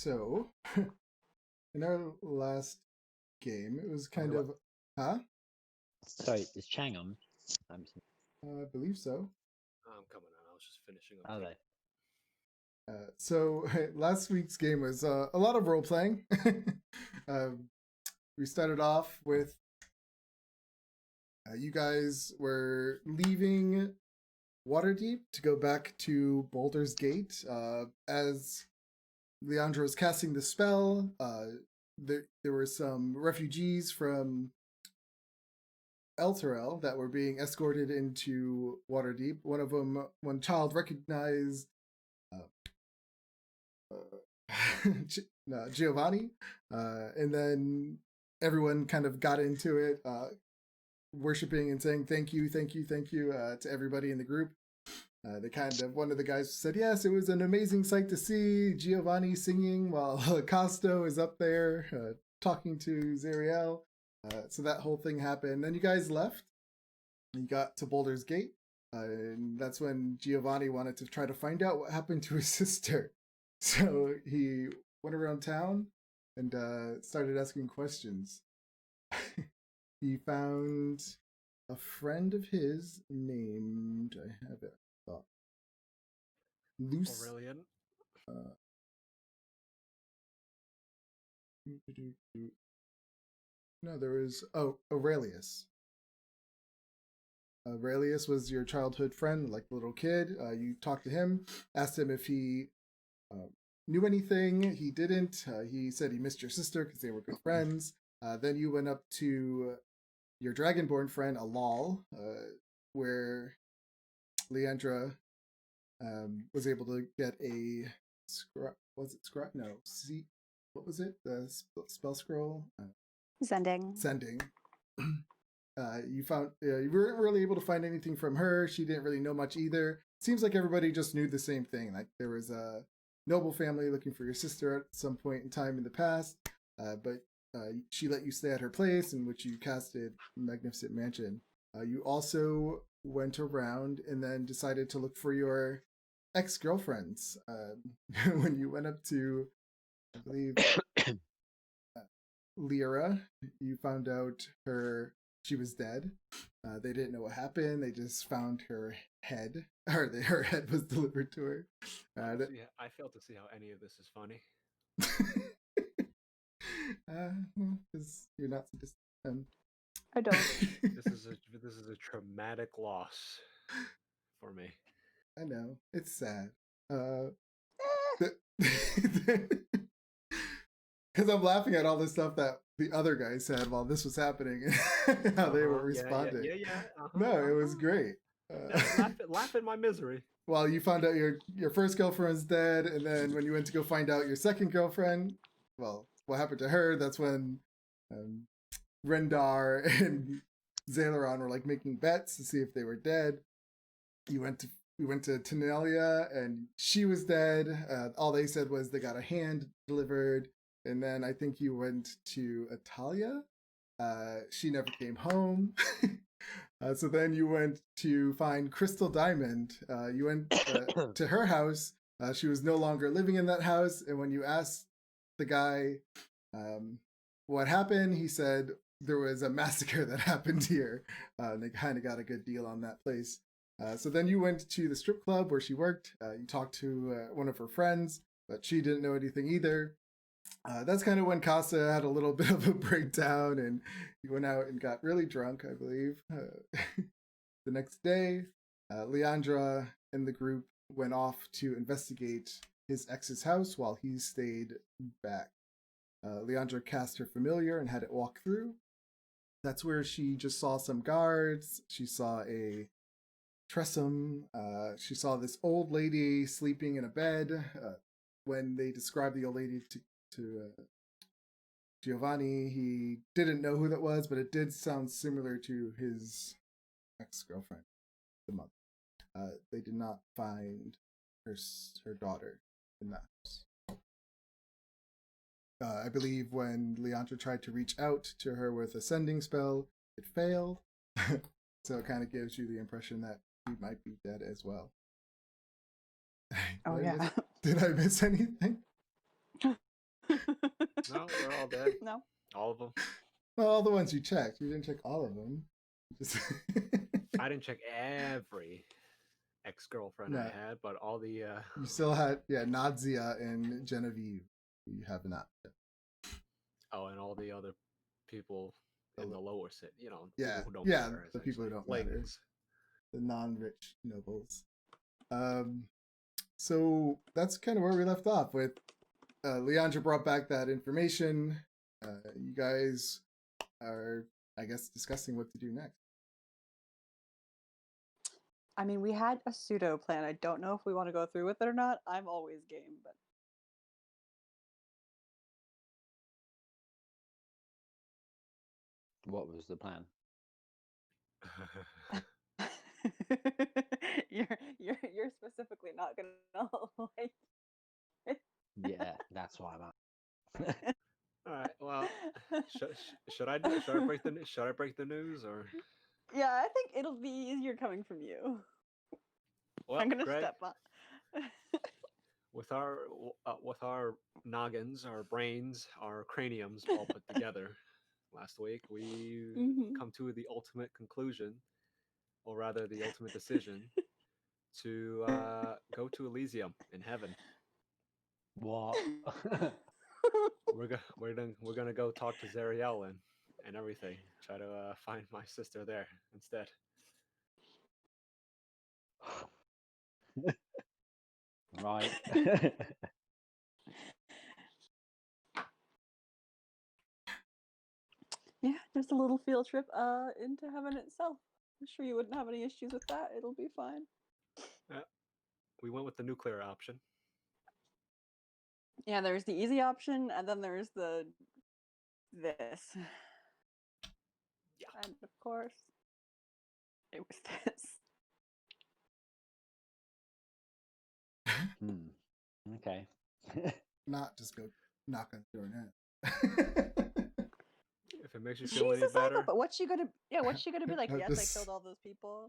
So, in our last game, it was kind of, huh? Sorry, is Chang on? I believe so. I'm coming on. I was just finishing up. Are they? So last week's game was a lot of role playing. We started off with you guys were leaving Waterdeep to go back to Baldur's Gate. As Leandra was casting the spell, there were some refugees from Elturel that were being escorted into Waterdeep. One of them, one child recognized Giovanni, and then everyone kind of got into it, worshiping and saying thank you to everybody in the group. They kind of, one of the guys said, yes, it was an amazing sight to see Giovanni singing while Costo is up there talking to Zariel. So that whole thing happened. Then you guys left. You got to Baldur's Gate. And that's when Giovanni wanted to try to find out what happened to his sister. So he went around town and started asking questions. He found a friend of his named, I have it thought, Aurelian. No, there was Aurelius. Aurelius was your childhood friend, like the little kid. You talked to him, asked him if he knew anything. He didn't. He said he missed your sister because they were good friends. Then you went up to your Dragonborn friend, Alal, where Leandra was able to get a was it scrap? No, see, what was it? The spell scroll. Sending. You found you weren't really able to find anything from her. She didn't really know much either. Seems like everybody just knew the same thing. Like there was a noble family looking for your sister at some point in time in the past, but she let you stay at her place, in which you casted Magnificent Mansion. You also went around and then decided to look for your ex-girlfriends. When you went up to, I believe, Lyra, you found out she was dead. They didn't know what happened. They just found her head, or her head was delivered to her. I fail to see how any of this is funny. Because you're not sadistic. I don't. This is a traumatic loss for me. I know, it's sad. Because I'm laughing at all the stuff that the other guy said while this was happening, how they were responding. No, it was great. Laugh at my misery. Well, you found out your first girlfriend's dead, and then when you went to go find out your second girlfriend, well, what happened to her? That's when Rendar and Zaleron were like making bets to see if they were dead. We went to Tenelia, and she was dead. All they said was they got a hand delivered. And then I think you went to Atalia. She never came home. So then you went to find Crystal Diamond. You went to her house. She was no longer living in that house. And when you asked the guy what happened, he said there was a massacre that happened here. And they kind of got a good deal on that place. So then you went to the strip club where she worked. You talked to one of her friends, but she didn't know anything either. That's kind of when Casa had a little bit of a breakdown, and he went out and got really drunk, I believe. The next day, Leandra and the group went off to investigate his ex's house while he stayed back. Leandra cast her familiar and had it walk through. That's where she just saw some guards. She saw a Tressum. She saw this old lady sleeping in a bed. When they described the old lady to Giovanni, he didn't know who that was, but it did sound similar to his ex-girlfriend, the mother. They did not find her daughter in that house. I believe when Leandra tried to reach out to her with a sending spell, it failed. So it kind of gives you the impression that he might be dead as well. Oh, yeah. Did I miss anything? No, they're all dead. No. All of them. Well, all the ones you checked. You didn't check all of them. Just I didn't check every ex-girlfriend I No. had, but all the You still had, Nadia and Genevieve. You have not. and all the other people in the lower city. Yeah, people who don't yeah, matter. the people who don't essentially. matter. Flings. The non-rich nobles. So that's kind of where we left off with. Leandra brought back that information. You guys are, I guess, discussing what to do next. I mean, we had a pseudo plan. I don't know if we want to go through with it or not. I'm always game, but What was the plan? you're specifically not gonna like it. Yeah, that's why I'm at. All right. Well, should I break the news or? Yeah, I think it'll be easier coming from you. Well, I'm gonna Greg, step on. with our noggins, our brains, our craniums all put together last week, we Mhm. come to the ultimate conclusion, or rather, the ultimate decision, to go to Elysium in heaven. What? We're gonna go talk to Zariel and everything. Try to find my sister there instead. Right. Yeah, just a little field trip into heaven itself. I'm sure you wouldn't have any issues with that. It'll be fine. We went with the nuclear option. Yeah, there's the easy option, and then there's this. Yeah. And of course, it was this. Okay. Not just go knock on the door now. If it makes you She's feel any a psycho, better, but what's she gonna? Yeah, what's she gonna be like? Yes, This- I killed all those people.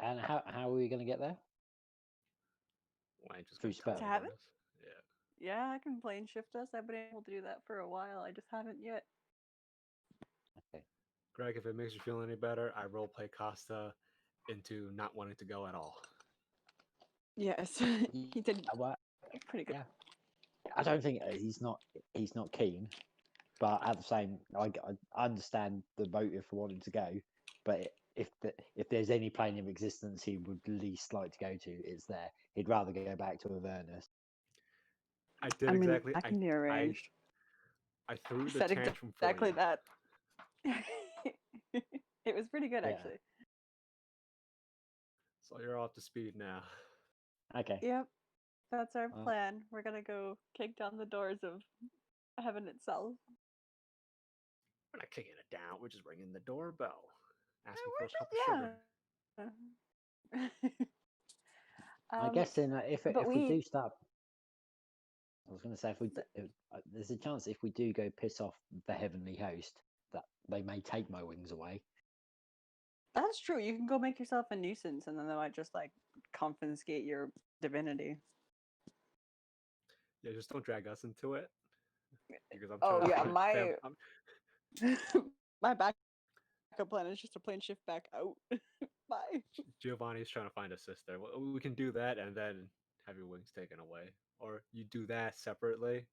And how are we going to get there? why ain't just Through gonna spell. teleport To heaven? us? Yeah. Yeah, I can plane shift us. I've been able to do that for a while. I just haven't yet. Okay. Greg, if it makes you feel any better, I roleplay Costa into not wanting to go at all. Yes, he did Well, pretty good. yeah. I don't think he's not keen, but at the same, I understand the motive for wanting to go. But if there's any plane of existence he would least like to go to, it's there. He'd rather go back to Avernus. I did I mean, exactly. that can be arranged. I threw the Said tantrum for exactly you. that. It was pretty good, Yeah. actually. So you're all up to speed now. Okay. Yep, that's our Well. plan. We're gonna go kick down the doors of heaven itself. We're not kicking it down. We're just ringing the doorbell, asking We're for a cup of sugar. yeah. I guess then if but we do start, I was going to say there's a chance if we do go piss off the heavenly host that they may take my wings away. That's true. You can go make yourself a nuisance, and then they might just like confiscate your divinity. Yeah, just don't drag us into it. Because I'm Oh trying to yeah, find my I'm- my backup plan is just to plane shift back out. Bye. Giovanni's trying to find a sister. We can do that and then have your wings taken away, or you do that separately,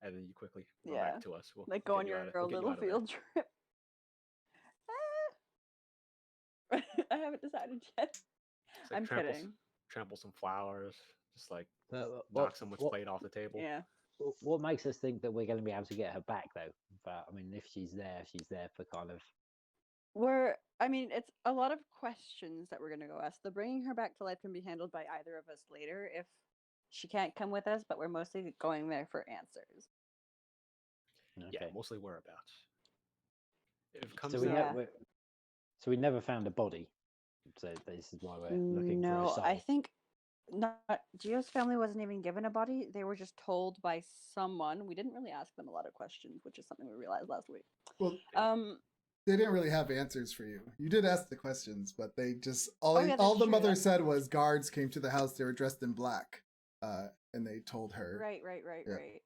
and then you quickly go Yeah, back to us. like go get on you your out of- we'll get you little out of there. field trip. I haven't decided yet. Just, like, I'm kidding. Trample some flowers, just like But knock someone's plate off the table. Yeah. What makes us think that we're going to be able to get her back, though? But I mean, if she's there for kind of. I mean, it's a lot of questions that we're going to go ask. The bringing her back to life can be handled by either of us later if she can't come with us, but we're mostly going there for answers. Okay. Yeah, mostly whereabouts. If it comes So we Yeah. so we never found a body. So this is why we're looking for a No, soul. I think not. Gio's family wasn't even given a body. They were just told by someone. We didn't really ask them a lot of questions, which is something we realized last week. Well, Um, they didn't really have answers for you. You did ask the questions, but they just all Oh, yeah, all that's the true. mother said was guards came to the house. They were dressed in black, and they told her. right. Yeah. Right.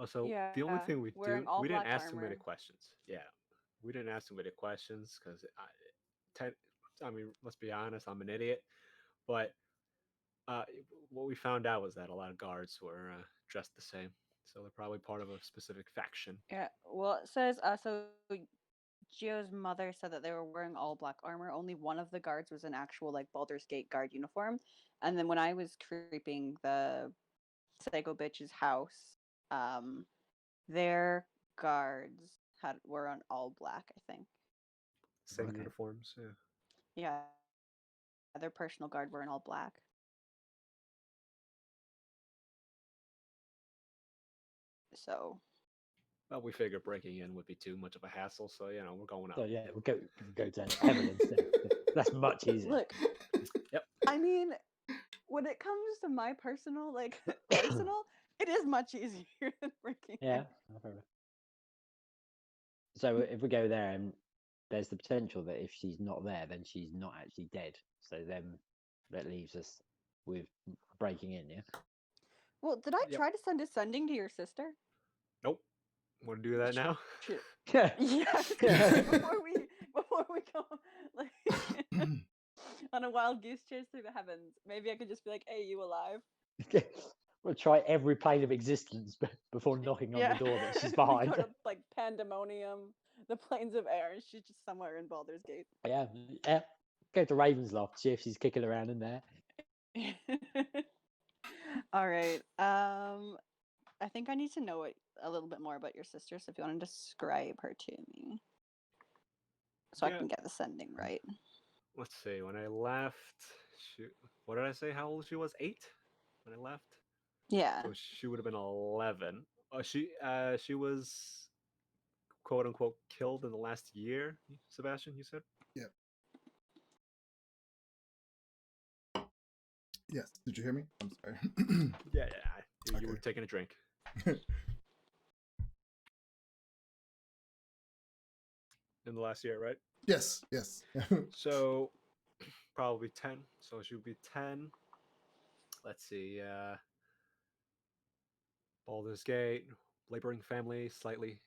Also, the only Yeah, thing we wearing do, all we didn't black ask too many armor. questions. Yeah, we didn't ask too many questions because I mean, let's be honest, I'm an idiot. But uh, what we found out was that a lot of guards were dressed the same, so they're probably part of a specific faction. Yeah. Well, it says so. Gio's mother said that they were wearing all black armor. Only one of the guards was an actual like Baldur's Gate guard uniform. And then when I was creeping the Psycho Bitch's house, um, their guards were on all black, I think. Same Okay. uniforms. Yeah. Yeah, their personal guard were in all black. So Well, we figured breaking in would be too much of a hassle, so we're going So up. yeah, we'll go to heaven instead. That's much easier. look, Yep. I mean, when it comes to my personal arsenal, it is much easier than breaking Yeah. in. fair enough. So if we go there, and there's the potential that if she's not there, then she's not actually dead. So then that leaves us with breaking in. Yeah. Well, did I Yep. try to send a sending to your sister? Nope. Want to do that now? Shoot. Yeah. Yeah, I was gonna say, before we go like on a wild goose chase through the heavens, maybe I could just be like, "Hey, you alive?" We'll try every plane of existence before knocking on the door that she's behind. We go to like Pandemonium, the plains of air, and she's just somewhere in Baldur's Gate. Yeah. Go to Ravensloft, see if she's kicking around in there. All right. I think I need to know a little bit more about your sister. So if you want to describe her to me, so I Yeah. can get the sending right. Let's see. When I left, what did I say? How old she was? 8 when I left. Yeah. So she would have been 11. She was quote unquote killed in the last year. Sebastian, you said? Yep. Yes. Did you hear me? I'm sorry. Yeah. You were Okay. taking a drink. In the last year, right? Yes. Yes. So probably 10. So she would be 10. Let's see. Baldur's Gate, laboring family, slightly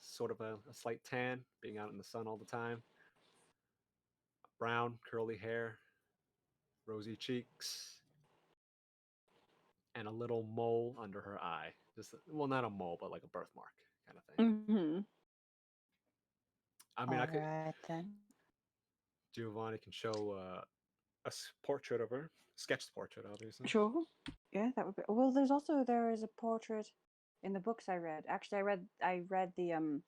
sort of a slight tan, being out in the sun all the time. Brown, curly hair, rosy cheeks, and a little mole under her eye. Well, not a mole, but like a birthmark kind of thing. Mm-hmm. I mean, I could. Alright then. Giovanni can show a portrait of her, sketched portrait, obviously. Sure. Yeah, that would be. Well, there is a portrait in the books I read. Actually, I read the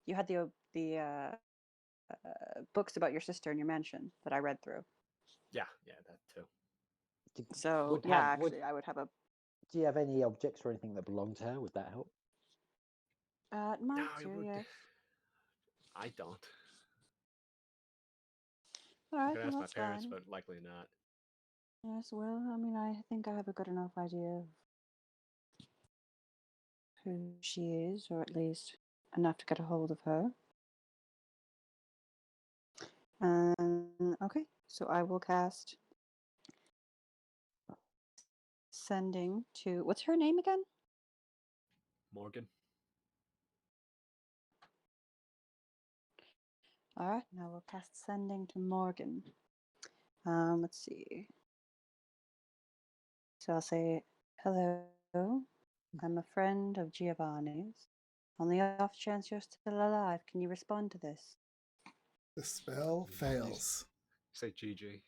You had the books about your sister in your mansion that I read through. Yeah, that too. So yeah, actually, I would have a. Do you have any objects or anything that belong to her? Would that help? Might it do, would- yes. I don't. All I right, could well, ask my that's parents, fine. but likely not. Yes, well, I mean, I think I have a good enough idea of who she is, or at least enough to get a hold of her. Okay, so I will cast sending to. What's her name again? Morgan. All right, now we'll cast sending to Morgan. Let's see. So I'll say, hello, I'm a friend of Giovanni's. On the off chance you're still alive, can you respond to this? The spell fails. Say GG.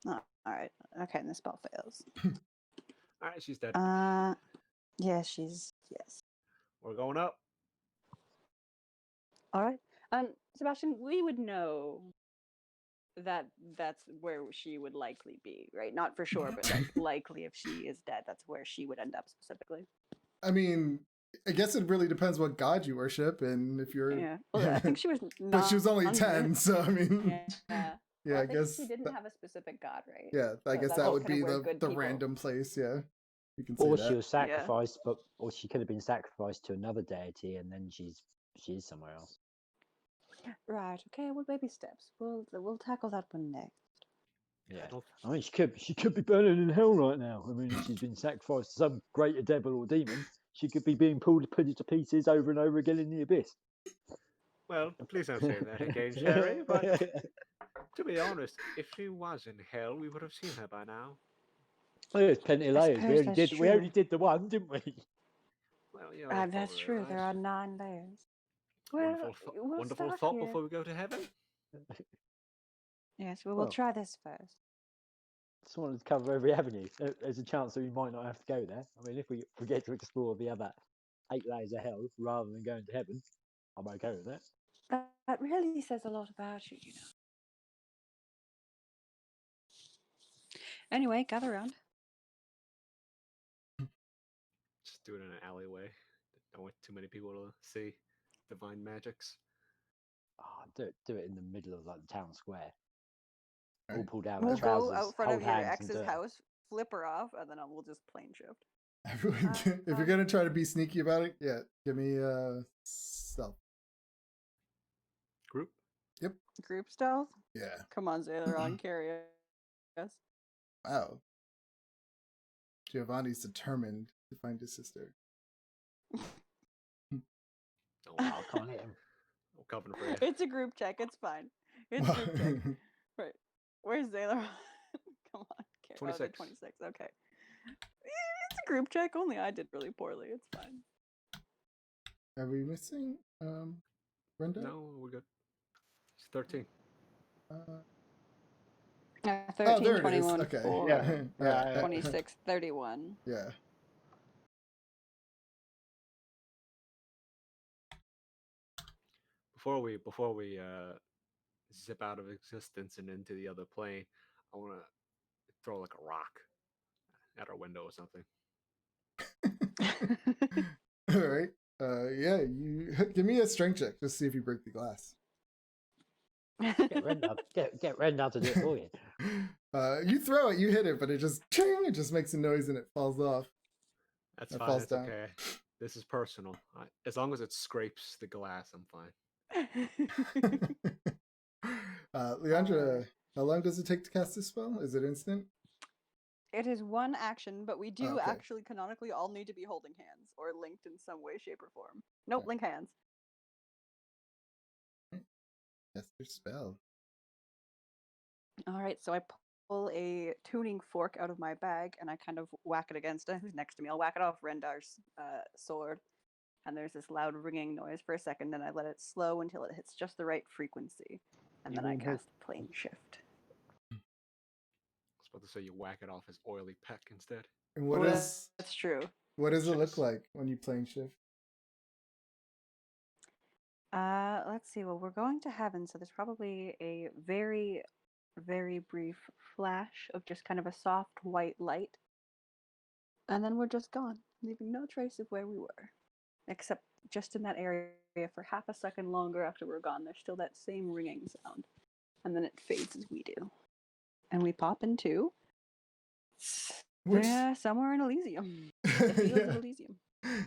Oh, all right. Okay, and the spell fails. All right, she's dead. Yeah, she's, yes. We're going up. All right. Sebastian, we would know that that's where she would likely be, right? Not for sure, but like likely if she is dead, that's where she would end up specifically. I mean, I guess it really depends what god you worship, and if you're. Yeah. Well, I think she was. But she was only 10, so I mean. Yeah. Yeah, Well, I guess. she didn't have a specific god, right? Yeah, I So guess that's that just would kind be of where good the people- random place. Yeah, you can say Or that. she was sacrificed, or she could have been sacrificed to another deity, and then she is somewhere else. Right. Okay. Well, baby steps. We'll tackle that one next. Yeah. don't. I mean, she could be burning in hell right now. I mean, if she's been sacrificed to some greater devil or demon, she could be being put to pieces over and over again in the abyss. Well, please don't say that again, Sherry. But to be honest, if she was in hell, we would have seen her by now. Well, there's plenty of I layers. suppose that's We only true. did the one, didn't we? Well, you know, that's That's true. There are 9 layers. Well, we'll Wonderful start thought here. before we go to heaven. Yes, well, we'll Well. try this first. Just wanted to cover every avenue. There's a chance that we might not have to go there. I mean, if we get to explore the other 8 layers of hell rather than going to heaven, I'm okay with that. That really says a lot about you, you know. Anyway, gather around. Just do it in an alleyway. Don't want too many people to see divine magics. Oh, do it in the middle of like the town square. All Right. pull down We'll the trousers, go out front hold of your hands and ex's do it. house, flip her off, and then we'll just plane shift. If you're gonna try to be sneaky about it, yeah, give me stealth. Group. Group stealth? Yeah. Come on, Zayleron, carry us. Wow. Giovanni's determined to find his sister. Oh, Oh, can't hit him. I'm coming for you. It's a group check. It's fine. It's a group check. Right. Where's Zayleron? Come on. 26. 26. Okay. It's a group check. Only I did really poorly. It's fine. Are we missing Brenda? No, we're good. It's 13. 13, there it is. 21, Okay. 4, Yeah. 26, 31. Yeah. Before we zip out of existence and into the other plane, I want to throw like a rock at our window or something. All right. Yeah, you give me a strength check. Just see if you break the glass. Get Rendar to do it for you. You throw it, you hit it, but it just ching, it just makes a noise and it falls off. That's It fine. falls That's down. okay. This is personal. As long as it scrapes the glass, I'm fine. Leandra, how long does it take to cast this spell? Is it instant? It is one action, but we do Okay. actually canonically all need to be holding hands or linked in some way, shape, or form. Nope, Okay. link hands. Cast your spell. All right, so I pull a tuning fork out of my bag and I kind of whack it against who's next to me. I'll whack it off Rendar's sword, and there's this loud ringing noise for a second, and I let it slow until it hits just the right frequency, and then I cast plane shift. I was about to say you whack it off his oily peck instead. And Well, that's true. what does it look Chest. like when you plane shift? Let's see. Well, we're going to heaven, so there's probably a very, very brief flash of just kind of a soft white light, and then we're just gone, leaving no trace of where we were, except just in that area for half a second longer after we're gone. There's still that same ringing sound, and then it fades as we do, and we pop into somewhere in Elysium. The fields of Elysium.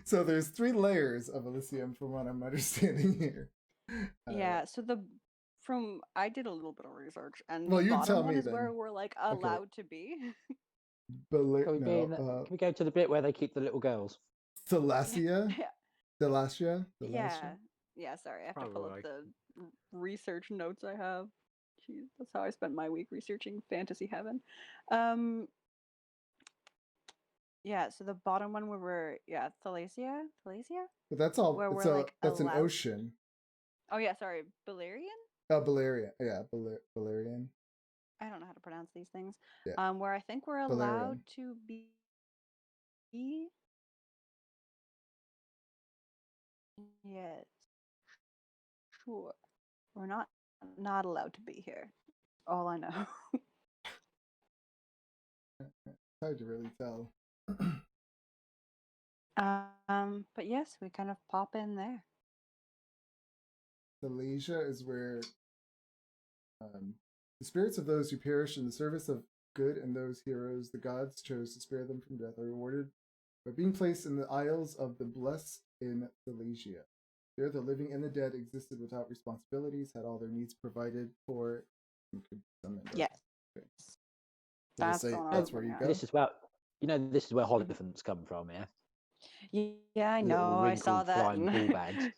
So there's 3 layers of Elysium from what I'm understanding here. Yeah, so I did a little bit of research, and Well, the you bottom tell one me is where then. we're like allowed to be. Can we go to the bit where they keep the little girls? Thalasia? Yeah. Thalasia? Yeah. Sorry, I have to Probably pull up like- the research notes I have. Jeez, that's how I spent my week researching Fantasy Heaven. Yeah, so the bottom one where we're Thalasia? But that's all. Where we're, So like, that's an allowed- ocean. Oh yeah, sorry, Balerian? Oh, Balerian. Yeah, Balerian. I don't know how to pronounce these things. Yeah. Where I think we're allowed to be. Yes. Sure. We're not allowed to be here. All I know. It's hard to really tell. But yes, we kind of pop in there. Thalasia is where the spirits of those who perish in the service of good and those heroes the gods chose to spare them from death are rewarded by being placed in the Isles of the Blessed in Thalasia. There the living and the dead existed without responsibilities, had all their needs provided for, and could summon. Yes. Okay. We'll just say the one I that's was where you looking go. This is where this is where holiphants come from, yeah. at. Yeah, I Little know. I saw wrinkled that. flying ball bags.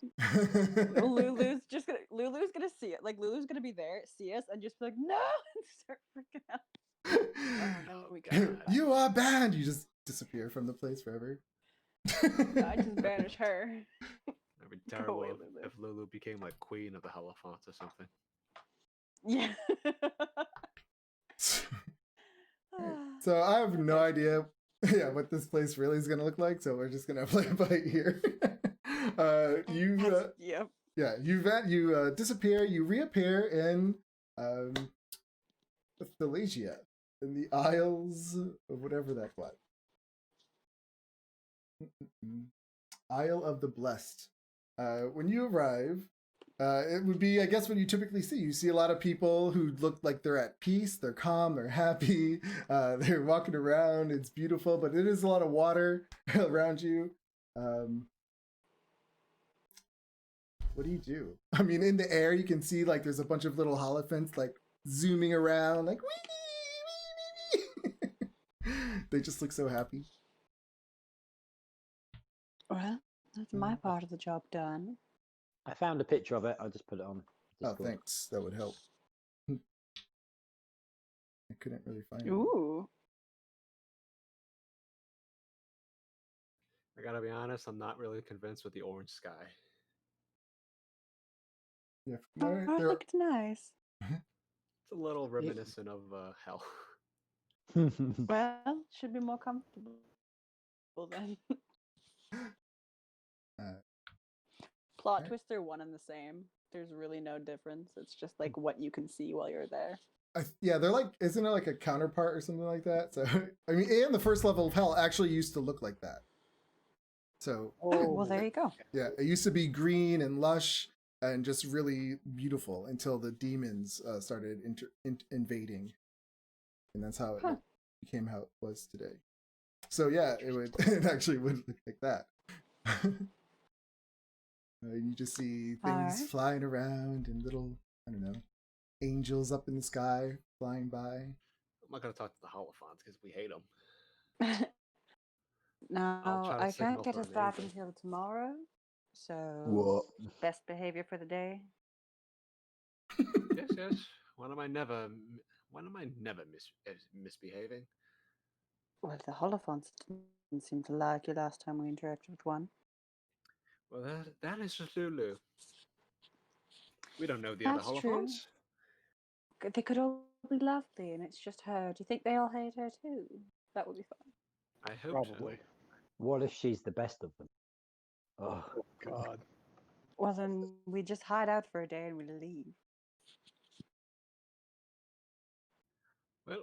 Lulu's gonna see it. Like Lulu's gonna be there, see us, and just be like, no, and start freaking out. No, we got it. You are banned. You just disappear from the place forever. I just banish her. That'd be terrible away, if Lulu became like queen of the Holophants or something. Yeah. So I have no idea, yeah, what this place really is gonna look like. So we're just gonna play it by ear. Yep. Yeah, you disappear. You reappear in Thalasia, in the Isles of whatever that was. Isle of the Blessed. When you arrive, it would be, I guess, what you typically see. You see a lot of people who look like they're at peace, they're calm, they're happy, they're walking around. It's beautiful, but it is a lot of water around you. What do you do? I mean, in the air, you can see like there's a bunch of little holophants like zooming around, like wee, wee, wee. They just look so happy. Well, that's my part of the job done. I found a picture of it. I'll just put it on. Oh, Discord. thanks. That would help. I couldn't really find it. Ooh. I gotta be honest, I'm not really convinced with the orange sky. Yeah, I think it's nice. It's a little reminiscent of hell. Well, should be more comfortable then. Plot right. twist, they're one and the same. There's really no difference. It's just like what you can see while you're there. Yeah, they're like, isn't it like a counterpart or something like that? So, I mean, and the first level of hell actually used to look like that. So, Well, there you go. yeah, it used to be green and lush and just really beautiful until the demons started invading, and that's how it became how it was today. So yeah, it actually would look like that. You just see things flying around and little, I don't know, angels up in the sky flying by. I'm not gonna talk to the Holophants because we hate them. No, to I signal can't get for us an back angel. until tomorrow. So, What? best behavior for the day. Yes. When am I never misbehaving? Well, the Holophants didn't seem to like you last time we interacted with one. Well, that is just Lulu. We don't know the That's other true. Holophants. They could all be lovely, and it's just her. Do you think they all hate her too? That would be fun. I hope Probably. What if she's the best of them? Oh, Oh God. Well, then we just hide out for a day and we leave. so. Well,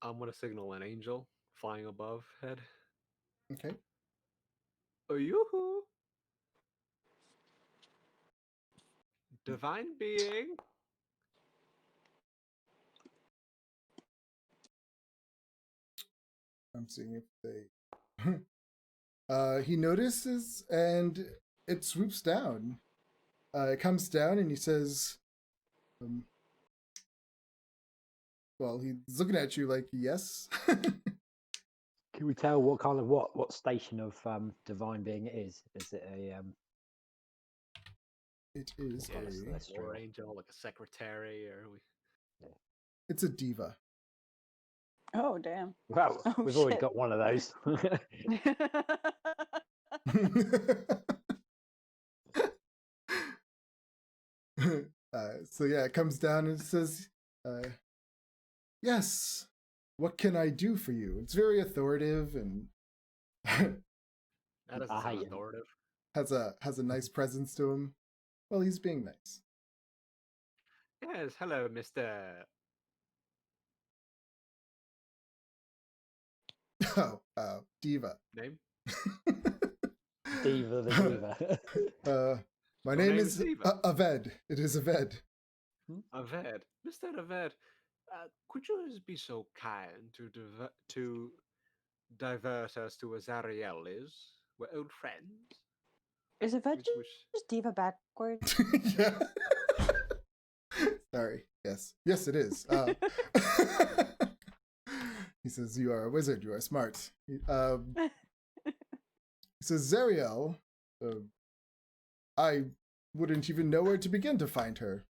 I'm gonna signal an angel flying above head. Okay. Oh, yoo-hoo! Divine being. I'm seeing if they. He notices and it swoops down. It comes down and he says, well, he's looking at you like, yes. can we tell what kind of what station of divine being it is? Is it a It is Yes, a. that's true. Or angel, like a secretary, or we. It's a diva. Oh, damn. Well, Oh, we've already shit. got one of those. So yeah, it comes down and it says, yes, what can I do for you? It's very authoritative and That doesn't I sound hate him. authoritative. has a nice presence to him. Well, he's being nice. Yes, hello, Mr. Oh, diva. Name? Diva the diva. My Your name name is is Diva. Aved. It is Aved. Aved. Mr. Aved, could you just be so kind to divert us to Azariel's? We're old friends. Is it Which- just diva backwards? Yeah. Sorry. Yes. Yes, it is. He says, "You are a wizard. You are smart." He says, "Zariel, I wouldn't even know where to begin to find her."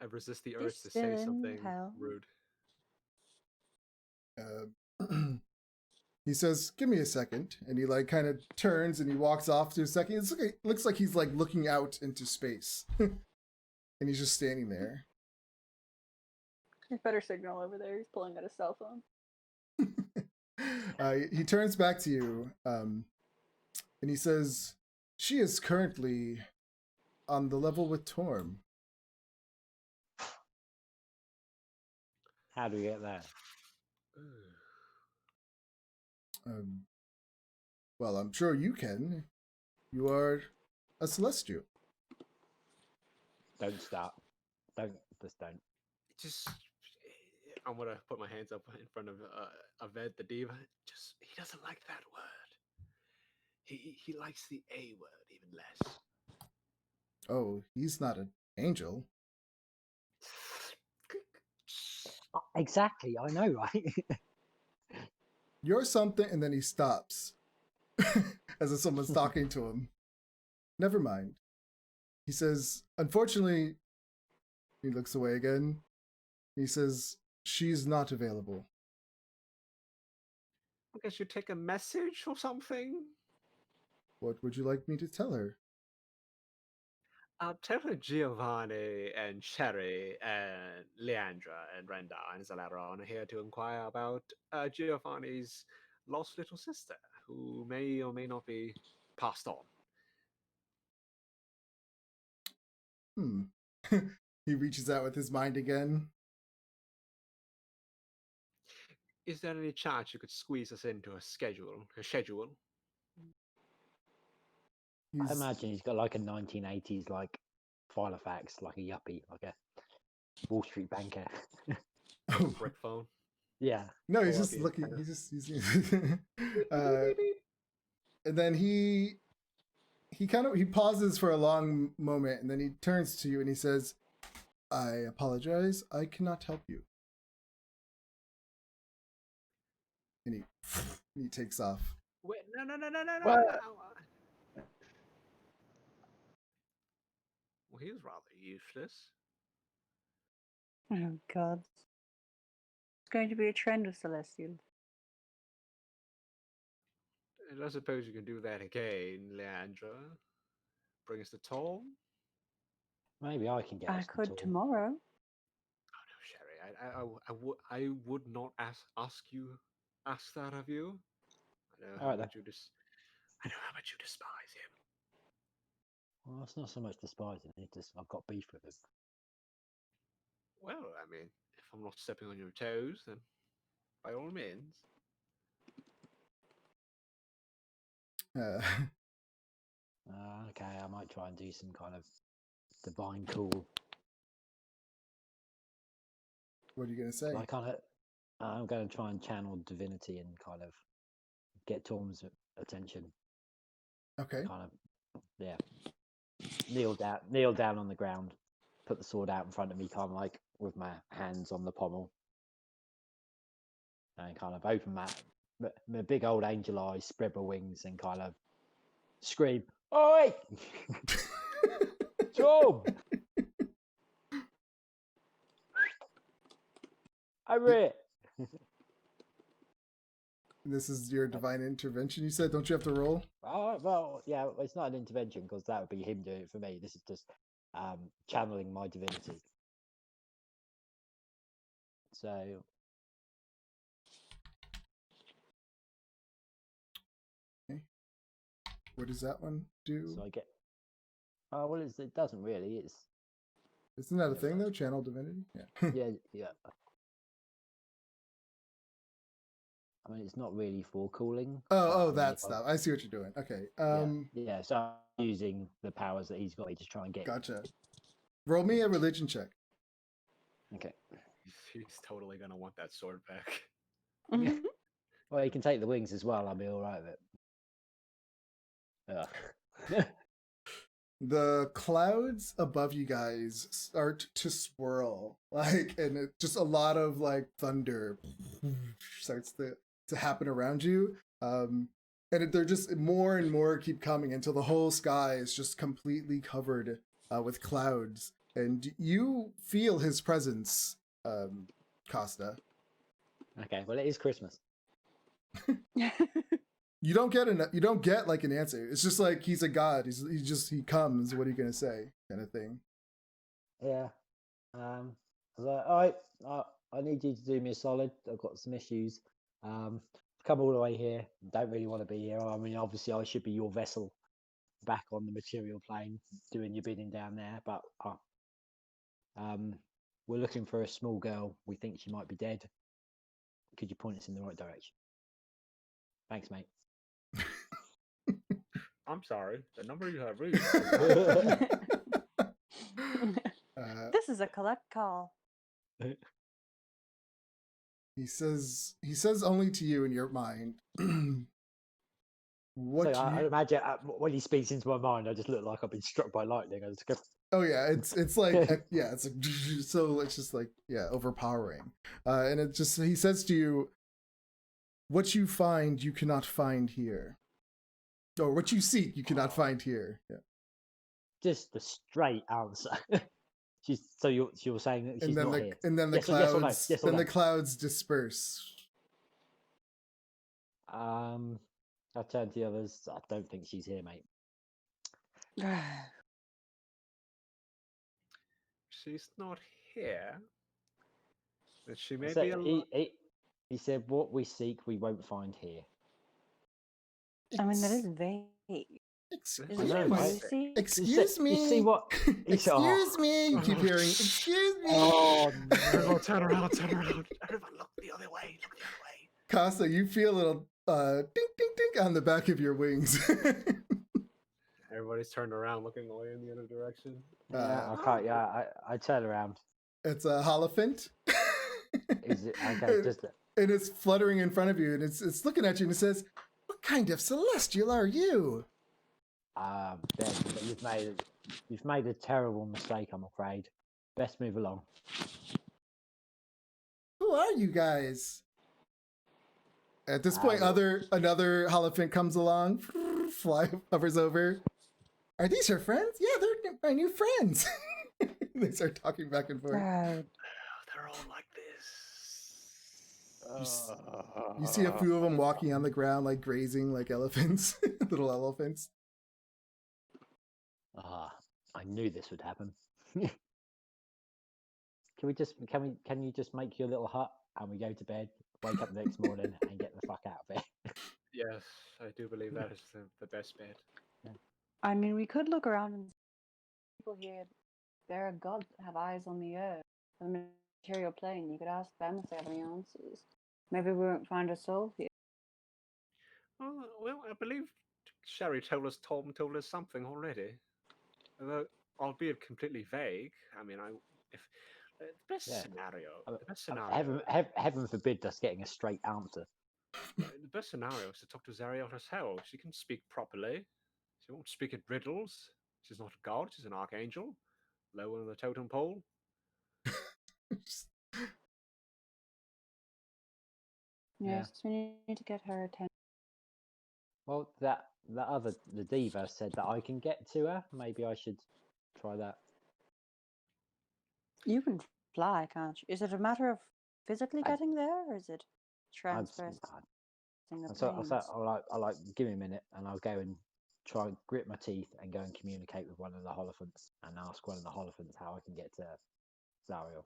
I resist the She's urge to still say in something hell. rude. He says, "Give me a second," and he like kind of turns and he walks off to a second. Looks like he's like looking out into space, and he's just standing there. There's better signal over there. He's pulling out his cell phone. He turns back to you, and he says, "She is currently on the level with Torm." How do we get there? Well, I'm sure you can. You are a celestial. Don't start. Just don't. Just, I'm gonna put my hands up in front of Aved the diva. Just, he doesn't like that word. He likes the A word even less. Oh, he's not an angel. Exactly, I know, right? You're something, and then he stops, as if someone's talking to him. Never mind. He says, "Unfortunately," he looks away again. He says, "She's not available." I guess you take a message or something. What would you like me to tell her? Tell her Giovanni and Sherry and Leandra and Brenda and Zalaron are here to inquire about Giovanni's lost little sister, who may or may not be passed on. He reaches out with his mind again. Is there any chance you could squeeze us into a schedule? I imagine he's got like a 1980s like Filofax, like a yuppie, like a Wall Street banker. Like a brick phone. Yeah. No, he's Pull just up, looking. yeah. He's and then he pauses for a long moment, and then he turns to you and he says, "I apologize. I cannot help you." And he takes off. Wait, no. What? Well, he's rather useless. Oh God. It's going to be a trend with Celestials. And I suppose you can do that again, Leandra. Bring us the toll. Maybe I can get I us the could tool. tomorrow. Oh no, Sherry. I would not ask that of you. I know how Alright, much I know how much you despise him. Well, it's not so much despising it, just I've got beef with him. Well, I mean, if I'm not stepping on your toes, then by all means. Uh, Okay, I might try and do some kind of divine cool. what are you gonna say? I'm going to try and channel divinity and kind of get Tom's attention. Okay. Kind of, yeah. Kneel down on the ground, put the sword out in front of me, kind of like with my hands on the pommel, and kind of open my big old angel eyes, spread my wings, and kind of scream, "Oi, Tom! Over here!" This is your divine intervention. You said, don't you have to roll? Oh, well, yeah, it's not an intervention because that would be him doing it for me. This is just channeling my divinity. So, Okay. What does that one do? I get. Oh well, it doesn't really. Isn't that a Yeah, thing but- though? Channel divinity. Yeah. Yeah. I mean, it's not really for cooling. Oh, I mean, that if I- stuff. I see what you're doing. Okay. yeah. So I'm using the powers that he's got to try and get. Gotcha. Roll me a religion check. Okay. He's totally gonna want that sword back. Mhm. Well, he can take the wings as well. I'll be all right with it. Ugh. the clouds above you guys start to swirl, and just a lot of like thunder starts to happen around you. And they're just more and more keep coming until the whole sky is just completely covered with clouds, and you feel his presence, Costa. Okay, well, it is Christmas. You don't get like an answer. It's just like he's a god. He comes. What are you gonna say? Kind of thing. Yeah. I was like, all right, I need you to do me a solid. I've got some issues. Come all the way here. Don't really want to be here. I mean, obviously, I should be your vessel back on the material plane, doing your bidding down there. But we're looking for a small girl. We think she might be dead. Could you point us in the right direction? Thanks, mate. I'm sorry. The number you have reached. This is a collect call. He says only to you in your mind. What So I you... imagine when he speaks into my mind, I just look like I've been struck by lightning. I just go, Oh yeah, it's like yeah, it's like so it's just like yeah, overpowering. And it just he says to you, "What you find, you cannot find here." Or what you seek, you cannot find here. Yeah. just the straight answer. You're saying that she's And then not here. and then the Yes or- yes or no? clouds Yes or then no? the clouds disperse. I turn to the others. I don't think she's here, mate. She's not here. But she may So be alive. he said, "What we seek, we won't find here." I mean, that is vague. Excuse Is I it know, right? juicy? Excuse me. You see what? Excuse me. You keep hearing. Excuse me. Oh Everyone no! turn around, turn around. Everyone look the other way, look the other way. Costa, you feel a little ding ding ding on the back of your wings. Everybody's turned around looking away in the other direction. Yeah, I can't. Yeah, I turn around. It's a holophant. Is it okay? Just And it's fluttering in front of you, and it's looking at you, and it says, "What kind of celestial are you?" Ben, but you've made a terrible mistake. I'm afraid. Best move along. Who are you guys? At this point, another holophant comes along, hovers over. Are these your friends? Yeah, they're my new friends. They start talking back and forth. They're all like this. You see a few of them walking on the ground, like grazing, like elephants, little elephants. I knew this would happen. Can you just make your little hut and we go to bed, wake up the next morning and get the fuck out of there? Yes, I do believe that is the best bet. I mean, we could look around and see people here. There are gods that have eyes on the earth, the material plane. You could ask them if they have any answers. Maybe we won't find a soul here. Well, I believe Sherry Tom told us something already. Although, albeit completely vague. I mean, if the best scenario, the best scenario, Heaven forbid us getting a straight answer. the best scenario is to talk to Zariel herself. She can speak properly. She won't speak in riddles. She's not a god. She's an archangel, low on the totem pole. Yes, we need to get her attention. Well, the diva said that I can get to her. Maybe I should try that. You can fly, can't you? Is it a matter of physically getting there, or is it transversing the planes? I like give me a minute, and I'll go and try and grit my teeth and go and communicate with one of the holophants and ask one of the holophants how I can get to Zariel.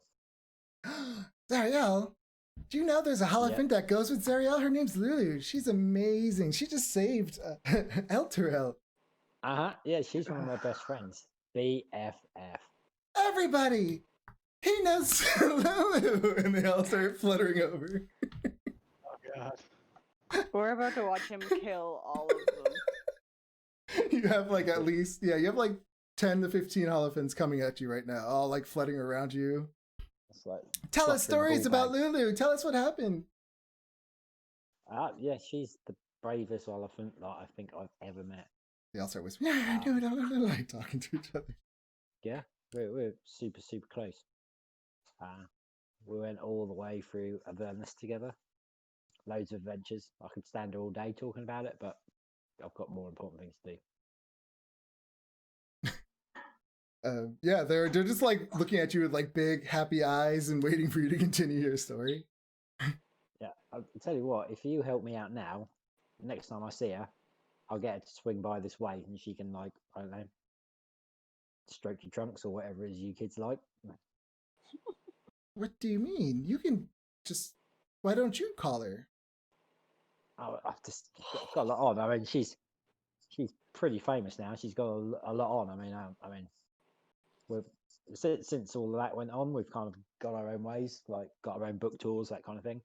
Zariel, do you know there's a holophant that goes with Zariel? Her name's Lulu. She's amazing. She just saved Elturel. Yeah, she's one of my best friends. BFF. Everybody, he knows Lulu, and they all start fluttering over. Oh God. We're about to watch him kill all of them. You have like at least you have like 10 to 15 holophants coming at you right now, all like fluttering around you. Like, tell us stories about Lulu. Tell us what happened. Yeah, she's the bravest elephant that I think I've ever met. They all start whispering, yeah, no, like talking to each other. Yeah, we're super, super close. We went all the way through Avernus together. Loads of adventures. I could stand all day talking about it, but I've got more important things to do. Yeah, they're just like looking at you with like big happy eyes and waiting for you to continue your story. Yeah, I'll tell you what, if you help me out now, next time I see her, I'll get her to swing by this way and she can, like, I don't know, stroke your trunks or whatever it is you kids like. What do you mean? You can just. Why don't you call her? I've just got a lot on. I mean, she's pretty famous now. She's got a lot on. I mean, we're since all of that went on, we've kind of got our own ways, like got our own book tours, that kind of thing.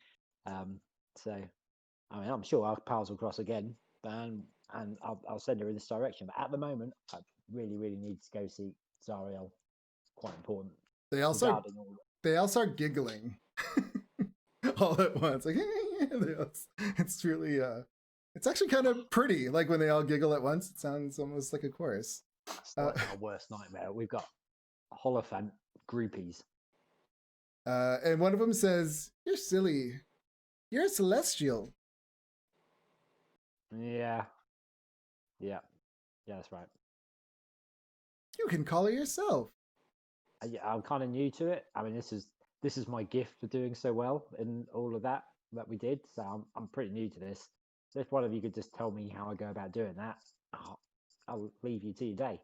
So, I mean, I'm sure our paths will cross again, and I'll send her in this direction. But at the moment, I really, really need to go see Zariel. Quite important. They all start giggling all at once. Like, it's really it's actually kind of pretty. Like when they all giggle at once, it sounds almost like a chorus. That's like our worst nightmare. We've got Holophant groupies. And one of them says, "You're silly. You're a celestial." Yeah, that's right. You can call her yourself. Yeah, I'm kind of new to it. I mean, this is my gift for doing so well in all of that we did. So I'm pretty new to this. So if one of you could just tell me how I go about doing that, I'll leave you to your day.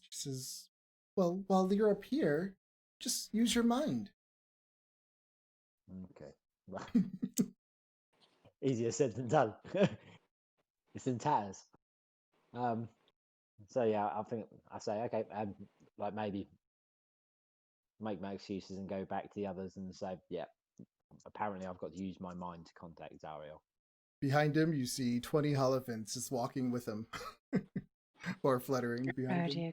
She says, "Well, while you're up here, just use your mind." Okay. Well, easier said than done. It's in tatters. So yeah, I think I say okay, like maybe make my excuses and go back to the others and say, yeah, apparently I've got to use my mind to contact Zariel. Behind him, you see 20 Holophants just walking with him. Or fluttering behind him.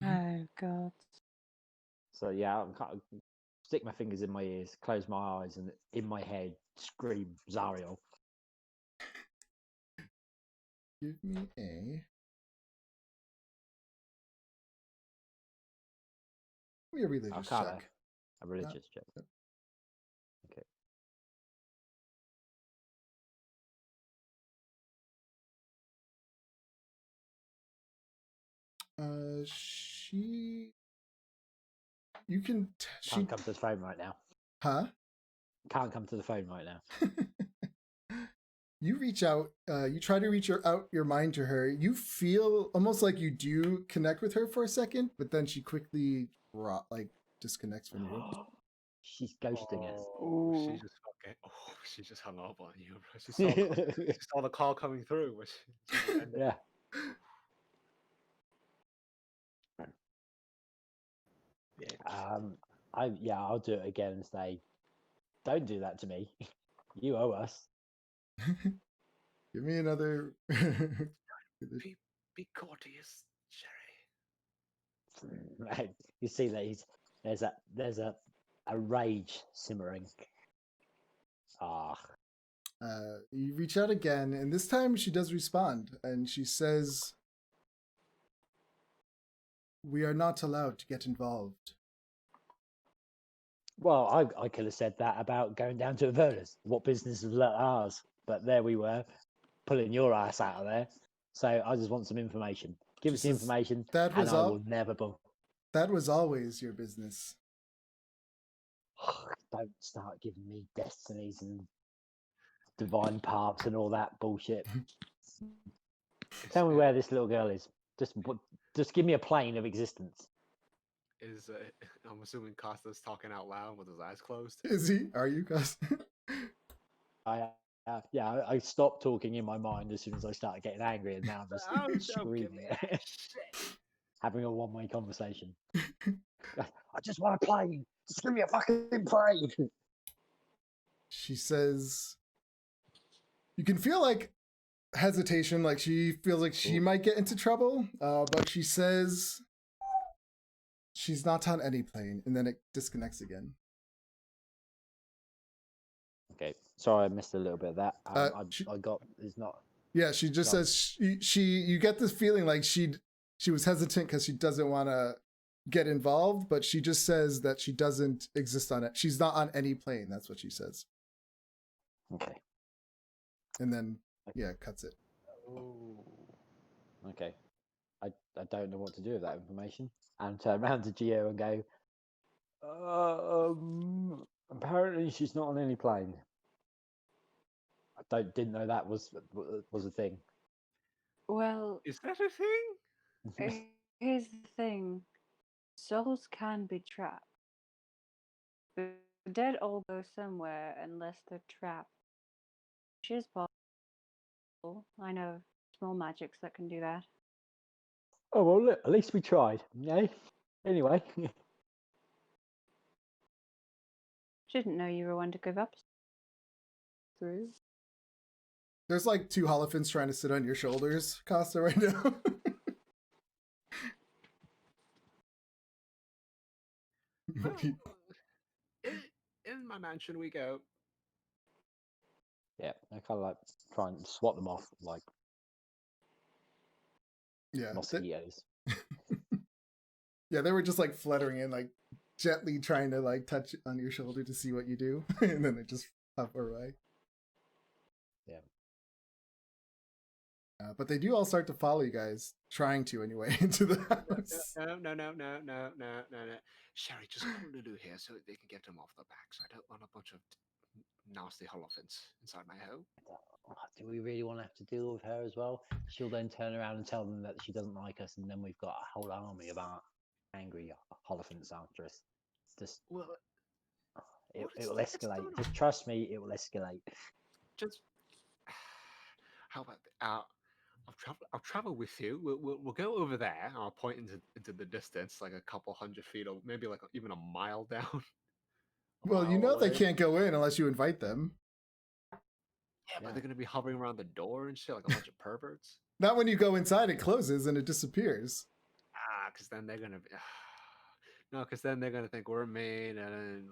Oh, God. So yeah, I'm kind of stick my fingers in my ears, close my eyes, and in my head scream Zariel. Give me a religious check. A religious check. Okay. You can. Can't come to the phone right now. Huh? Can't come to the phone right now. You reach out. You try to reach out your mind to her. You feel almost like you do connect with her for a second, but then she quickly disconnects from you. She's ghosting us. Oh, she just hung up on you, bro. She saw the call coming through. Yeah. I'll do it again and say, don't do that to me. You owe us. Give me another. Be courteous, Sherry. Right. You see that there's a rage simmering. You reach out again, and this time she does respond, and she says, "We are not allowed to get involved." Well, I could have said that about going down to Avernus. What business is ours? But there we were, pulling your ass out of there. So I just want some information. Give us the information, and I will never bother. That was always your business. Don't start giving me destinies and divine paths and all that bullshit. Tell me where this little girl is. Just give me a plane of existence. I'm assuming Costa's talking out loud with his eyes closed. Is he? Are you, Costa? I stopped talking in my mind as soon as I started getting angry, and now I'm just screaming, having a one-way conversation. I just want a plane. Just give me a fucking plane. She says, you can feel like hesitation, like she feels like she might get into trouble, but she says she's not on any plane, and then it disconnects again. Okay, sorry I missed a little bit of that. I got it's not. Yeah, she just No. says she. You get this feeling like she was hesitant because she doesn't want to get involved, but she just says that she doesn't exist on it. She's not on any plane. That's what she says, Okay. and then cuts it. Oh. Okay. I don't know what to do with that information. And turn around to Gio and go, apparently she's not on any plane. Didn't know that was a thing. Well, Is that a thing? here's the thing: souls can be trapped. The dead all go somewhere unless they're trapped, which is possible. I know small magics that can do that. Oh well, look, at least we tried. Yeah. Anyway. Didn't know you were one to give up. Through. There's like 2 Holophants trying to sit on your shoulders, Costa, right now. Well, in my mansion we go. Yeah, I kind of like try and swat them off like Yeah, mosquitoes. yeah, they were just like fluttering in, like gently trying to like touch on your shoulder to see what you do, and then they just pop away. Yeah. But they do all start to follow you guys, trying to anyway, into the house. No. Sherry, just hold Lulu here so they can get him off their backs. I don't want a bunch of nasty holophants inside my home. Do we really want to have to deal with her as well? She'll then turn around and tell them that she doesn't like us, and then we've got a whole army of angry holophants after us. Just Well, it what is will that? It's escalate. not- Just trust me, it will escalate. just how about I'll travel with you. We'll go over there. I'll point into the distance, like a couple hundred feet, or maybe like even a mile down. A Well, you mile know they away. can't go in unless you invite them. Yeah, but Yeah. they're gonna be hovering around the door and shit like a bunch of perverts. Not when you go inside, it closes and it disappears. Because then they're gonna be. No, because then they're gonna think we're mean and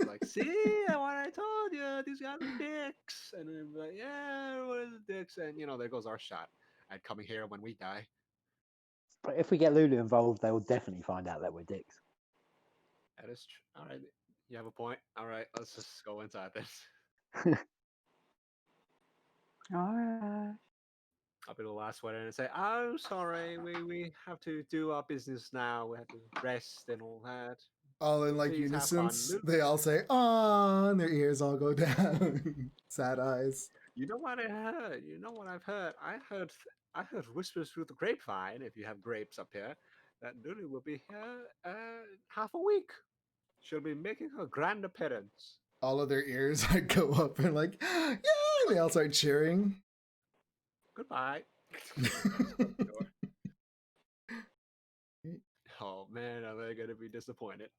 like, see, what I told you, these guys are dicks, and then be like, yeah, what is dicks? And there goes our shot at coming here when we die. But if we get Lulu involved, they will definitely find out that we're dicks. That is true. All right, you have a point. All right, let's just go inside this. Alright. I'll be the last one in and say, "I'm sorry, we have to do our business now. We have to rest and all that." All in like Please have fun. unison, they all say "ah," and their ears all go down. Sad eyes. You know what I heard? You know what I've heard? I heard whispers through the grapevine. If you have grapes up here, that Lily will be here half a week. She'll be making her grand appearance. All of their ears like go up and like, yeah, they all start cheering. Goodbye. Oh man, are they gonna be disappointed?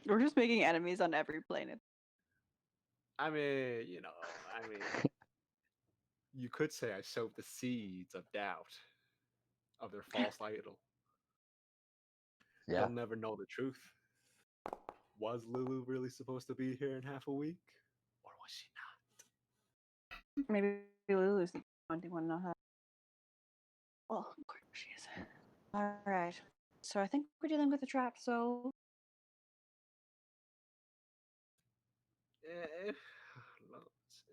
We're just making enemies on every planet. I mean, you could say I sowed the seeds of doubt of their false idol. Yeah. They'll never know the truth. Was Lulu really supposed to be here in half a week? Or was she not? Maybe Lulu's the one who want to know how. Well, of course she is. Alright. So I think we're dealing with a trap, so If,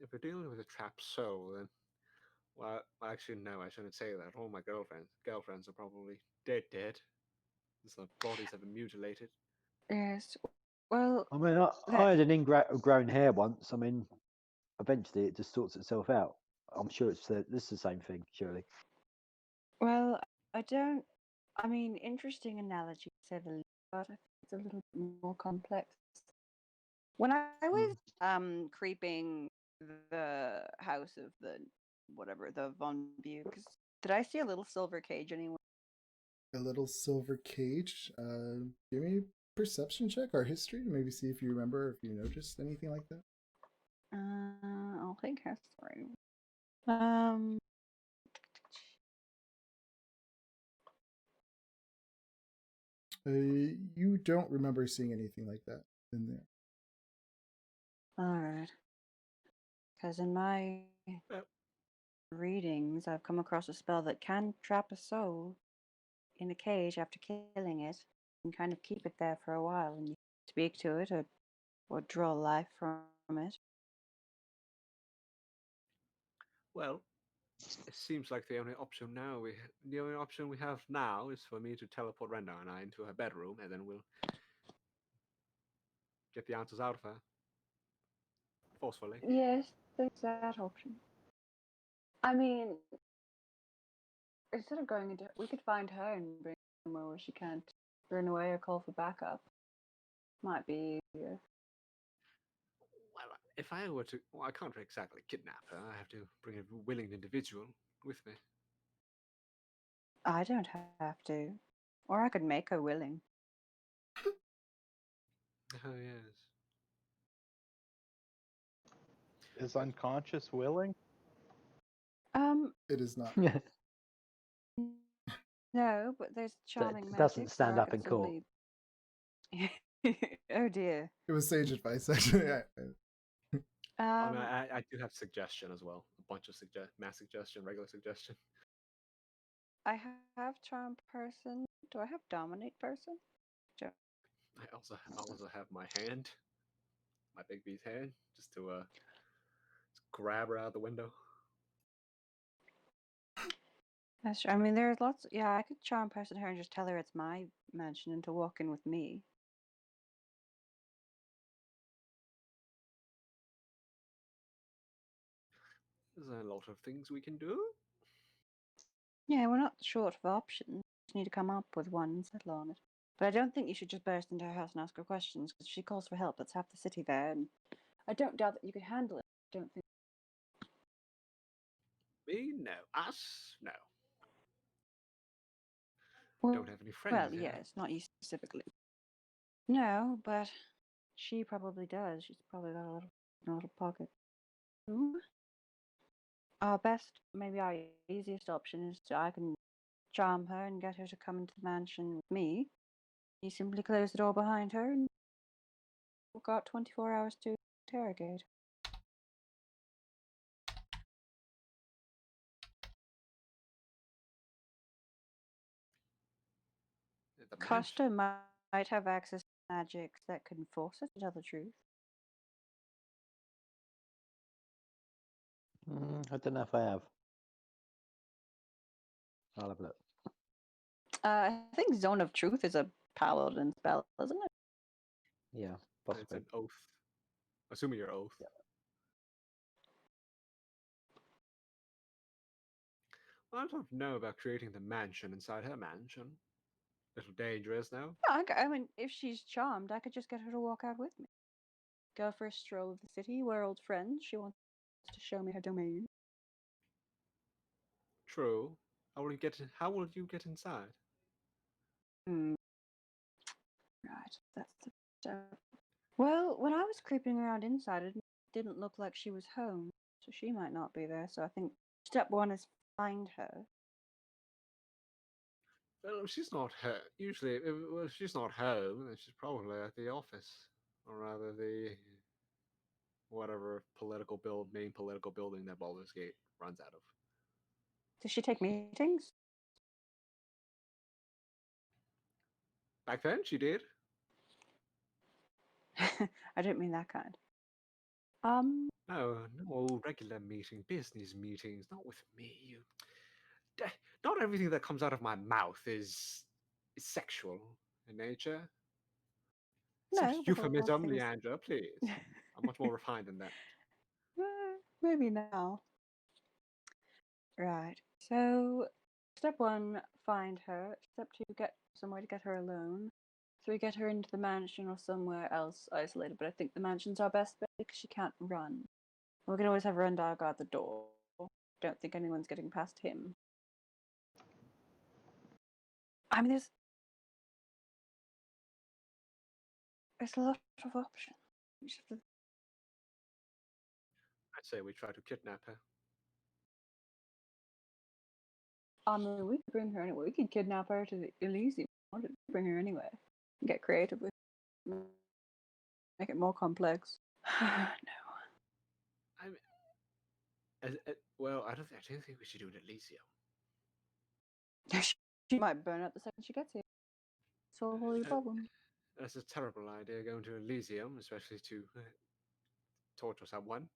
if we're dealing with a trapped soul, then well, actually no, I shouldn't say that. All my girlfriends are probably dead. The bodies have been mutilated. yes. Well, I mean, I had an ingrown hair once. I mean, eventually it just sorts itself out. I'm sure this is the same thing, surely. well, I don't. I mean, interesting analogy, to say the least, but I think it's a little bit more complex. When I was creeping the house of the whatever the Von Bukes, did I see a little silver cage anywhere? A little silver cage. Give me a perception check or history to maybe see if you remember or if you noticed anything like that. I'll take history. You don't remember seeing anything like that in there. All right. Because in my Well, readings, I've come across a spell that can trap a soul in a cage after killing it and kind of keep it there for a while, and you speak to it or draw life from it. well, it seems like the only option we have now is for me to teleport Renda and I into her bedroom, and then we'll get the answers out of her forcefully. Yes, there's that option. I mean, instead of going into, we could find her and bring her somewhere where she can't burn away or call for backup. Might be easier. Well, if I were to, well, I can't exactly kidnap her. I have to bring a willing individual with me. I don't have to. Or I could make her willing. Oh yes. Is unconscious willing? It is not. No, but there's charming magic. doesn't so stand I up could in court. certainly- Oh dear. It was sage advice, actually. I mean, Um, I do have suggestion as well. A bunch of mass suggestion, regular suggestion. I have charm person. Do I have dominate person? I also have my hand, my big B's hand, just to just grab her out the window. That's true. I mean, there's lots. Yeah, I could charm person her and just tell her it's my mansion and to walk in with me. There's a lot of things we can do. Yeah, we're not short of options. Just need to come up with one and settle on it. But I don't think you should just burst into her house and ask her questions because if she calls for help, that's half the city there, and I don't doubt that you could handle it. I don't think. Me, no. Us, no. Well, Don't have any friends. well, here. yes, not you specifically. No, but she probably does. She's probably got a little pocket. Ooh. Our best, maybe our easiest option is I can charm her and get her to come into the mansion with me. You simply close the door behind her and we've got 24 hours to interrogate. The mansion. Costa might have access to magics that can force her to tell the truth. I don't know if I have. I'll have a look. I think Zone of Truth is a paladin spell, isn't it? Yeah, It's possibly. an oath. Assuming your oath. Yeah. Well, I don't know about creating the mansion inside her mansion. Little dangerous now. Yeah, I mean, if she's charmed, I could just get her to walk out with me. Go for a stroll of the city. We're old friends. She wants to show me her domain. True. How will you get inside? Hmm. Right, that's the step. Well, when I was creeping around inside, it didn't look like she was home, so she might not be there. So I think step one is find her. Well, she's not her. Usually, if she's not home, then she's probably at the office, or rather the whatever main political building that Baldur's Gate runs out of. Does she take meetings? Back then, she did. I don't mean that kind. No regular business meetings, not with me. Not everything that comes out of my mouth is sexual in nature. No, Such but a lot of euphemism, things- Leandra, please. I'm much more refined than that. Maybe now. Right. So, step one, find her. Step two, get somewhere to get her alone. Three, get her into the mansion or somewhere else isolated. But I think the mansion's our best bet because she can't run. We can always have Rendar guard the door. Don't think anyone's getting past him. I mean, there's a lot of options. We just have to- I'd say we try to kidnap her. I mean, we could bring her anyway. We could kidnap her to the Elysium. We wanted to bring her anyway. Get creative with make it more complex. No. Well, I don't think we should do it at Elysium. She might burn out the second she gets here. Solve all your Uh, problems. That's a terrible idea, going to Elysium, especially to torture someone.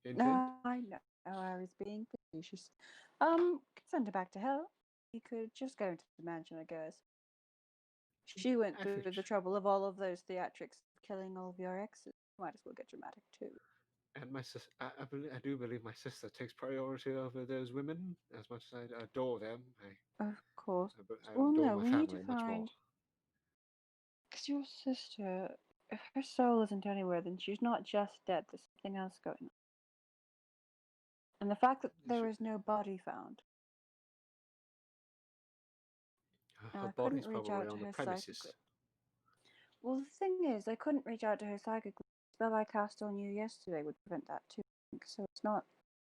Hint, hint. No, I know. I was being facetious. Could send her back to hell. You could just go into the mansion, I guess. She went I through think the trouble of all of those theatrics, killing all of your exes. Might as well get dramatic too. And my sis, I do believe my sister takes priority over those women. As much as I adore them, Of course. I Well, adore no, my we need to family much more. find. Because your sister, if her soul isn't anywhere, then she's not just dead. There's something else going on. And the fact that there was no body found. Her I body's couldn't reach probably out to on the her premises. psychically. Well, the thing is, I couldn't reach out to her psychically. The spell I cast on you yesterday would prevent that too. So it's not.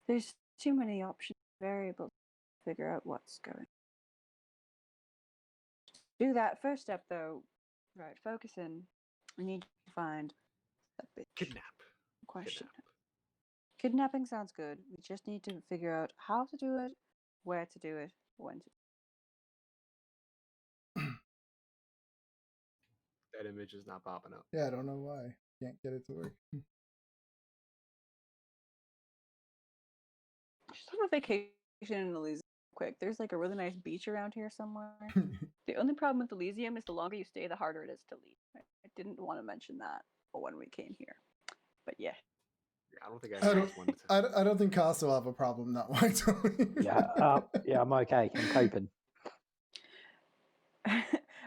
There's too many options, variables to figure out what's going. Do that first step though. Right, focus in. We need to find that bitch. Kidnap. Question. Kidnap. Kidnapping sounds good. We just need to figure out how to do it, where to do it, when to. That image is not popping up. Yeah, I don't know why. Can't get it to work. Just have a vacation in Elysium quick. There's like a really nice beach around here somewhere. The only problem with Elysium is the longer you stay, the harder it is to leave. I didn't want to mention that when we came here. But yeah. Yeah, I don't think I anyone don't, else wanted to. I don't think Costa will have a problem not wanting to leave. Yeah, I'm okay. I'm coping.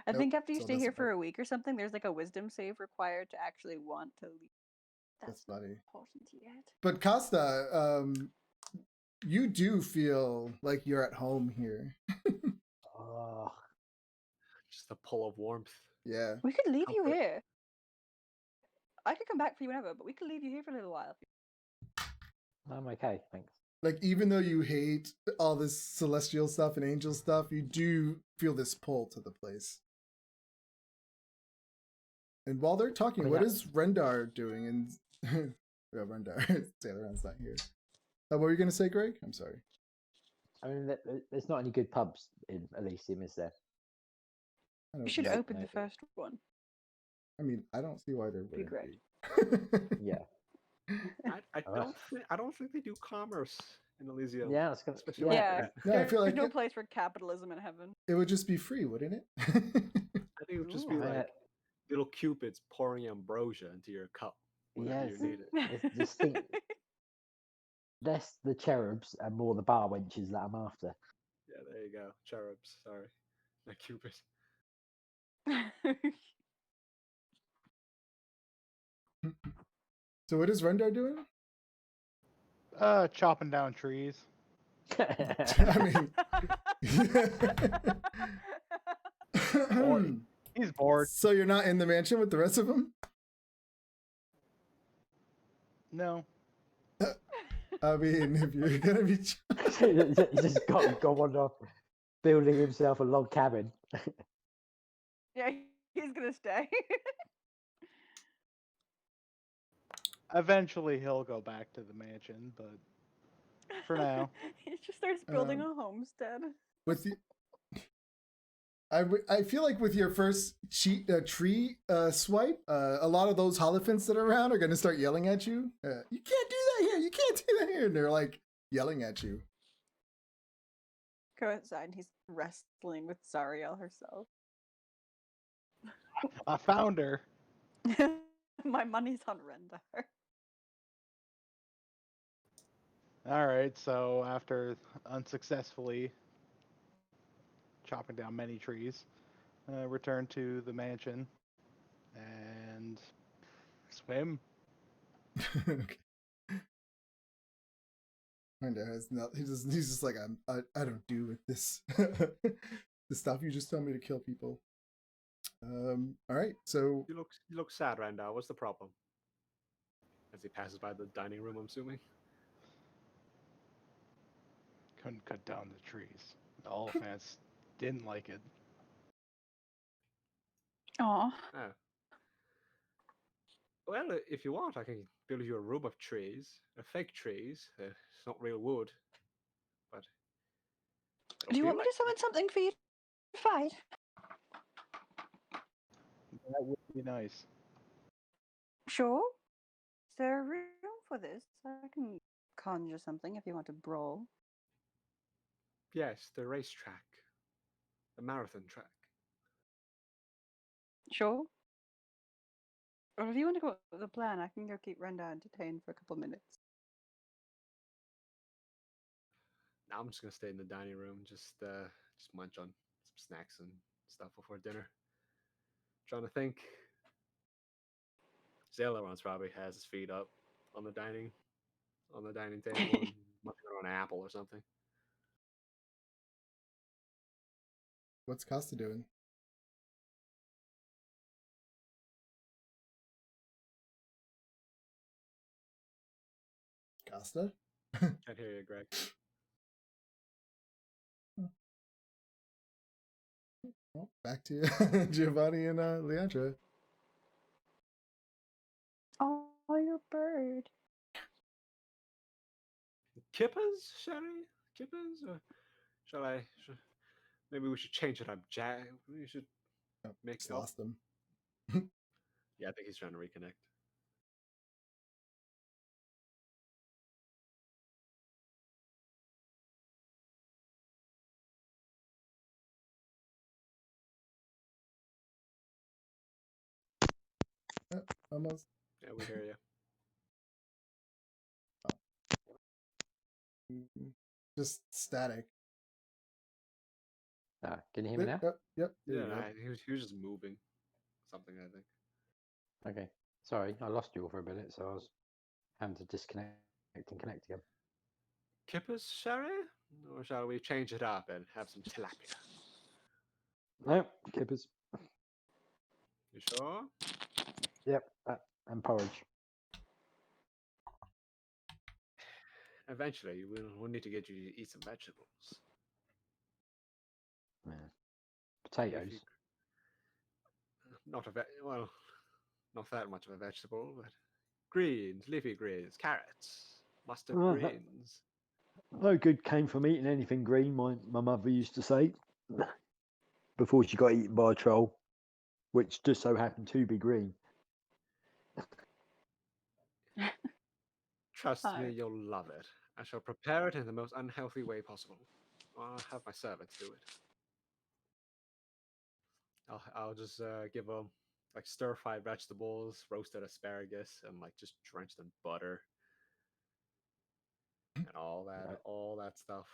I Nope, think after you so stay that's here the for part. a week or something, there's like a wisdom save required to actually want to leave. That's not funny. important yet. But Costa, you do feel like you're at home here. Oh, Just a pull of warmth. Yeah. We could leave you Comfort. here. I could come back for you whenever, but we could leave you here for a little while. I'm okay, thanks. Like, even though you hate all this celestial stuff and angel stuff, you do feel this pull to the place. And while they're talking, what is Rendar doing? And yeah, Rendar, Sailor's not here. What were you gonna say, Greg? I'm sorry. I mean, there's not any good pubs in Elysium, is there? I We don't should know. open the maybe. first one. I mean, I don't see why there Be wouldn't great. be. Yeah. I don't think they do commerce in Elysium. Yeah, I was gonna. Especially Yeah, Yeah, that. Yeah, I feel like there's no it, place for capitalism in heaven. it would just be free, wouldn't it? I think it would just be Ooh. like little cupids pouring ambrosia into your cup whenever Yes. you need it. Distinct. Less the cherubs and more the bar wenches that I'm after. Yeah, there you go. Cherubs, sorry. Not cupid. So what is Rendar doing? Chopping down trees. I mean, He's bored. so you're not in the mansion with the rest of them? No. I mean, if you're gonna be, He just got on off building himself a log cabin. Yeah, he's gonna stay. Eventually he'll go back to the mansion, but for now. He just starts building a homestead. with the, I feel like with your first tree swipe, a lot of those holophants that are around are gonna start yelling at you. You can't do that here. You can't do that here. And they're like yelling at you. Go outside and he's wrestling with Zariel herself. I found her. My money's on Rendar. Alright, so after unsuccessfully chopping down many trees, return to the mansion and swim. Okay. Rendar has not. He's just like I don't do with this. The stuff you just tell me to kill people. All right, so You look sad, Randall. What's the problem? As he passes by the dining room, I'm assuming. Couldn't cut down the trees. The Oliphants didn't like it. Aw. Oh. Well, if you want, I can build you a room of trees, fake trees. It's not real wood, but it'll Do you feel want me like to summon something for you to fight? That would be nice. Sure. Is there a room for this? I can conjure something if you want to brawl. yes, the racetrack, the marathon track. Sure. Or if you want to go with the plan, I can go keep Renda entertained for a couple minutes. Now I'm just gonna stay in the dining room, just munch on some snacks and stuff before dinner. Trying to think. Zaileron's probably has his feet up on the dining table and munching on an apple or something. What's Costa doing? Costa? Can't hear you, Greg. Well, back to Giovanni and Leandra. Oh, your bird. Kippers, Sherry? Kippers? Or shall I? Maybe we should change it up, Jack. We should Oh, make just up. lost him. Yeah, I think he's trying to reconnect. Oh, almost. Yeah, we hear you. Just static. Can you hear me now? Yep, yep. There Yeah, you go. he was just moving something, I think. Okay. Sorry, I lost you all for a minute, so I was having to disconnect and connect again. Kippers, Sherry? Or shall we change it up and have some tilapia? No, kippers. You sure? Yep, and porridge. Eventually, we'll need to get you to eat some vegetables. Yeah. If Potatoes. you, not not that much of a vegetable, but greens, leafy greens, carrots, mustard Uh-huh. greens. No good came from eating anything green, my mother used to say, before she got eaten by a troll, which just so happened to be green. Trust Hi. me, you'll love it. I shall prepare it in the most unhealthy way possible. I'll have my servants do it. I'll just give them like stir-fried vegetables, roasted asparagus, and like just drenched in butter and Right. all that stuff.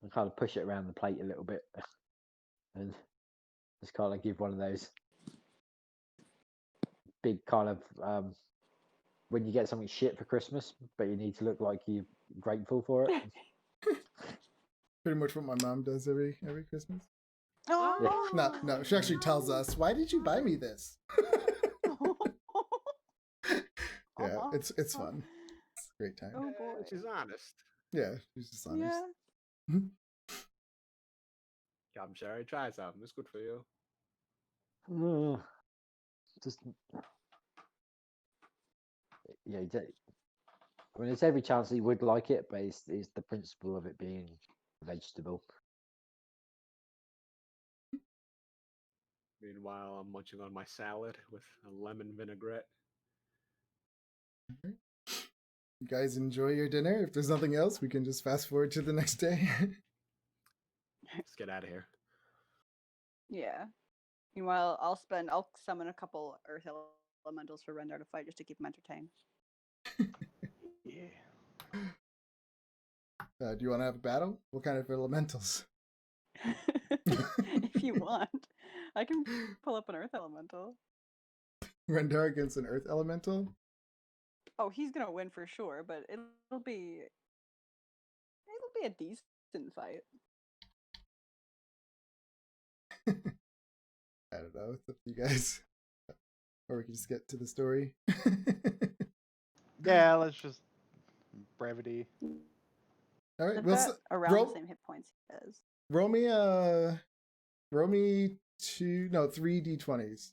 And kind of push it around the plate a little bit, and just kind of give one of those big kind of when you get something shit for Christmas, but you need to look like you're grateful for it. Pretty much what my mom does every Christmas. Oh. No, she actually tells us, "Why did you buy me this?" Yeah, it's fun. It's a great time. Oh boy. She's honest. Yeah, she's just honest. Yeah. Come, Sherry, try something. It's good for you. Just yeah, I mean, there's every chance he would like it, but it's the principle of it being a vegetable. Meanwhile, I'm munching on my salad with a lemon vinaigrette. You guys enjoy your dinner. If there's nothing else, we can just fast forward to the next day. Let's get out of here. Yeah. Meanwhile, I'll summon a couple earth elementals for Rendar to fight just to keep him entertained. Yeah. Do you want to have a battle? What kind of elementals? If you want, I can pull up an earth elemental. Rendar against an earth elemental? Oh, he's gonna win for sure, but it'll be a decent fight. I don't know. It's up to you guys. Or we can just get to the story. Yeah, let's just brevity. All right. I've Well, got around the same hit points he does. roll me 3 d20s.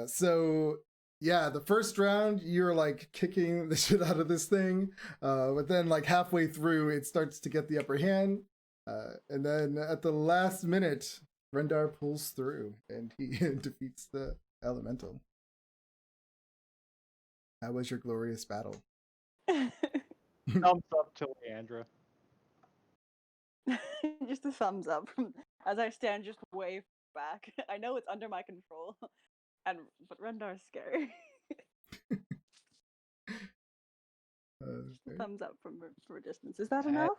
So yeah, the first round you're like kicking the shit out of this thing, but then like halfway through it starts to get the upper hand, and then at the last minute, Rendar pulls through and he defeats the elemental. How was your glorious battle? Thumbs up to Leandra. Just a thumbs up from as I stand just way back. I know it's under my control, but Rendar's scary. Just a Okay. thumbs up from a distance. Is that And enough?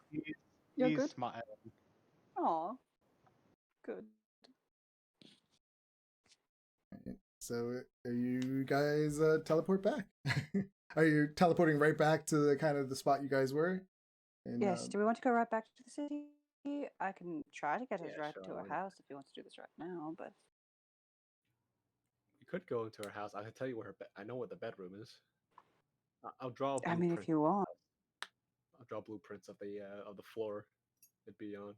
You're he's good. smiling. Aw, good. So are you guys teleport back? Are you teleporting right back to the kind of the spot you guys were? And, Yes. Do we want to go right back to the city? I can try to get us Yeah, right sure, to why our not? house if he wants to do this right now. But We could go into her house. I can tell you where I know where the bedroom is. I'll draw a I mean, if blueprint. you want. I'll draw blueprints of the floor it'd be on.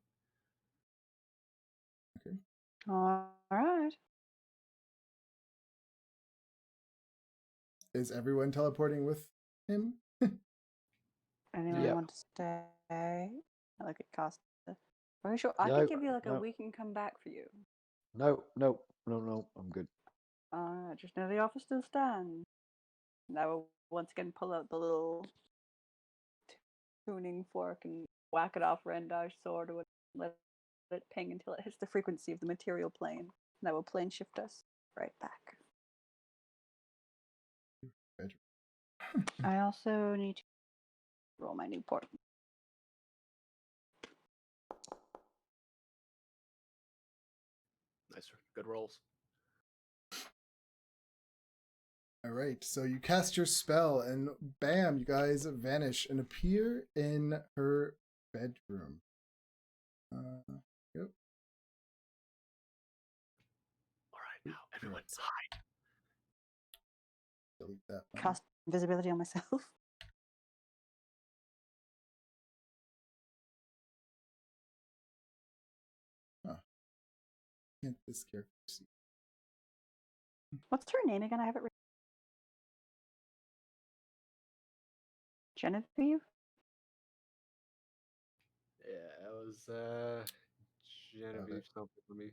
All right. is everyone teleporting with him? Anyone Yep. want to stay? I like it cost. Are you sure? I No, could give you like a no. week and come back for you. No, I'm good. Just know the offer still stands. And I will once again pull out the little tuning fork and whack it off Rendar's sword or let it ping until it hits the frequency of the material plane. And that will plane shift us right back. I also need to roll my new port. Nice, good rolls. All right, so you cast your spell, and bam, you guys vanish and appear in her bedroom. Yep. All right, now everyone hide. Delete that one. Cast invisibility on myself. Can't this character see? What's her name again? I have it written. Genevieve? Yeah, it was Genevieve something for me.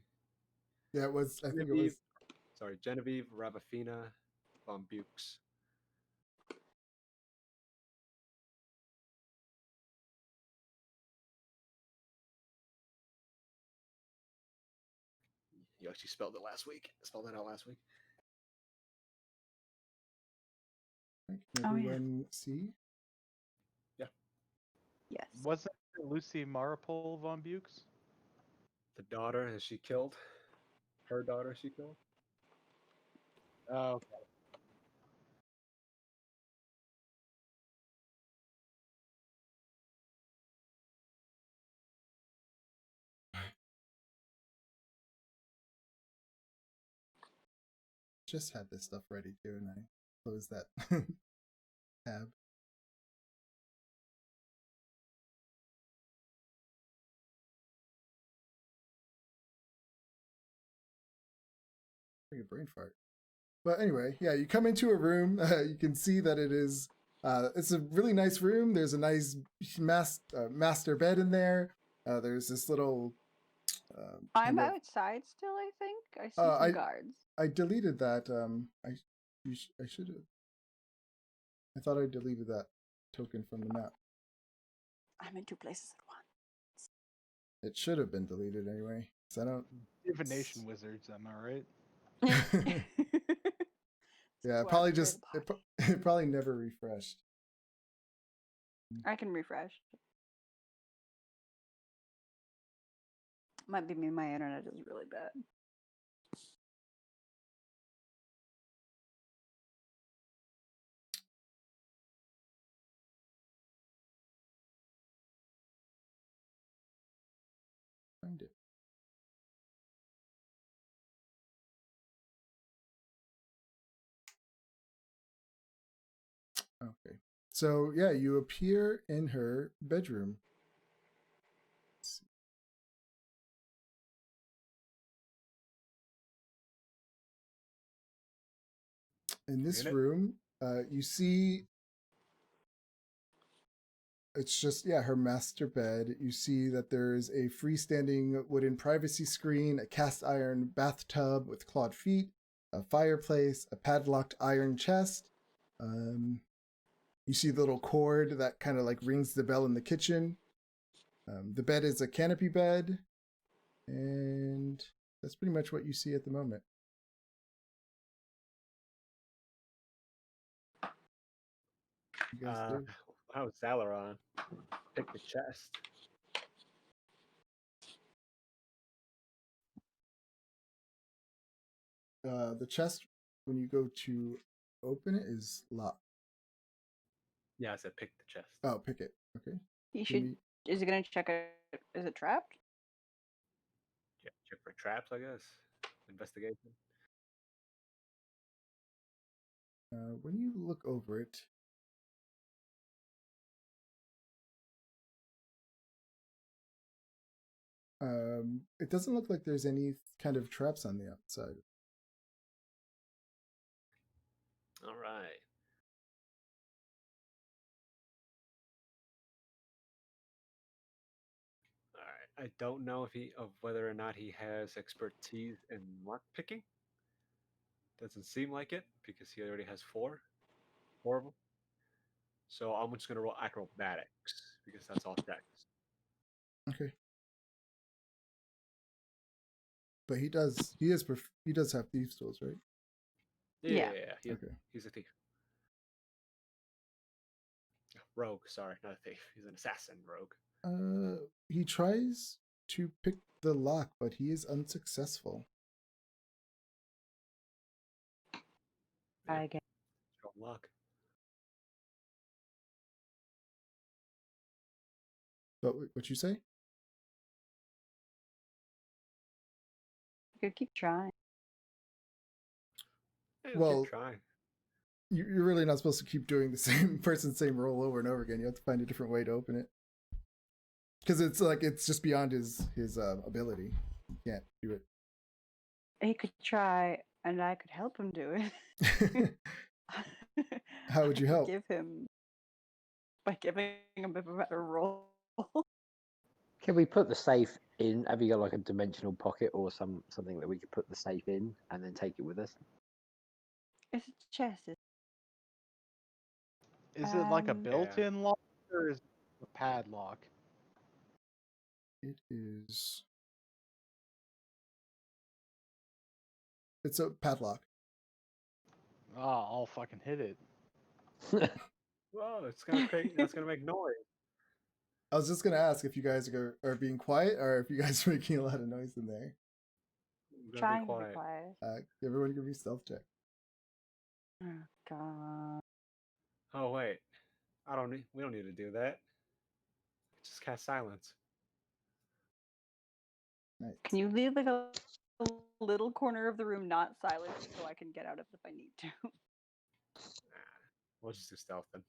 Yeah, it was. I think it Genevieve. was. Sorry, Genevieve Rabafina von Bukes. You actually spelled it last week. Spelled it out last week. Can Oh, yeah. everyone see? Yeah. Yes. Wasn't it Lucy Maripol von Bukes? The daughter that she killed. Her daughter she killed. Oh, okay. Just had this stuff ready too, and I closed that tab. Like a brain fart. But anyway, yeah, you come into a room. You can see that it is. It's a really nice room. There's a nice master bed in there. There's this little. I'm kind of- outside still, I think. I see Uh, some I- guards. I deleted that. I should have. I thought I deleted that token from the map. I'm in two places at once. It should have been deleted anyway. So I don't. Divination wizards, am I right? Yeah, Why probably I'm just afraid of it probably never refreshed. I can refresh. Might be me. My internet is really bad. Find it. Okay. So yeah, you appear in her bedroom. In this In it? room, you see it's just, yeah, her master bed. You see that there's a freestanding wooden privacy screen, a cast iron bathtub with clawed feet, a fireplace, a padlocked iron chest. You see the little cord that kind of like rings the bell in the kitchen. The bed is a canopy bed, and that's pretty much what you see at the moment. You guys do. How was Zalaron? Pick the chest. The chest, when you go to open it, is locked. Yeah, I said pick the chest. Oh, pick it. Okay. He Give should. me- Is it gonna check it? Is it trapped? Yeah, check for traps, I guess. Investigation. when you look over it, it doesn't look like there's any kind of traps on the outside. All right. All right. I don't know of whether or not he has expertise in lock picking. Doesn't seem like it because he already has four of them. So I'm just gonna roll acrobatics because that's all checks. Okay. But he does have thieves tools, right? Yeah, Yeah. Okay. he's a thief. Rogue, sorry, not a thief. He's an assassin rogue. He tries to pick the lock, but he is unsuccessful. Yeah. I guess. Strong luck. But what you say? You could keep trying. Yeah, Well, keep trying. You're really not supposed to keep doing the same roll over and over again. You have to find a different way to open it. Because it's just beyond his ability. He can't do He could try, and I could help him do it. it. How would you I could help? give him by giving him a better roll. Can we put the safe in? Have you got like a dimensional pocket or something that we could put the safe in and then take it with us? It's a chest. Is it like a Yeah. built-in lock or is it a padlock? It is. It's a padlock. Oh, I'll fucking hit it. Whoa, it's gonna create. That's gonna make noise. I was just gonna ask if you guys are being quiet or if you guys are making a lot of noise in there. I'm gonna Trying be to be quiet. quiet. Everybody give me stealth check. Oh God. Oh wait, I don't need. We don't need to do that. Just cast silence. Nice. Can you leave like a little corner of the room not silent so I can get out of it if I need to? We'll just do stealth then.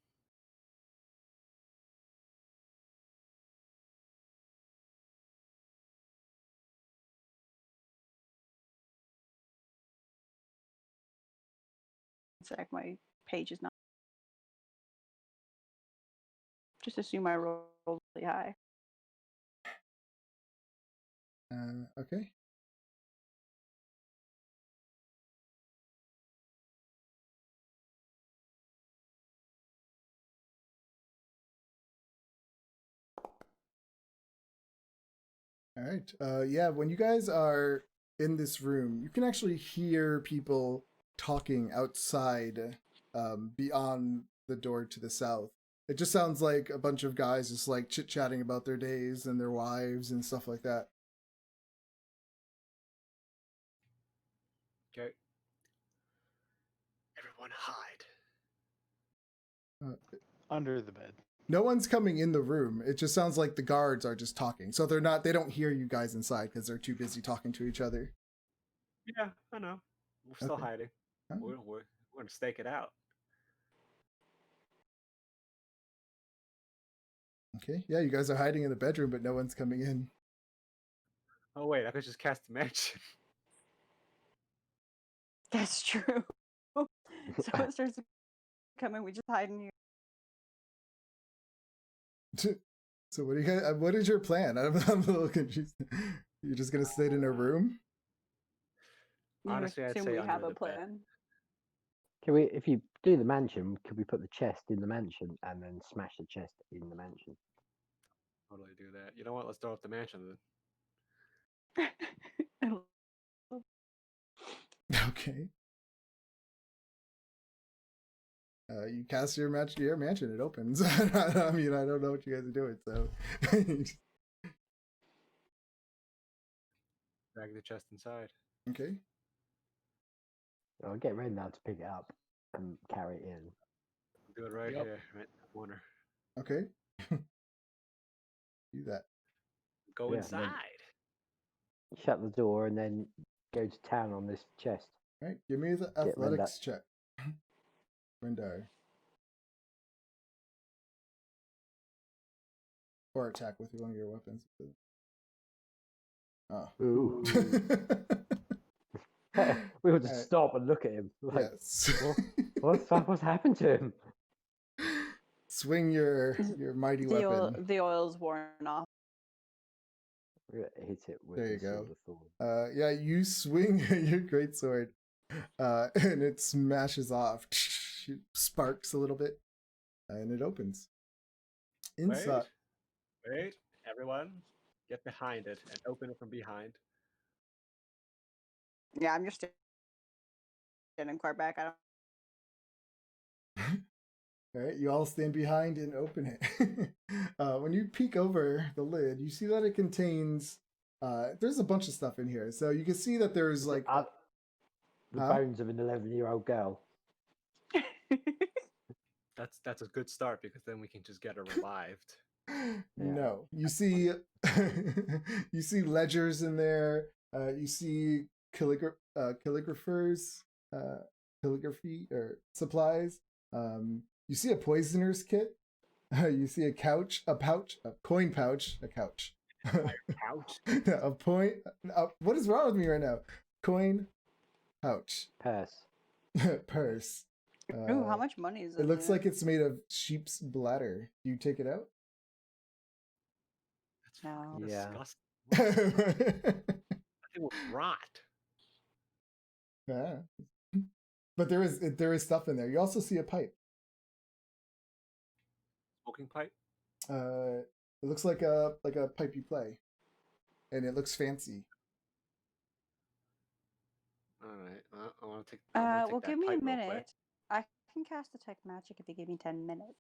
Sec, my page is not. Just assume I rolled really high. Okay. All right. Yeah, when you guys are in this room, you can actually hear people talking outside, beyond the door to the south. It just sounds like a bunch of guys just like chit chatting about their days and their wives and stuff like that. Okay. Everyone hide. Under the bed. No one's coming in the room. It just sounds like the guards are just talking. So they don't hear you guys inside because they're too busy talking to each other. Yeah, I know. We're still Okay. hiding. Oh, We're gonna stake it out. okay. Yeah, you guys are hiding in the bedroom, but no one's coming in. Oh wait, I could just cast dimension. That's true. So it starts to come in. We just hide in here. So what do you guys? What is your plan? I'm a little confused. You're just gonna sit in a room? You Honestly, I'd assume say we under have a the bed. plan. Can we, if you do the mansion, could we put the chest in the mansion and then smash the chest in the mansion? Totally do that. You know what? Let's throw up the mansion then. Okay. You cast your mansion. It opens. I mean, I don't know what you guys are doing, so Drag the chest inside. okay. I'll get Red now to pick it up and carry it in. Do it right Yep. here, right in the corner. Okay. Do that. Go Yeah, inside. Shut the door and then go to town on this chest. All right. Give me the Get Renda. athletics check. Rendar. Or attack with one of your weapons. Oh. Ooh. We would just Alright. stop and look at him. Like, Yes. what's happened to him? Swing your mighty weapon. The oil's worn off. Hit it with There you the go. silver thorn. Yeah, you swing your great sword, and it smashes off. It sparks a little bit, and it opens. Inside. Wait, everyone, get behind it and open it from behind. Yeah, I'm just standing quite back. I don't. All right, you all stand behind and open it. When you peek over the lid, you see that it contains. There's a bunch of stuff in here, so you can see that there's like. The Huh? bones of an 11-year-old girl. That's a good start because then we can just get her revived. No, you see, you see ledgers in there. You see calligraphers, calligraphy or supplies. You see a poisoner's kit. You see a couch, a coin pouch, a couch. Couch. A point. What is wrong with me right now? Coin, pouch, Purse. purse. Ooh, how much money is It looks like it's made of sheep's bladder. Do you take it out? That's No. fucking Yeah. disgusting. That thing will rot. Yeah. But there is stuff in there. You also see a pipe. Smoking pipe. It looks like a pipe you play, and it looks fancy. All right. I want to take. I'm gonna take well, that give me a pipe real quick. minute. I can cast detect magic if you give me 10 minutes.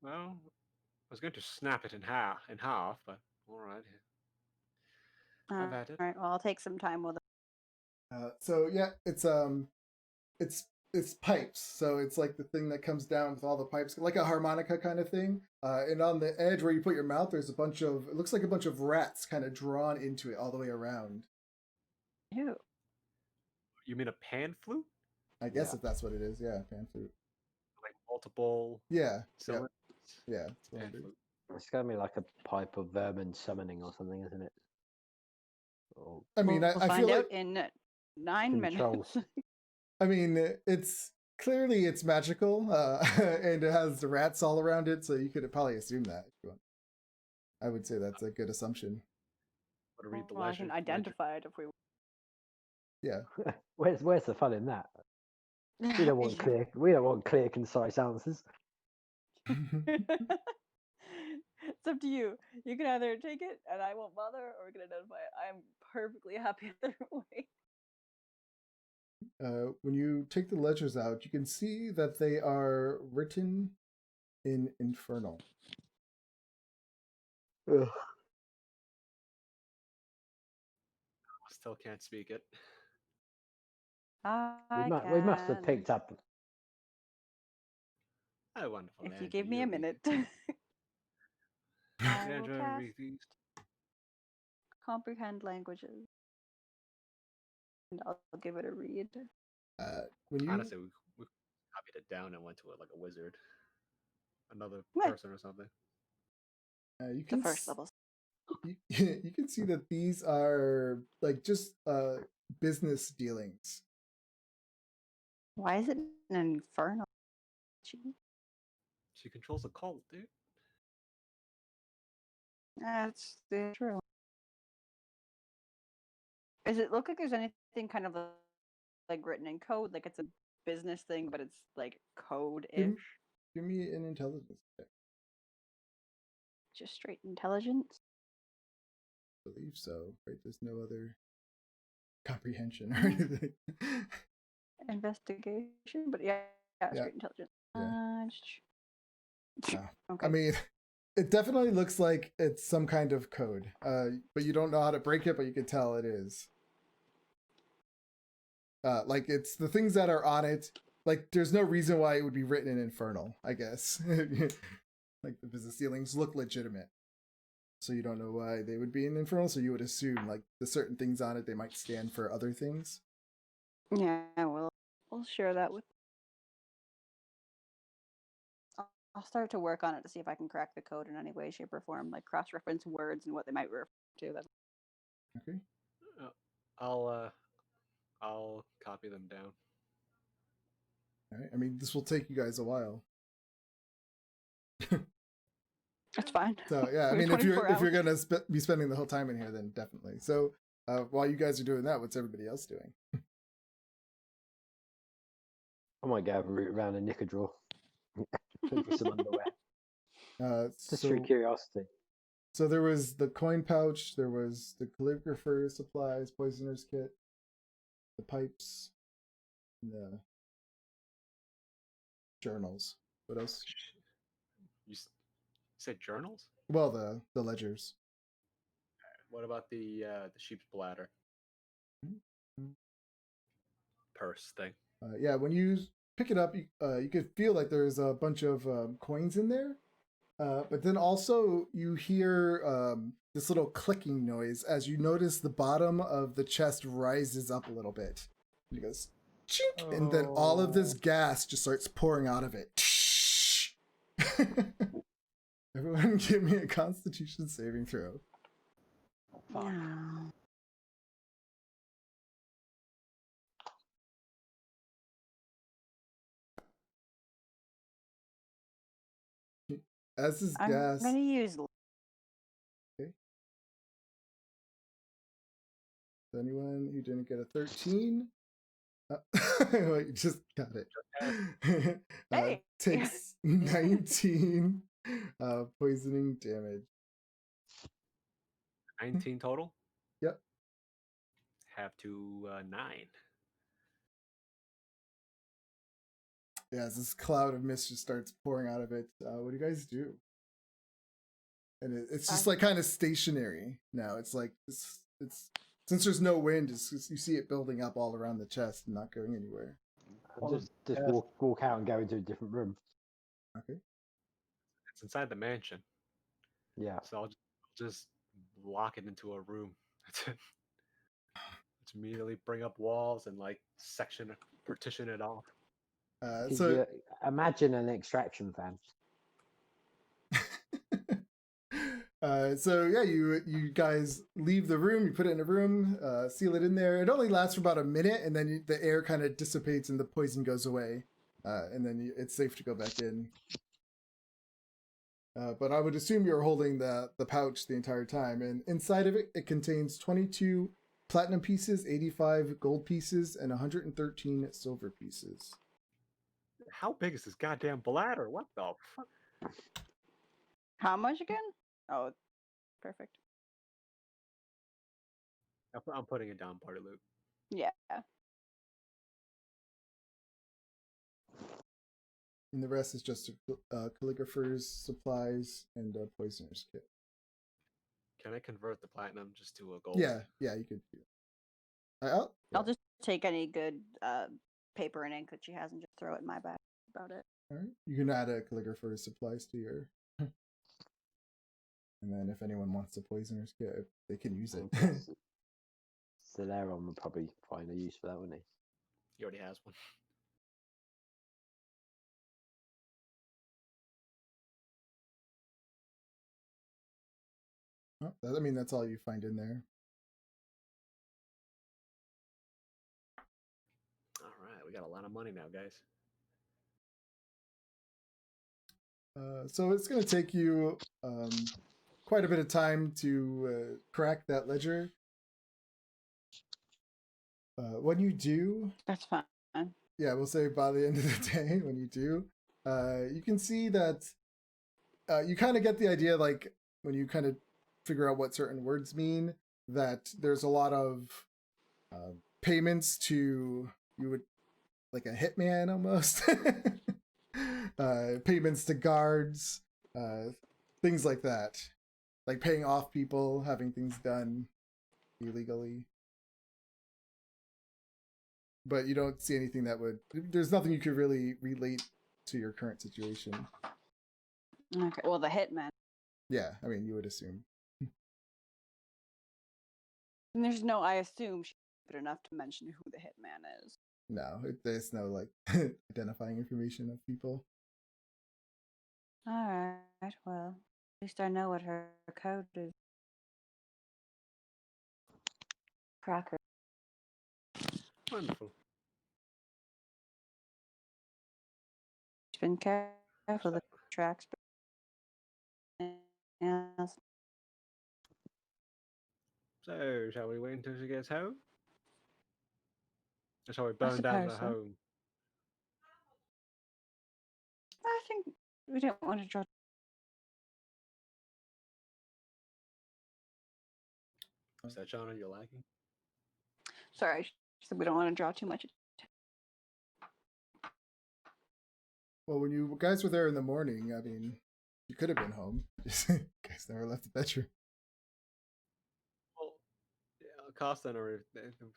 Well, I was going to snap it in half, but all right. Have at it. All right. Well, I'll take some time with it. So yeah, it's pipes. So it's like the thing that comes down with all the pipes, like a harmonica kind of thing. And on the edge where you put your mouth, there's a bunch of. It looks like a bunch of rats kind of drawn into it all the way around. Ew. You mean a pan flute? I guess Yeah. if that's what it is, yeah, pan flute. Like multiple Yeah, cylinders? yeah. It's a pan flute. It's going to be like a pipe of vermin summoning or something, isn't it? Or I mean, we'll I find feel out like in 9 controls. minutes. I mean, it's clearly it's magical, and it has the rats all around it, so you could probably assume that. If you want. I would say that's a good assumption. Want to read the Well, I ledger? can identify it if we. Yeah. Where's the fun in that? We don't want clear, concise answers. It's up to you. You can either take it and I won't bother, or we can identify it. I am perfectly happy either way. When you take the ledgers out, you can see that they are written in Infernal. Ugh. Still can't speak it. We must have picked up. Oh, wonderful. If you Andrew, give me a you're minute, reading. I will Andrew, cast read these. comprehend languages, and I'll give it a read. When you Honestly, we copied it down and went to it like a wizard. Another Yeah. person or something. you The can first level. you can see that these are like just business dealings. Why is it an infernal? She controls a cult, dude. That's true. Does it look like there's anything kind of like written in code? Like it's a business thing, but it's like code-ish? Give me an intelligence check. Just straight intelligence? I believe so. Right? There's no other comprehension or anything. Investigation? But yeah, straight intelligence. Yeah. Okay. I mean, it definitely looks like it's some kind of code, but you don't know how to break it, but you can tell it is. Like it's the things that are on it. Like there's no reason why it would be written in Infernal, I guess. Like because the ceilings look legitimate, so you don't know why they would be in Infernal. So you would assume like the certain things on it they might stand for other things. Yeah, we'll share that with. I'll start to work on it to see if I can crack the code in any way, shape, or form, like cross-reference words and what they might refer to. That's Okay. I'll copy them down. All right. I mean, this will take you guys a while. fine. So yeah, I We have mean, if 24 you're hours. gonna be spending the whole time in here, then definitely. So while you guys are doing that, what's everybody else doing? I might go have a root around and nick a drawer. Look for some underwear. Just through curiosity. So there was the coin pouch, there was the calligrapher supplies, poisoner's kit, the pipes, and the journals. What else? You said journals? Well, the ledgers. What about the sheep's bladder Mm-hmm. purse thing? Yeah, when you pick it up, you could feel like there's a bunch of coins in there. But then also you hear this little clicking noise as you notice the bottom of the chest rises up a little bit. And it goes, chink, and then all of this gas just starts pouring out of it. Everyone give me a Constitution saving throw. Fuck. No. As this I'm gas... gonna use. Okay. So anyone who didn't get a 13? Well, you just got it. Hey. Takes 19 poisoning damage. 19 total? Yep. Have to 9. Yeah, as this cloud of mist just starts pouring out of it, what do you guys do? And it's just like kind of stationary now. It's like it's since there's no wind, you see it building up all around the chest and not going anywhere. Just walk out and go into a different room. Okay. It's inside the mansion. Yeah. So I'll just lock it into a room. That's it. Just immediately bring up walls and like partition it off. So you imagine an extraction fan. So yeah, you guys leave the room, you put it in a room, seal it in there. It only lasts for about a minute, and then the air kind of dissipates and the poison goes away, and then it's safe to go back in. But I would assume you're holding the pouch the entire time, and inside of it, it contains 22 platinum pieces, 85 gold pieces, and 113 silver pieces. How big is this goddamn bladder? What the fuck? How much again? Oh, perfect. I'm putting it down, party loot. Yeah. And the rest is just calligrapher's supplies and a poisoner's kit. Can I convert the platinum just to a gold? Yeah, you could do it. I'll just take any good paper and ink that she has and just throw it in my bag. About it. All right. You can add a calligrapher's supplies to your... And then if anyone wants a poisoner's kit, they can use it. Celeron would probably find a use for that, wouldn't he? He already has one. I mean, that's all you find in there. All right, we we got a lot of money now, guys. So it's going to take you quite a bit of time to crack that ledger. When you do, That's fine. yeah, we'll say by the end of the day, when you do, you can see that you kind of get the idea, like when you kind of figure out what certain words mean, that there's a lot of payments to, you would, like a hitman almost. Payments to guards, things like that, like paying off people, having things done illegally. But you don't see anything that would. There's nothing you could really relate to your current situation. Okay. Well, the hitman. Yeah, I mean, you would assume. And there's no. I assume she's good enough to mention who the hitman is. No, there's no like identifying information of people. All right. Well, at least I know what her code is. Cracker. Wonderful. She's been careful the tracks. Yes. So, shall we wait until she gets home? Or shall we burn down the suppose so. home? I think we don't want to draw. Is that Shauna you're lacking? Sorry, I said we don't want to draw too much. Well, when you guys were there in the morning, I mean, you could have been home. Just guys never left the bedroom. Well, yeah, Costa and Arif,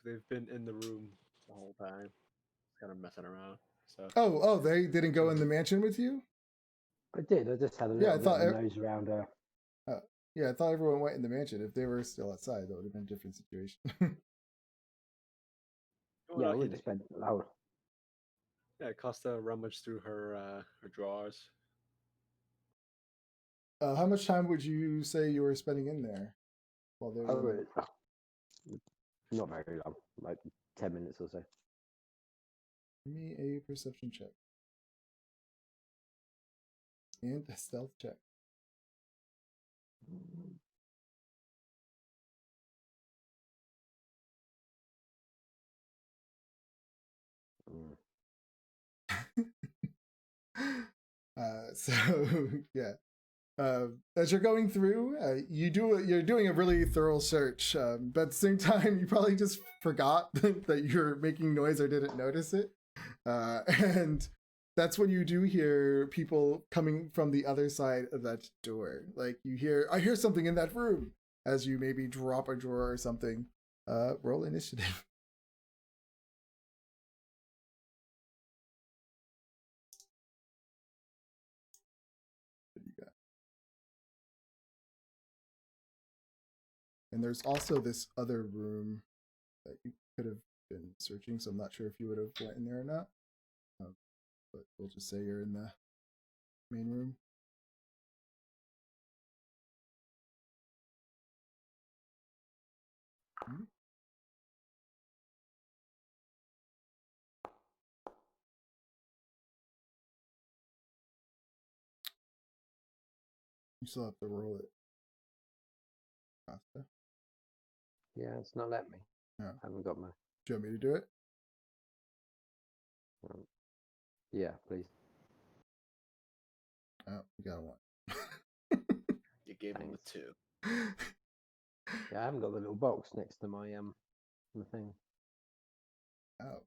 they've been in the room the whole time, kind of messing around. So. Oh, they didn't go in the mansion with you? I did. I just had a Yeah, I little bit thought of a nose around her. Yeah, I thought everyone went in the mansion. If they were still outside, that would have been a different situation. Yeah, I would have spent. Yeah, Costa rummaged through her drawers. How much time would you say you were spending in there while they were? Not very long, like 10 minutes or so. Give me a perception check and a stealth check. So yeah, as you're going through, you're doing a really thorough search, but at the same time, you probably just forgot that you're making noise or didn't notice it, and that's when you do hear people coming from the other side of that door. Like I hear something in that room as you maybe drop a drawer or something. Roll initiative. And there's also this other room that you could have been searching, so I'm not sure if you would have went in there or not. But we'll just say you're in the main room. You still have to roll it. Costa. Yeah, it's not letting me. No. I haven't got my. Do you want me to do it? Yeah, please. Oh, you got a 1. You gave him a Thanks. 2. Yeah, I haven't got the little box next to my the thing. Oh.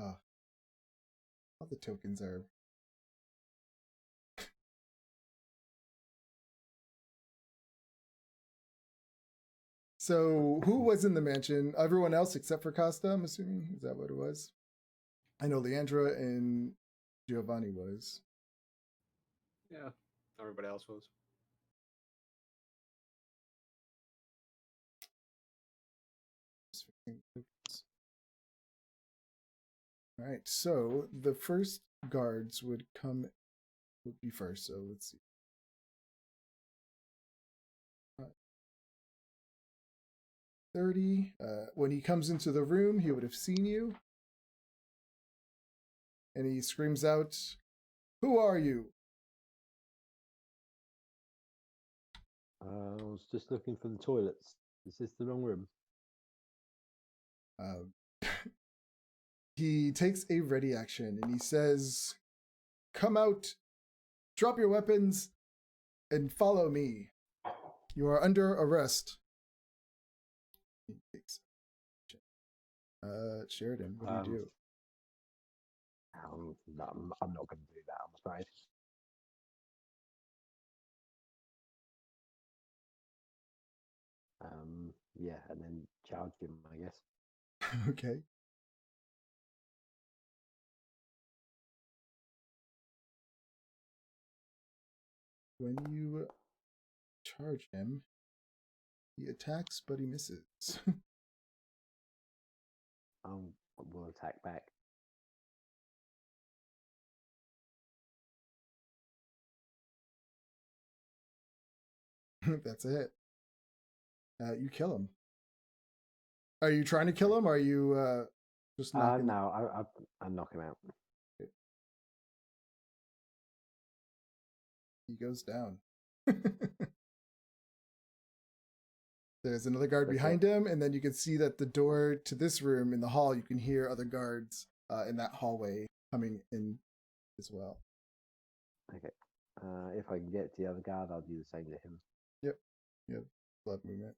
All the tokens are. So, who was in the mansion? Everyone else except for Costa, I'm assuming? Is that what it was? I know Leandra and Giovanni was. Yeah, everybody else was. All right, so the first guards would be first. So let's see. 30. When he comes into the room, he would have seen you. and he screams out, "Who are you?" I was just looking for the toilets. Is this the wrong room? He takes a ready action and he says, "Come out, drop your weapons, and follow me. You are under arrest." He takes Sheridan, what do you do? I'm not going to do that, I'm afraid. Yeah, and then charge him, I guess. Okay. When you charge him, he attacks, but he misses. We'll attack back. That's a hit. You kill him. Are you trying to kill him, or are you just knocking? No, I knock him out. He goes down. There's another guard That's behind him, and then you can see that the door to this room in the hall, you can hear other guards in that hallway coming in as well. Okay. If I can get to the other guard, I'll do the same to him. Yep. Blood movement.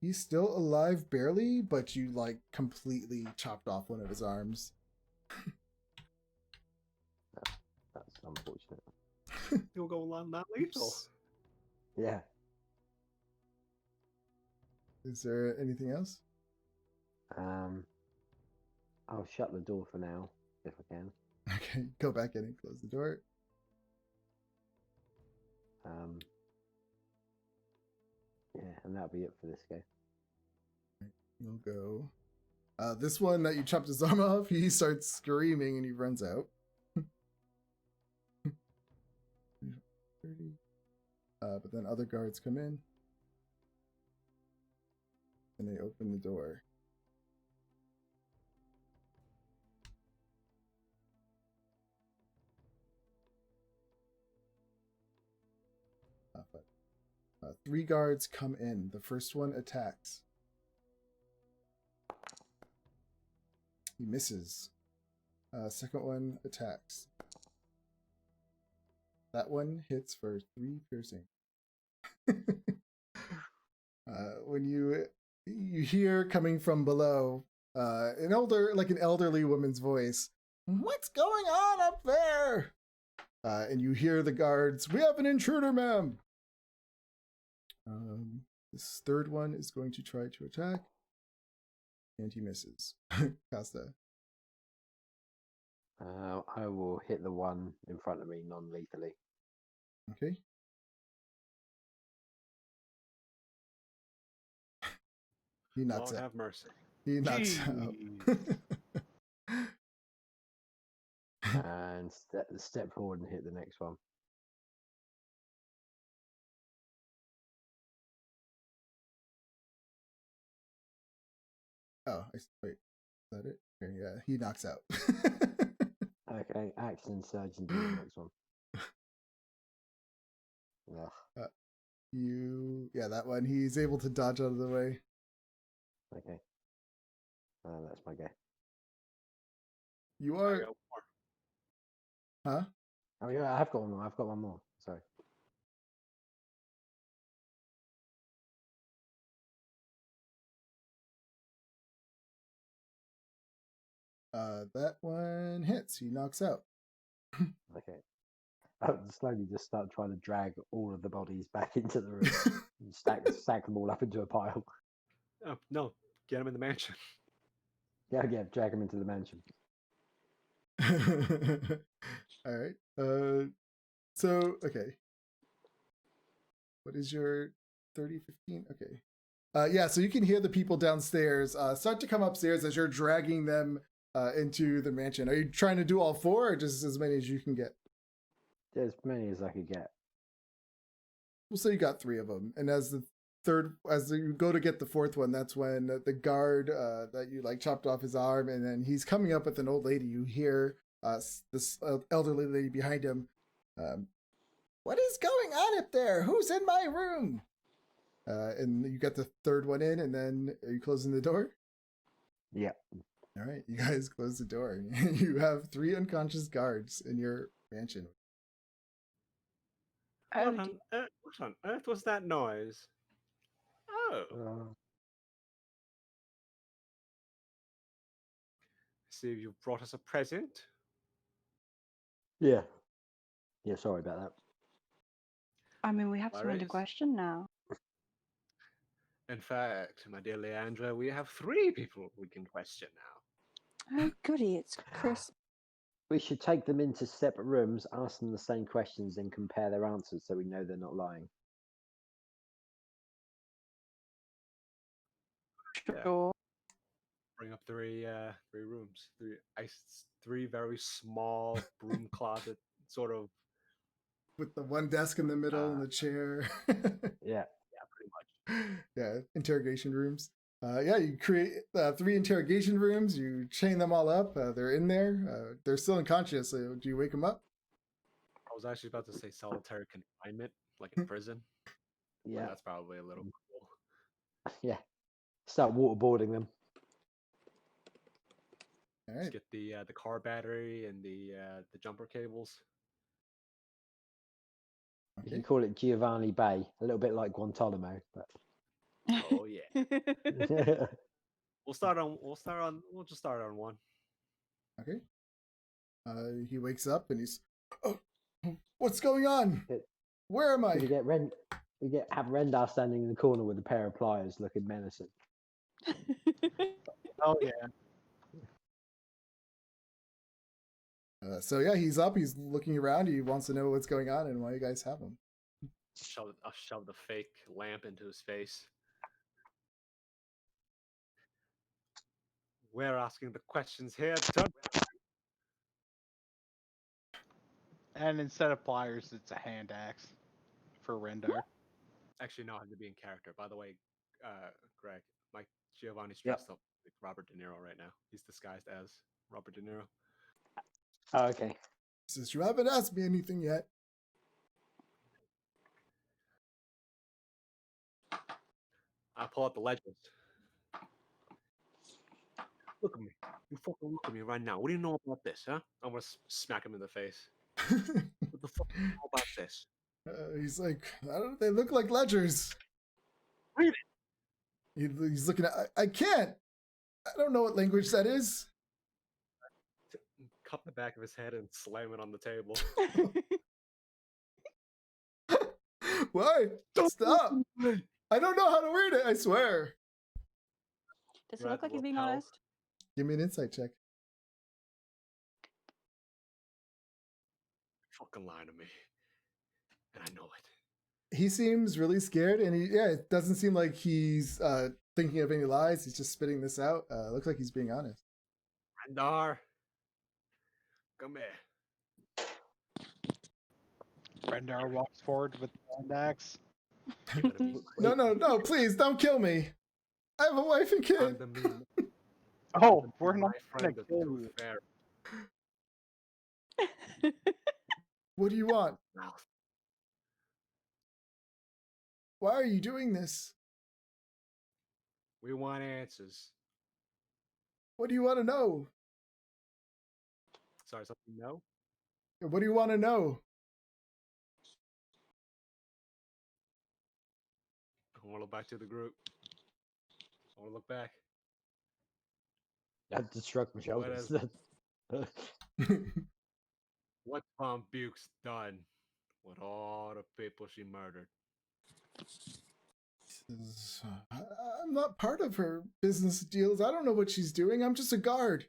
He's still alive barely, but you like completely chopped off one of his arms. That's unfortunate. You'll go along not lethal. Oops. Yeah. Is there anything else? I'll shut the door for now, if I can. Okay, go back in and close the door. Yeah, and that'll be it for this go. You'll go. This one that you chopped his arm off, he starts screaming and he runs out. But then other guards come in. And they open the door. Three guards come in. The first one attacks. He misses. Second one attacks. That one hits for 3 piercing. When you hear coming from below an elderly woman's voice, "What's going on up there?" And you hear the guards, "We have an intruder, ma'am." This third one is going to try to attack, and he misses. Costa. I will hit the one in front of me non-lethally. Okay. He knocks Lord out. have mercy. He knocks out. And step forward and hit the next one. Wait. Is that it? Okay, yeah, he knocks out. Okay, action surge and do the next one. Ugh. That one. He's able to dodge out of the way. Okay. That's my go. You I are, got more. huh? Oh yeah, I've got one more. I've got one more. Sorry. That one hits. He knocks out. Okay. I'll slowly just start trying to drag all of the bodies back into the room. And stack them all up into a pile. Oh, no, get him in the mansion. Yeah, drag them into the mansion. All right. Okay. What is your 30, 15? Okay. Yeah, so you can hear the people downstairs start to come upstairs as you're dragging them into the mansion. Are you trying to do all 4 or just as many as you can get? As many as I could get. We'll say you got 3 of them, and as you go to get the 4th one, that's when the guard that you like chopped off his arm, and then he's coming up with an old lady. You hear this elderly lady behind him. What is going on up there? Who's in my room? And you got the 3rd one in, and then are you closing the door? Yeah. All right, you guys close the door. You have 3 unconscious guards in your mansion. Oh, What on earth was that noise? Oh, see if you brought us a present. Yeah. Yeah, sorry about that. I mean, we have someone to Clarice? question now. In fact, my dear Leandra, we have 3 people we can question now. Oh, goody, it's Chris. We should take them into separate rooms, ask them the same questions, and compare their answers so we know they're not lying. Yeah. Sure. Bring up 3 rooms, 3 very small broom closet sort of. With the one desk in the middle and the chair. Yeah. Yeah, pretty much. Yeah, interrogation rooms. Yeah, you create 3 interrogation rooms. You chain them all up. They're in there. They're still unconscious. So do you wake them up? I was actually about to say solitary confinement, like in prison. But Yeah. that's probably a little cool. Yeah. Start waterboarding them. All Just right. get the car battery and the jumper cables. You Okay. can call it Giovanni Bay, a little bit like Guantanamo, but Oh yeah. We'll just start on 1. Okay. He wakes up and he's, oh, what's going on? Where am I? we have Rendar standing in the corner with a pair of pliers, looking menacing. Oh yeah. So yeah, he's up. He's looking around. He wants to know what's going on and why you guys have him. I'll shove the fake lamp into his face. We're asking the questions here, don't And instead of pliers, it's a hand axe for Rendar. Actually, no, I have to be in character. By the way, Greg, Mike Giovanni's Yep. dressed up like Robert De Niro right now. He's disguised as Robert De Niro. Oh, okay. He says, you haven't asked me anything yet. I pull out the ledgers. Look at me. You fucking look at me right now. What do you know about this, huh? I'm gonna smack him in the face. What the fuck do you know about this? He's like, I don't know, they look like ledgers. Read He's looking at, I can't. I don't know what language that is. Cup the back of his head and slam it on the table. Why? Stop. I don't know how to read it, I swear. Does he Right, look like he's being lapel. honest? Give me an insight check. Fucking lie to me. And I know it. He seems really scared, and it doesn't seem like he's thinking of any lies. He's just spitting this out. Looks like he's being honest. Rendar, come here. Rendar walks forward with the hand axe. You're gonna be No, please don't kill me. I have a wife and I'm kid. the mean. Oh, I'm we're my not gonna friend, the kill tooth you. fairy. What do you want? Mouth. Why are you doing this? We want answers. What do you want to know? Sorry, something no? What do you want to know? I want to look back to the group. I want to look back. I just shrug my shoulders. What Tom Buke's done with all the people she murdered. I'm not part of her business deals. I don't know what she's doing. I'm just a guard.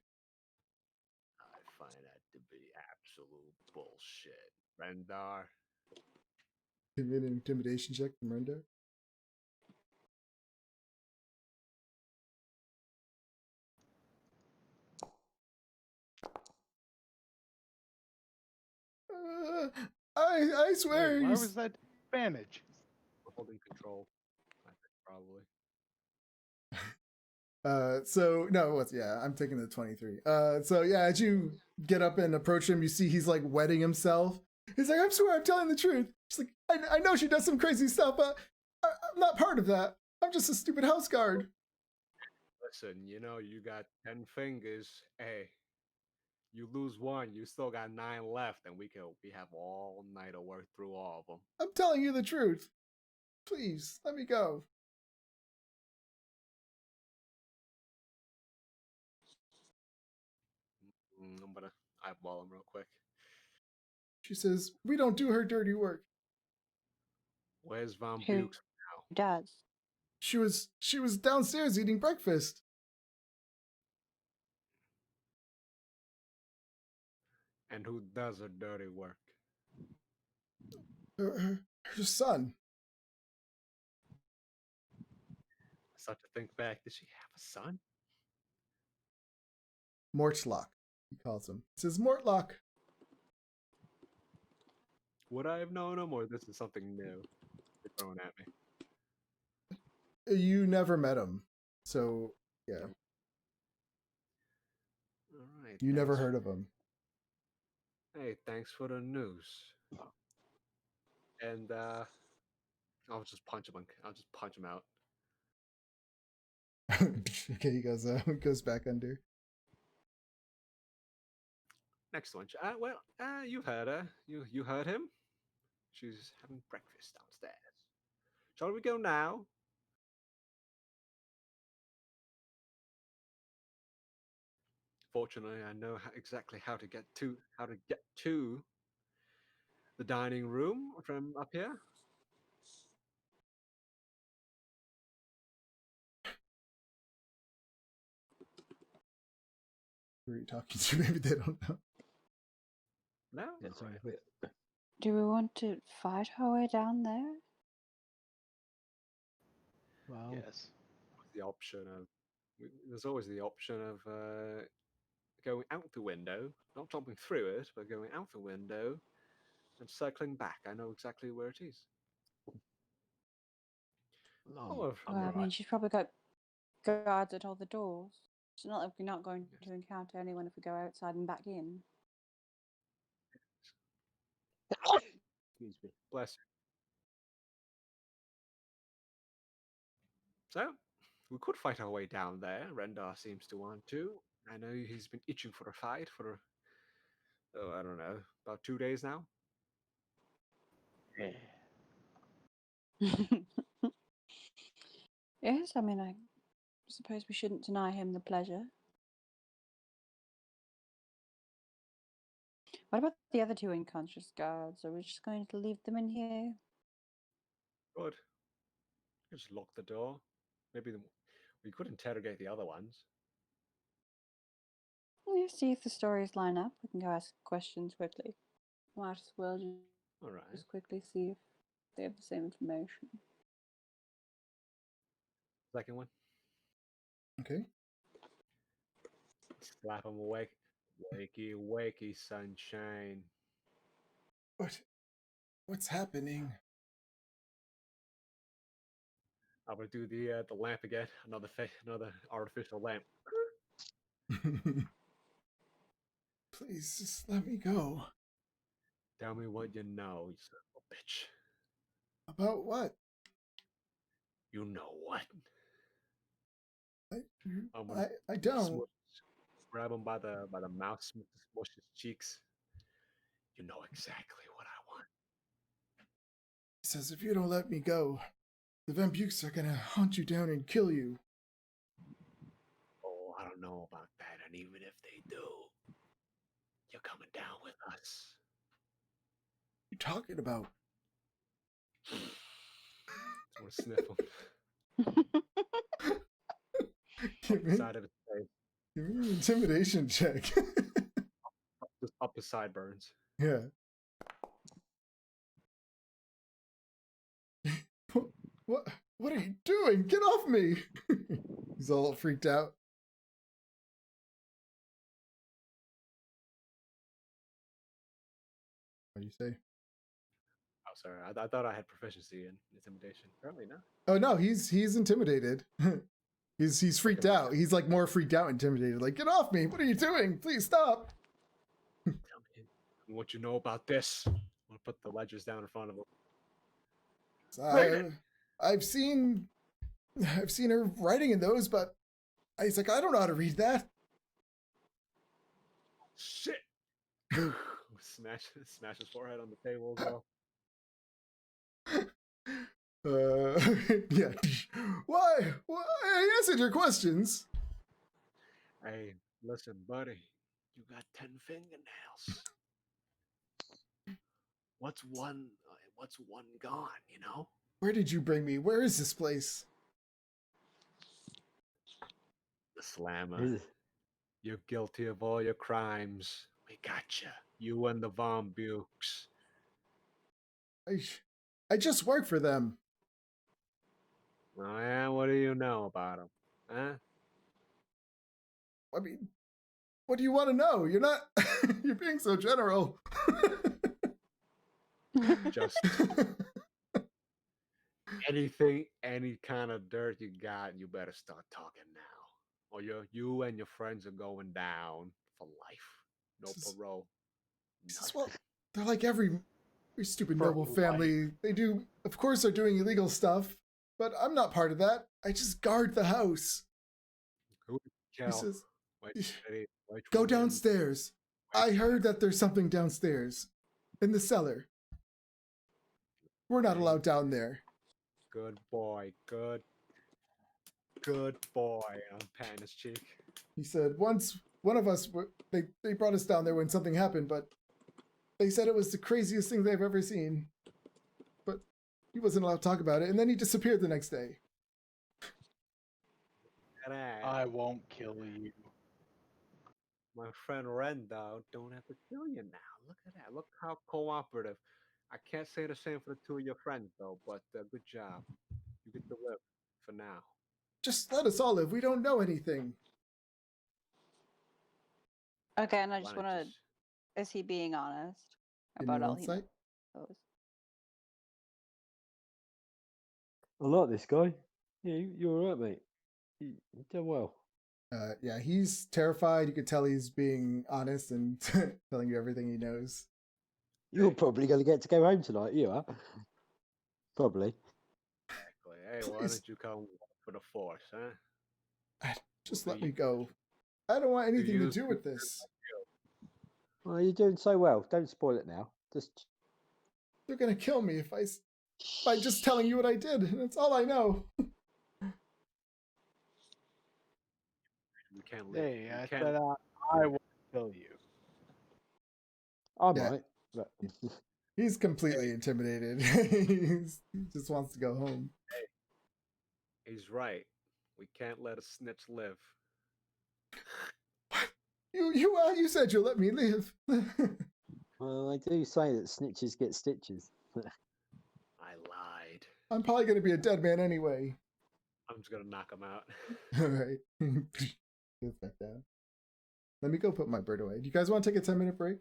I find that to be absolute bullshit. Rendar. Give me an intimidation check from Renda. I swear. Wait, why you was that advantage? We're holding control. I think probably. So no, it was yeah. I'm taking the 23. So yeah, as you get up and approach him, you see he's like wetting himself. He's like, "I'm sure I'm telling the truth." She's like, I know she does some crazy stuff, but I'm not part of that. I'm just a stupid house guard." Listen, you got 10 fingers. Hey, you lose one, you still got 9 left, and we have all night to work through all of them. I'm telling you the truth. Please let me go. I'm gonna eyeball him real quick. She says, "We don't do her dirty work. Where's Von Who Bukes now? does? She was downstairs eating breakfast. And who does her dirty work? Her son." I start to think back. Did she have a son? Mortlock, he calls him. He says, "Mortlock." Would I have known him, or this is something new you're throwing at me? You never met him, so yeah, All right. you never thanks. heard of him. Hey, thanks for the news. And I'll just punch him. I'll just punch him out. Okay, he goes back under. Next one. You've heard her. You heard him. She's having breakfast downstairs. Shall we go now? Fortunately, I know exactly how to get to the dining room from up here. Who are you talking to? Maybe they don't know. No, Yeah, All sorry, right. but- Do we want to fight our way down there? Well, Yes. The option of there's always the option of going out the window, not jumping through it, but going out the window and circling back. I know exactly where it is. I'm Well, I mean, alright. she's probably got guards at all the doors. It's not like we're not going to encounter anyone if we go outside and back in. Excuse me. Bless you. So, we could fight our way down there. Rendar seems to want to. I know he's been itching for a fight for, I don't know, about 2 days now. Yeah. Yes, I mean, I suppose we shouldn't deny him the pleasure. What about the other two unconscious guards? Are we just going to leave them in here? Good. Just lock the door. Maybe we could interrogate the other ones. Yeah, see if the stories line up. We can go ask questions quickly. Might as well All right. just quickly see if they have the same information. Second one. Okay. Slap him awake. Wakey, wakey, sunshine. What's happening? I'm gonna do the lamp again. Another artificial lamp. Please just let me go. Tell me what you know, you son of a bitch. About what? You know what? I I'm gonna I don't. grab him by the mouth, smush his cheeks. You know exactly what I want. He says, "If you don't let me go, the vampukes are gonna hunt you down and kill you." Oh, I don't know about that. And even if they do, you're coming down with us. What are you talking about? I want to sniff him. Give me, Side of his face, give me an intimidation check. just up his sideburns. Yeah. What? What are you doing? Get off me! He's all freaked out. What do you say? sir. I thought I had proficiency in intimidation. Apparently not. Oh no, he's intimidated. he's freaked Okay, out. He's like more freaked out, intimidated. Like, get off me! What are you doing? Please stop! Tell me what you know about this. I'm gonna put the ledgers down in front of him. I've seen her writing in those, but he's like, I don't know how to read that. Shit! smash his forehead on the table as well. Yeah. Why? I answered your questions. Hey, listen, buddy. You got 10 fingernails. What's one gone, you know? Where did you bring me? Where is this place? The slammer. Is- You're guilty of all your crimes. We got you. You and the Von Bukes. I just work for them. Oh, yeah? What do you know about them? Huh? I mean, what do you want to know? You're not. You're being so general. Just anything, any kind of dirt you got, you better start talking now. Or you and your friends are going down for life. No This is- parole. He says, Nothing. well, they're like every stupid For noble life. family. They do, of course, they're doing illegal stuff, but I'm not part of that. I just guard the house. Who He kill? says, Which go woman? downstairs. I heard that there's something downstairs in the cellar. We're not allowed down there. Good boy. Good boy. I'm patting his cheek. He said, once one of us, they brought us down there when something happened, but they said it was the craziest thing they've ever seen. But he wasn't allowed to talk about it, and then he disappeared the next day. I won't kill you. My friend Renda don't have to kill you now. Look at that. Look how cooperative. I can't say the same for the two of your friends, though, but good job. You get to live for now. Just let us all live. We don't know anything. Okay, and I Why just not want to. just- Is he being honest Give me about all one he insight. knows? I like this guy. Yeah, you're all right, mate. You done well. Yeah, he's terrified. You could tell he's being honest and telling you everything he knows. You're probably going to get to go home tonight, you are. Probably. Exactly. Hey, why Please. don't you come for the force, huh? Just We'll let be- me go. I don't want anything to use do with people this. Well, you're doing so well. Don't spoil it now. Just They're gonna kill me if by just telling you what I did. That's all I know. We can't live. Hey, we I can't. said I won't kill you. I Yeah. might. But He's completely intimidated. He just wants to go home. He's right. We can't let a snitch live. You said you'll let me live. well, I do say that snitches get stitches. I lied. I'm probably gonna be a dead man anyway. I'm just gonna knock him out. All right. Goes back down. Let me go put my bird away. Do you guys want to take a 10-minute break?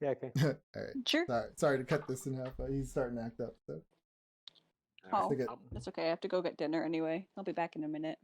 Yeah, okay. All right. Sure. Sorry to cut this in half. He's starting to act up. So All Oh, right, it- that's okay. I have to go get dinner anyway. I'll be back in a minute.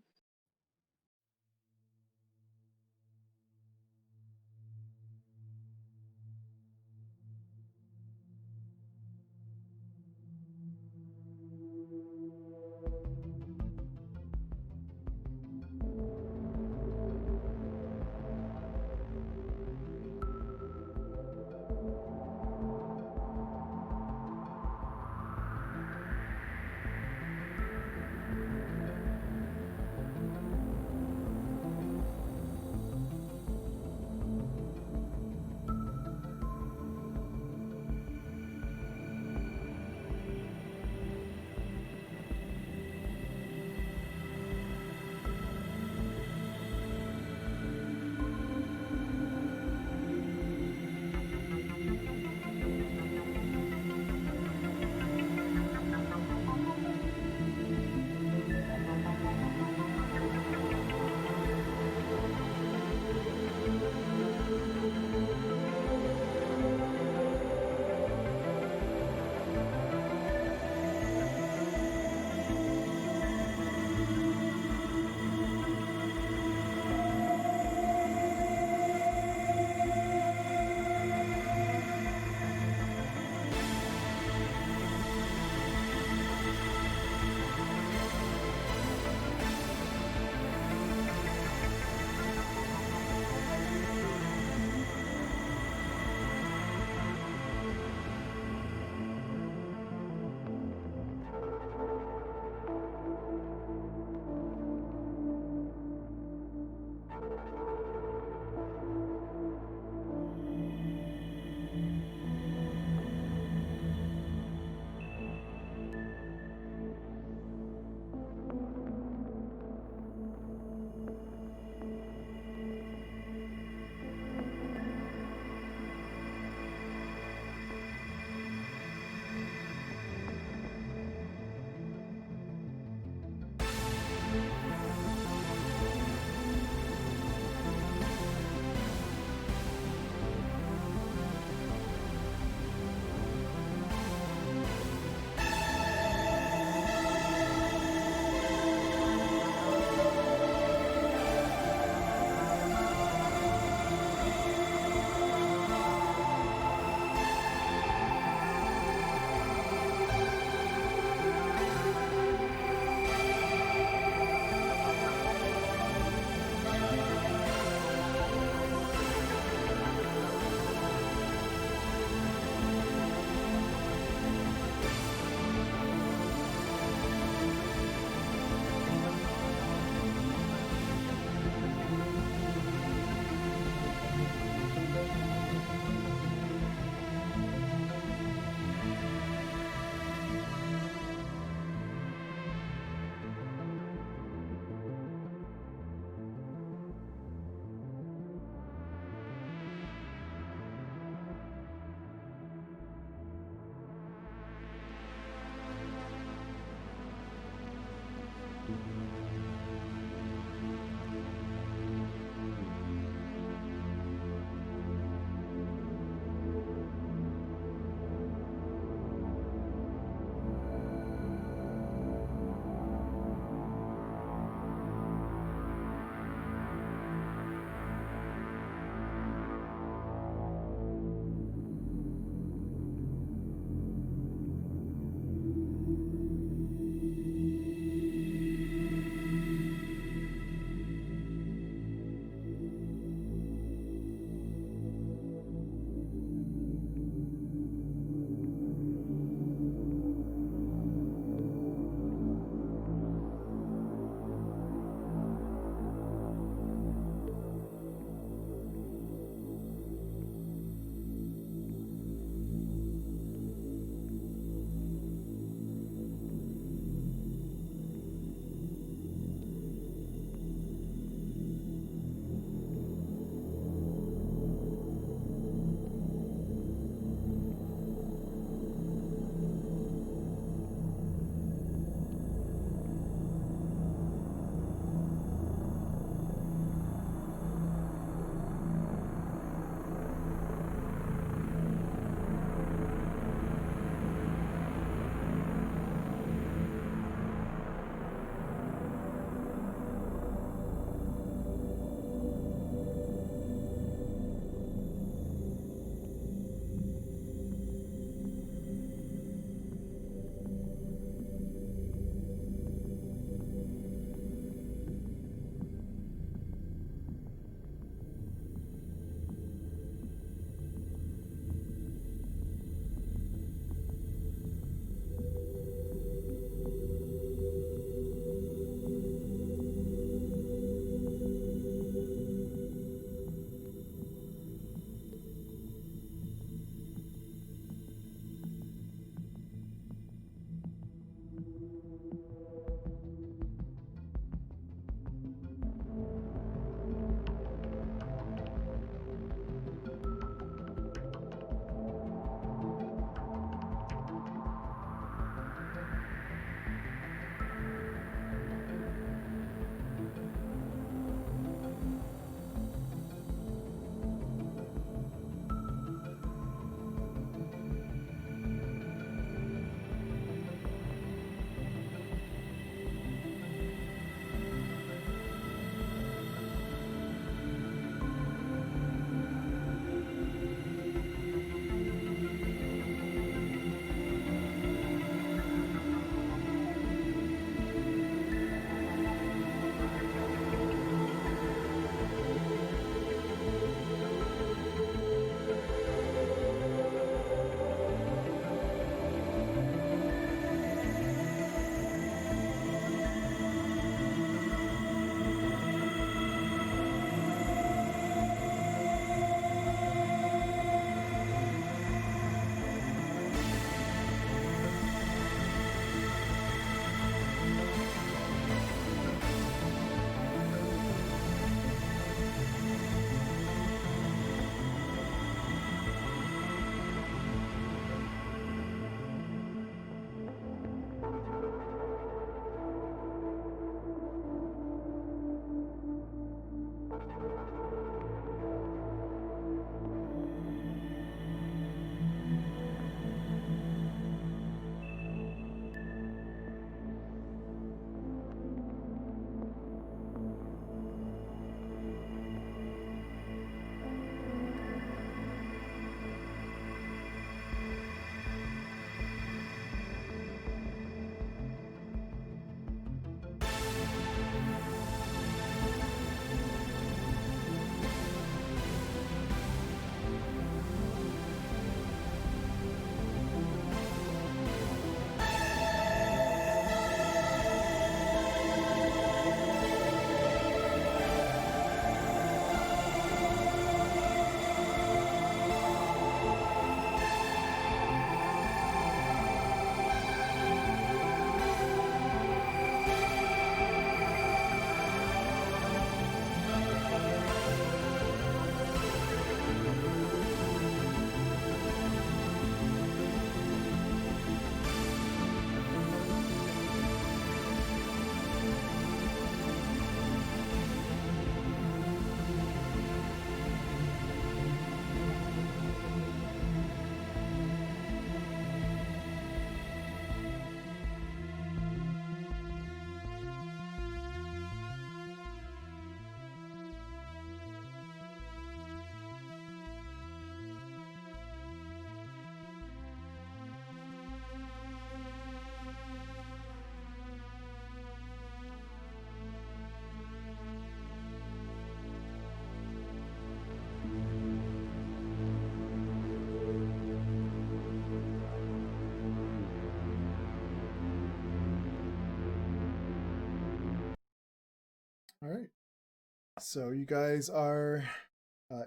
So you guys are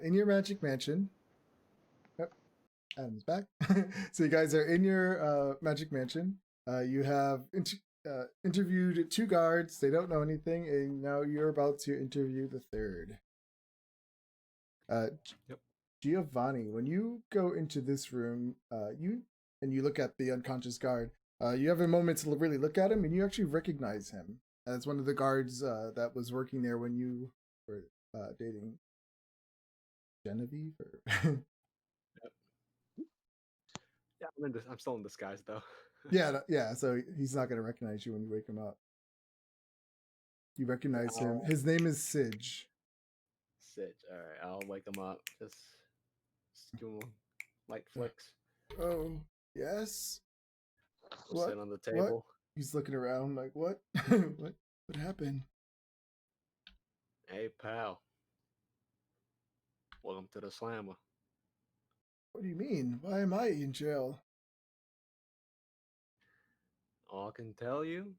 in your magic mansion. Yep, Adam's back. So you guys are in your magic mansion. You have interviewed 2 guards. They don't know anything, and now you're about to interview the 3rd. Yep. Giovanni, when you go into this room, you look at the unconscious guard. You have a moment to really look at him, and you actually recognize him as one of the guards that was working there when you were dating Genevieve. Or Yeah, I'm still in disguise though. yeah. So he's not gonna recognize you when you wake him up. You recognize him. His name is Sidge. Sit. All right, I'll wake him up. Just give him light flicks. Oh yes. We'll What? sit on the What? table. He's looking around like, what? What happened? Hey, pal. Welcome to the Slammer. What do you mean? Why am I in jail? All I can tell you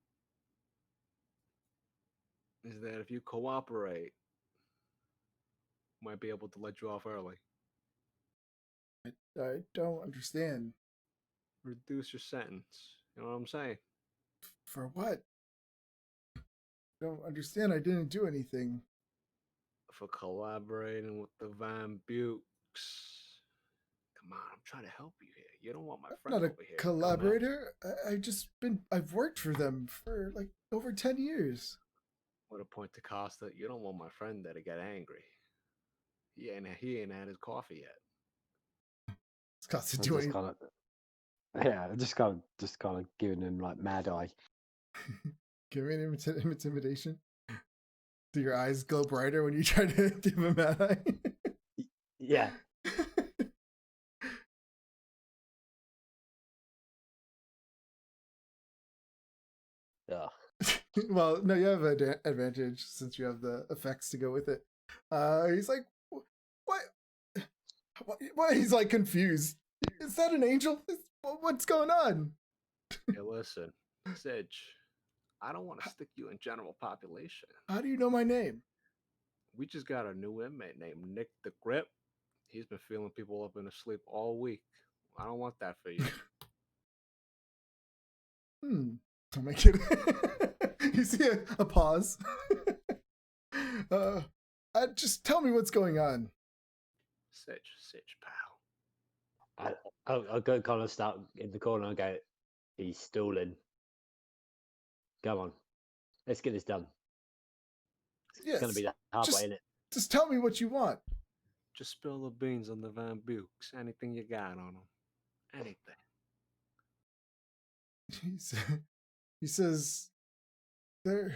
is that if you cooperate, might be able to let you off early. I don't understand. Reduce your sentence. You know what I'm saying? For what? I don't understand. I didn't do anything. For collaborating with the Van Bukes. Come on, I'm trying to help you here. You don't want my I'm friend not a over here. collaborator. I've worked for them for like over 10 years. With a point to Costa, you don't want my friend there to get angry. He ain't had his coffee yet. It's cost to I'm do just anything. kind of, yeah, just kind of giving him like mad eye. Give me an intimidation. Do your eyes glow brighter when you try to give him that eye? Yeah. Ugh. Well, no, you have an advantage since you have the effects to go with it. He's like, what? Why? He's like confused. Is that an angel? What's going on? Hey, listen, Sidge, I don't want to stick you in general population. How do you know my name? We just got a new inmate named Nick the Grip. He's been feeling people up in his sleep all week. I don't want that for you. Don't make it. You see a pause. Just tell me what's going on. Sidge, pal. I'll go kind of start in the corner and go, he's stalling. Come on, let's get this done. It's going to be the hard way, isn't it? Just tell me what you want. Just spill the beans on the Van Bukes. Anything you got on them. Anything. He says, I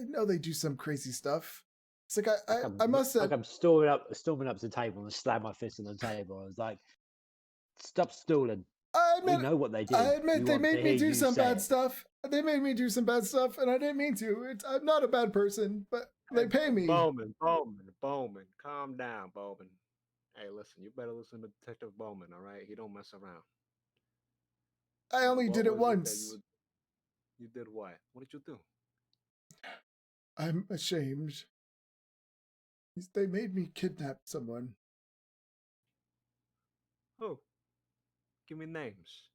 know they do some crazy stuff. It's like, I must have. Like I'm storming up to the table and slam my fist on the table. I was like, stop stalling. We know what they did. I admit they made me do some bad stuff. They made me do some bad stuff, and I didn't mean to. I'm not a bad person, but they pay me. Bowman, calm down, Bowman. Hey, listen, you better listen to Detective Bowman, all right? He don't mess around. I only did it once. You did what? What did you do? I'm ashamed. They made me kidnap someone. Who? Give me names,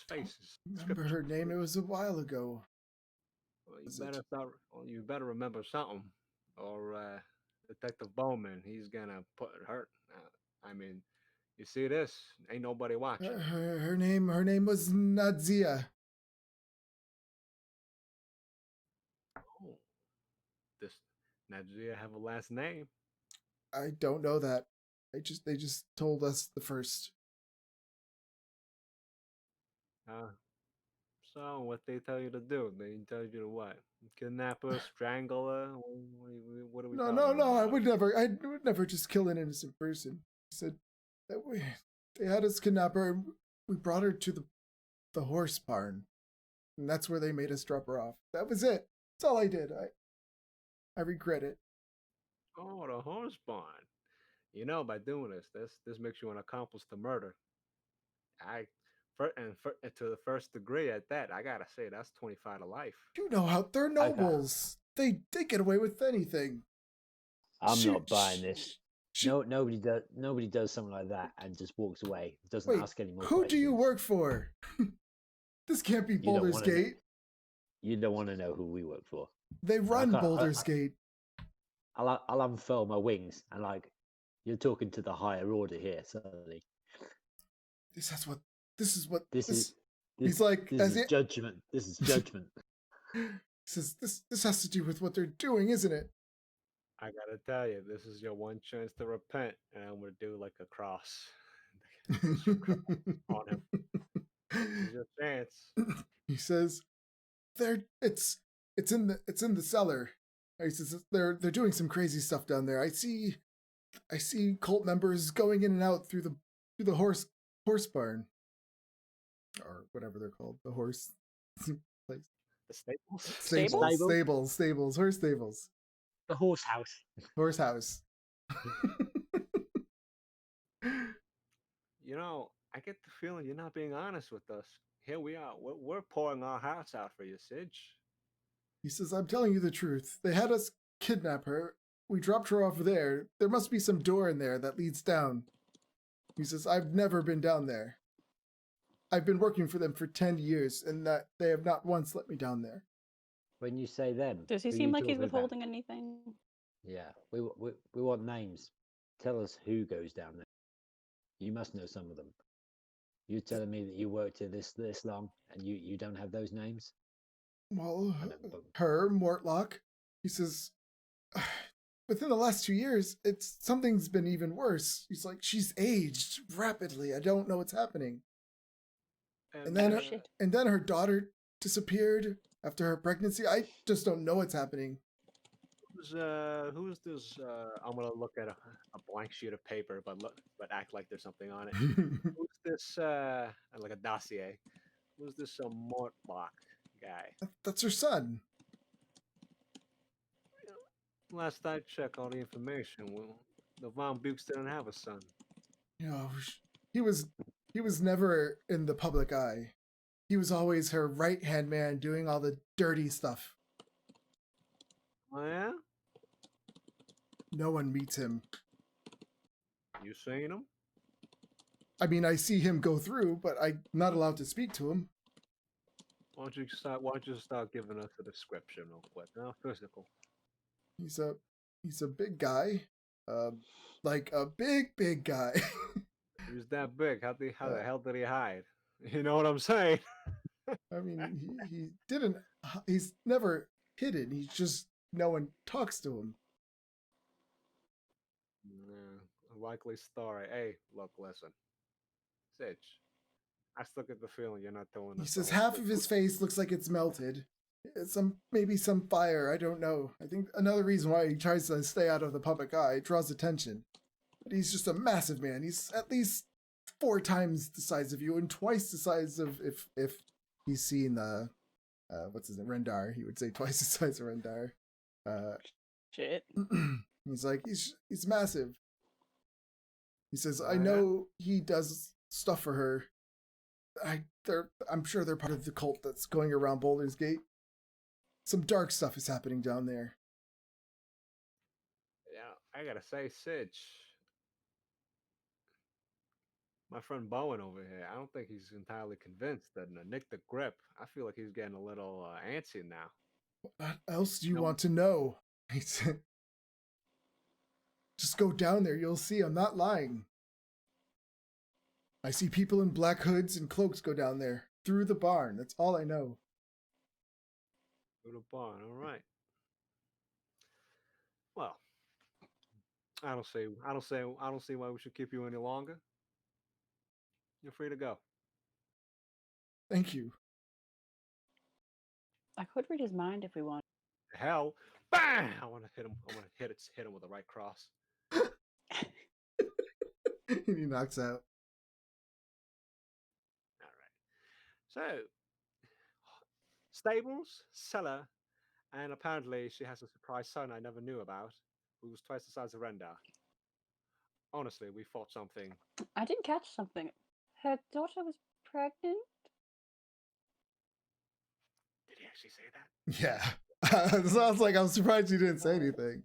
faces. Remember her name? It was a while ago. Well, you better remember something, or Detective Bowman, he's gonna put it hurt. I mean, you see this? Ain't nobody watching. Her name was Nadzia. Oh, this Nadzia have a last name? I don't know that. They just told us the first. So what they tell you to do? They tell you to what? Kidnap her, strangle her? What are we talking about? No. I would never just kill an innocent person. He said that they had us kidnap her. And we brought her to the horse barn, and that's where they made us drop her off. That was it. That's all I did. I regret it. Oh, the horse barn. You know, by doing this makes you an accomplice to murder. To the first degree at that, I gotta say that's 25 to life. You know how they're nobles. They get away with anything. I'm not buying this. She, No, nobody does something like that and just walks away. Doesn't wait, ask any more who questions. do you work for? This can't be You don't Boulder's wanna know. Gate. You don't want to know who we work for. They run can't- I- Boulder's Gate. I'll unfurl my wings and like, you're talking to the higher order here. Suddenly, This is what this he's like, this as is it judgment. This is judgment. says this has to do with what they're doing, isn't it? I gotta tell you, this is your one chance to repent, and I'm gonna do like a cross on him. This is your chance. He says, it's in the cellar. He says they're doing some crazy stuff down there. I see cult members going in and out through the horse barn, or whatever they're called, the horse place. The staples. Stables, horse stables, The horse house. horse house. You know, I get the feeling you're not being honest with us. Here we are. We're pouring our hearts out for you, Sidge. He says, I'm telling you the truth. They had us kidnap her. We dropped her off there. There must be some door in there that leads down. He says, I've never been down there. I've been working for them for 10 years, and that they have not once let me down there. When you say them, Does he who seem you like he's talking about? withholding anything? Yeah, we want names. Tell us who goes down there. You must know some of them. You telling me that you worked here this long and you don't have those names? Well, I don't believe- her, Mortlock, he says, within the last 2 years, something's been even worse. He's like, she's aged rapidly. I don't know what's happening. And then, shit. and then her daughter disappeared after her pregnancy. I just don't know what's happening. Who's this? I'm gonna look at a blank sheet of paper, but act like there's something on it. Who's this? Like a dossier. Who's this? Mortlock guy. That's her son. Last I checked, all the information. Well, the Von Bukes didn't have a son. You know, he was never in the public eye. He was always her right-hand man doing all the dirty stuff. Oh yeah? No one meets him. You seen him? I mean, I see him go through, but I'm not allowed to speak to him. Why don't you start giving us a description real quick? No, physical. He's a big guy, like a big guy. He was that big. How the hell did he hide? You know what I'm saying? I mean, he didn't. He's never hidden. He's just no one talks to him. Yeah, a likely story. Hey, look, listen, Sitch. I still get the feeling you're not doing He this. says the whole half of his face looks like it's melted. Maybe some fire. I don't know. I think another reason why he tries to stay out of the public eye, it draws attention. But he's just a massive man. He's at least 4 times the size of you and twice the size of if he's seen the what's his name, Rendar. He would say twice the size of Rendar. Shit. He's like he's massive. He says, I Yeah. know he does stuff for her. I'm sure they're part of the cult that's going around Boulder's Gate. Some dark stuff is happening down there. Yeah, I gotta say, Sitch. My friend Bowen over here, I don't think he's entirely convinced that Nick the Grip. I feel like he's getting a little antsy now. What else do you No. want to know? He said, just go down there. You'll see. I'm not lying. I see people in black hoods and cloaks go down there through the barn. That's all I know. Go to the barn, all right. Well, I don't see why we should keep you any longer. You're free to go. Thank you. I could read his mind if we want. Hell, bang! I want to hit him. I want to hit him with the right cross. And he knocks out. All right. So, stables, cellar, and apparently she has a surprise son I never knew about, who was twice the size of Rendar. Honestly, we thought something. I did catch something. Her daughter was pregnant. Did he actually say that? Yeah. It sounds like I'm surprised you didn't say anything.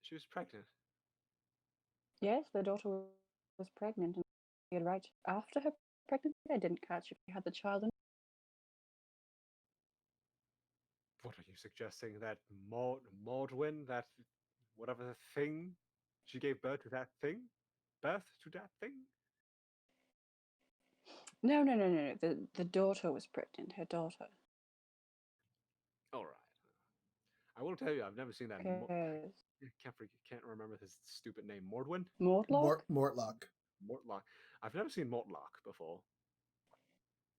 She was pregnant. Yes, the daughter was pregnant, and he had right after her pregnancy. I didn't catch if she had the child. What are you suggesting? That Maudwin, that whatever the thing, she gave birth to that thing? Birth to that thing? No. The daughter was pregnant. Her daughter. All right. I will tell you, I've never seen that. Yes. Can't remember his stupid name. Mordwin? Mortlock? Mortlock. Mortlock. I've never seen Mortlock before,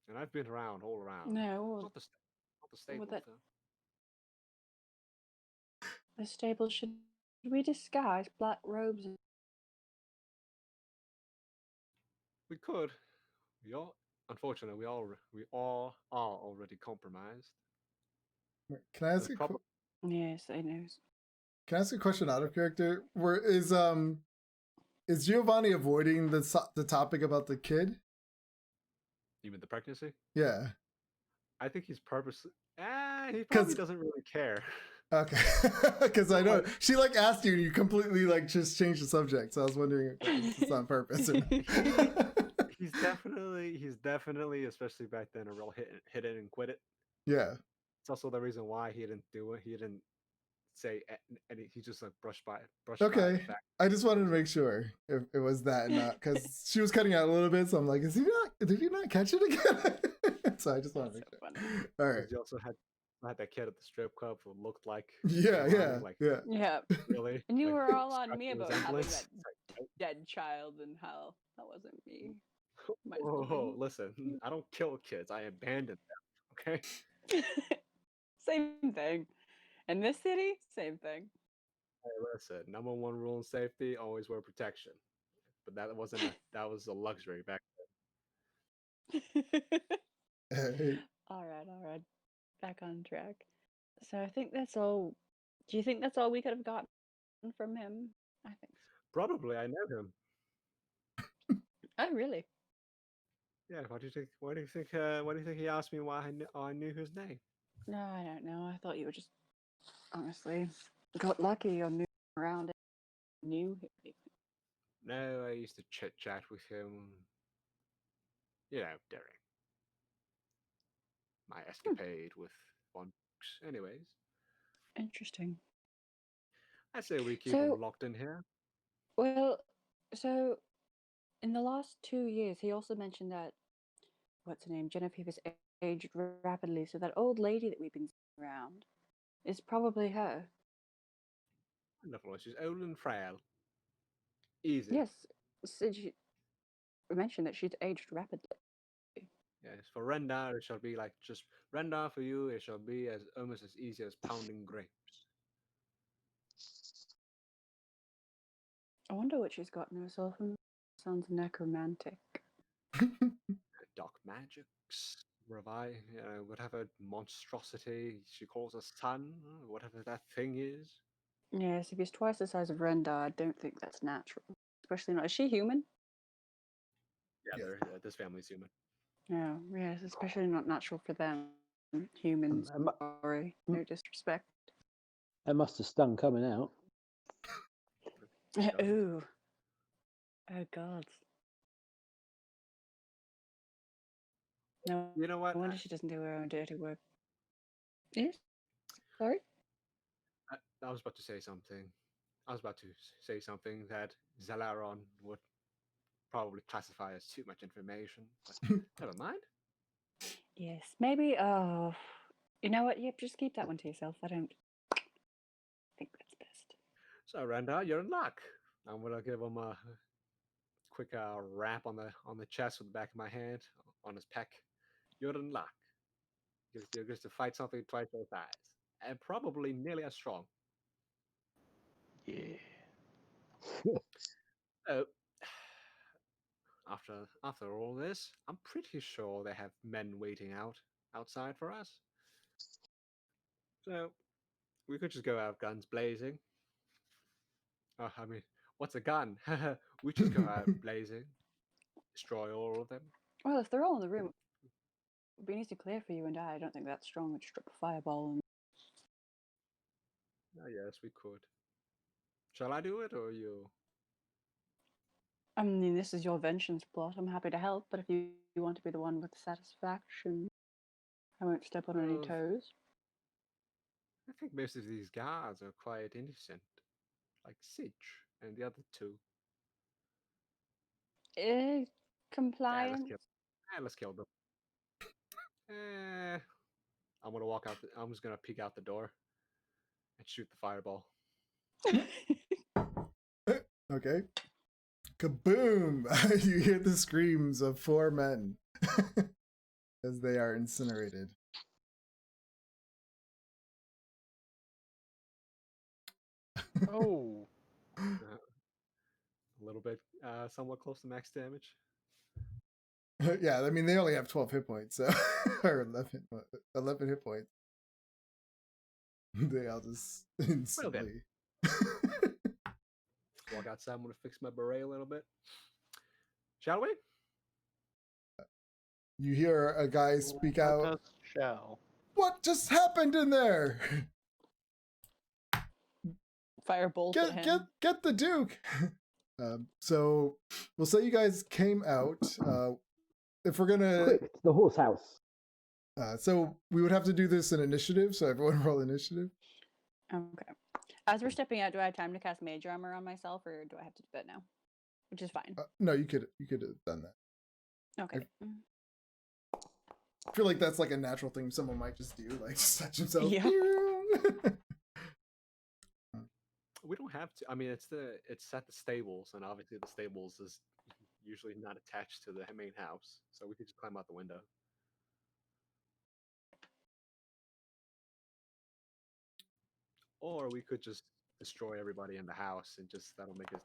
and I've been around all around. No. Not the stable that- though. The stable should we disguise black robes? We could. Unfortunately, we all are already compromised. Can I ask There's Yes, I know. Can I ask a question out of character? Is Giovanni avoiding the topic about the kid? You mean the pregnancy? Yeah. I think he's purposely. He probably doesn't really care. Okay. Because I know she asked you and you completely just changed the subject. So I was wondering if it's on purpose or not. He's definitely, especially back then, a real hit it and quit it. Yeah. It's also the reason why he didn't do it. He didn't say any. He just brushed by the Okay. fact. I just wanted to make sure if it was that and not because she was cutting out a little bit. So I'm like, did he not catch it again? So I just want to make sure. Funny. Because All right. he also had that kid at the strip club who looked like Yeah. Giovanni, Yeah. really. And you were all on striking me about having resemblance. that dead child and how that wasn't me. Might as well Oh, be. listen, I don't kill kids. I abandon them. Okay. Same thing. In this city, same thing. Hey, listen. Number one rule in safety: always wear protection. But that was a luxury back Hey. All right. Back on track. So I think that's all. Do you think that's all we could have gotten from him? I think so. Probably, I know him. Oh, really? Yeah. What do you think? Why do you think? Why do you think he asked me why I knew his name? No, I don't know. I thought you were just honestly got lucky on moving around and knew him. No, I used to chit chat with him. During my escapade with one. Anyways, Interesting. I say we keep So- him locked in here. Well, so in the last 2 years, he also mentioned that what's her name, Genevieve has aged rapidly. So that old lady that we've been seeing around is probably her. Wonderful. She's old and frail. Easy. Yes, so she mentioned that she's aged rapidly. Yes. For Rendar, it shall be just Rendar for you. It shall be as almost as easy as pounding grapes. I wonder what she's gotten herself in. Sounds necromantic. Dark magics, whatever monstrosity she calls a sun, whatever that thing is. Yes, if he's twice the size of Rendar, I don't think that's natural. Especially not. Is she human? Yeah, Yes. this family's human. No, yes, especially not natural for them. Humans, sorry, no disrespect. It must have stung coming out. Ooh. Oh, God. No, You know what? I wonder she doesn't do her own dirty work. Yes? Sorry? I was about to say something. I was about to say something that Zalaron would probably classify as too much information, but never mind. Yes, maybe, you know what? Yep, just keep that one to yourself. I don't think that's best. So, Randa, you're in luck. I'm gonna give him a quick rap on the chest with the back of my hand on his pec. You're in luck. You're going to fight something twice your size, and probably nearly as strong. Yeah. Oh, after all this, I'm pretty sure they have men waiting outside for us. So we could just go out guns blazing. I mean, what's a gun? We just go out blazing, destroy all of them. Well, if they're all in the room, it would be easy to clear for you and I. I don't think that's strong. We'd just drop a fireball and Oh, yes, we could. Shall I do it or you? I mean, this is your vengeance plot. I'm happy to help, but if you want to be the one with the satisfaction, I won't step on any Well, toes. I think most of these guards are quite innocent, like Sitch and the other two. Yeah, Compliance. let's kill them. Eh, I'm gonna walk out. I'm just gonna peek out the door and shoot the fireball. Okay. Kaboom! You hear the screams of 4 men as they are incinerated. Oh, A little bit, somewhat close to max damage. Yeah, I mean, they only have 12 hit points, so or 11 hit points. They all just instantly. Walk outside. I'm gonna fix my beret a little bit. Shall we? You hear a guy speak let out, us shall. "What just happened in there? Firebolt at him. Get the Duke!" So we'll say you guys came out. If we're gonna, Quick, to the horse house. so we would have to do this in initiative. So everyone roll initiative. Okay. As we're stepping out, do I have time to cast Mage Armor on myself, or do I have to do that now? Which is fine. No, you could have done that. Okay. I feel like that's like a natural thing someone might just do, like just touch himself. Yeah. We don't have to. I mean, it's at the stables, and obviously the stables is usually not attached to the main house, so we could just climb out the window. Or we could just destroy everybody in the house and just that'll make it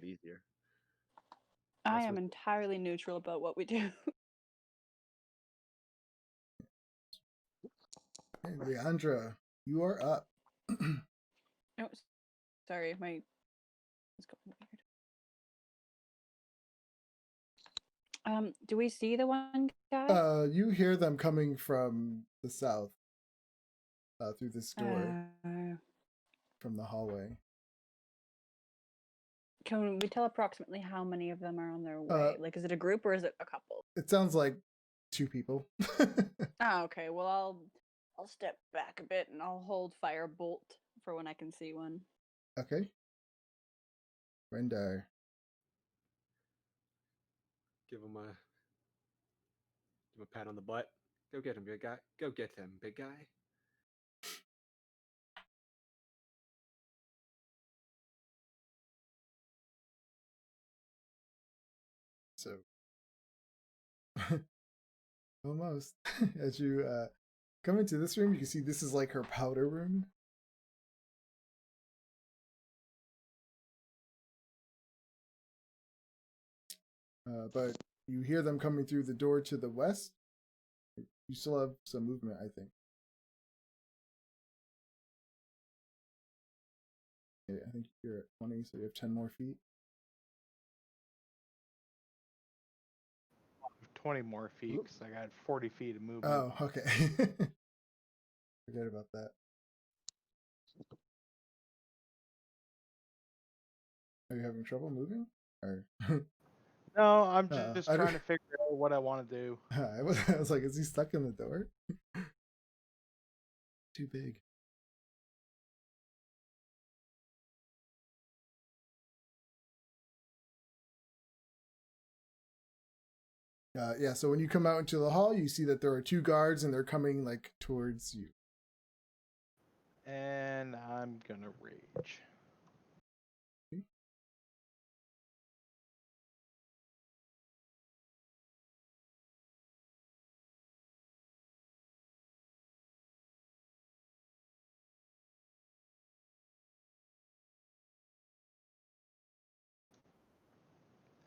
easier. I That's am what- entirely neutral about what we do. Hey, Leandra, you are up. Oh, sorry, my it's going weird. Do we see the one guy? You hear them coming from the south, through this door from the hallway. Can we tell approximately how many of them are on their way? Like, is it a group or is it a couple? It sounds like 2 people. Oh, okay. Well, I'll step back a bit and I'll hold Firebolt for when I can see one. Okay. Rendar. Give him a pat on the butt. Go get him, big guy. Go get him, big guy. So almost. As you come into this room, you can see this is like her powder room. But you hear them coming through the door to the west. You still have some movement, I think. Okay, I think you're at 20, so you have 10 more feet. 20 more feet, because I got 40 feet of movement. Oh, okay. Forget about that. Are you having trouble moving? Or No, I'm just I trying don't- to figure out what I want to do. I was like, is he stuck in the door? Too big. Yeah, so when you come out into the hall, you see that there are 2 guards and they're coming like towards you. And I'm gonna rage.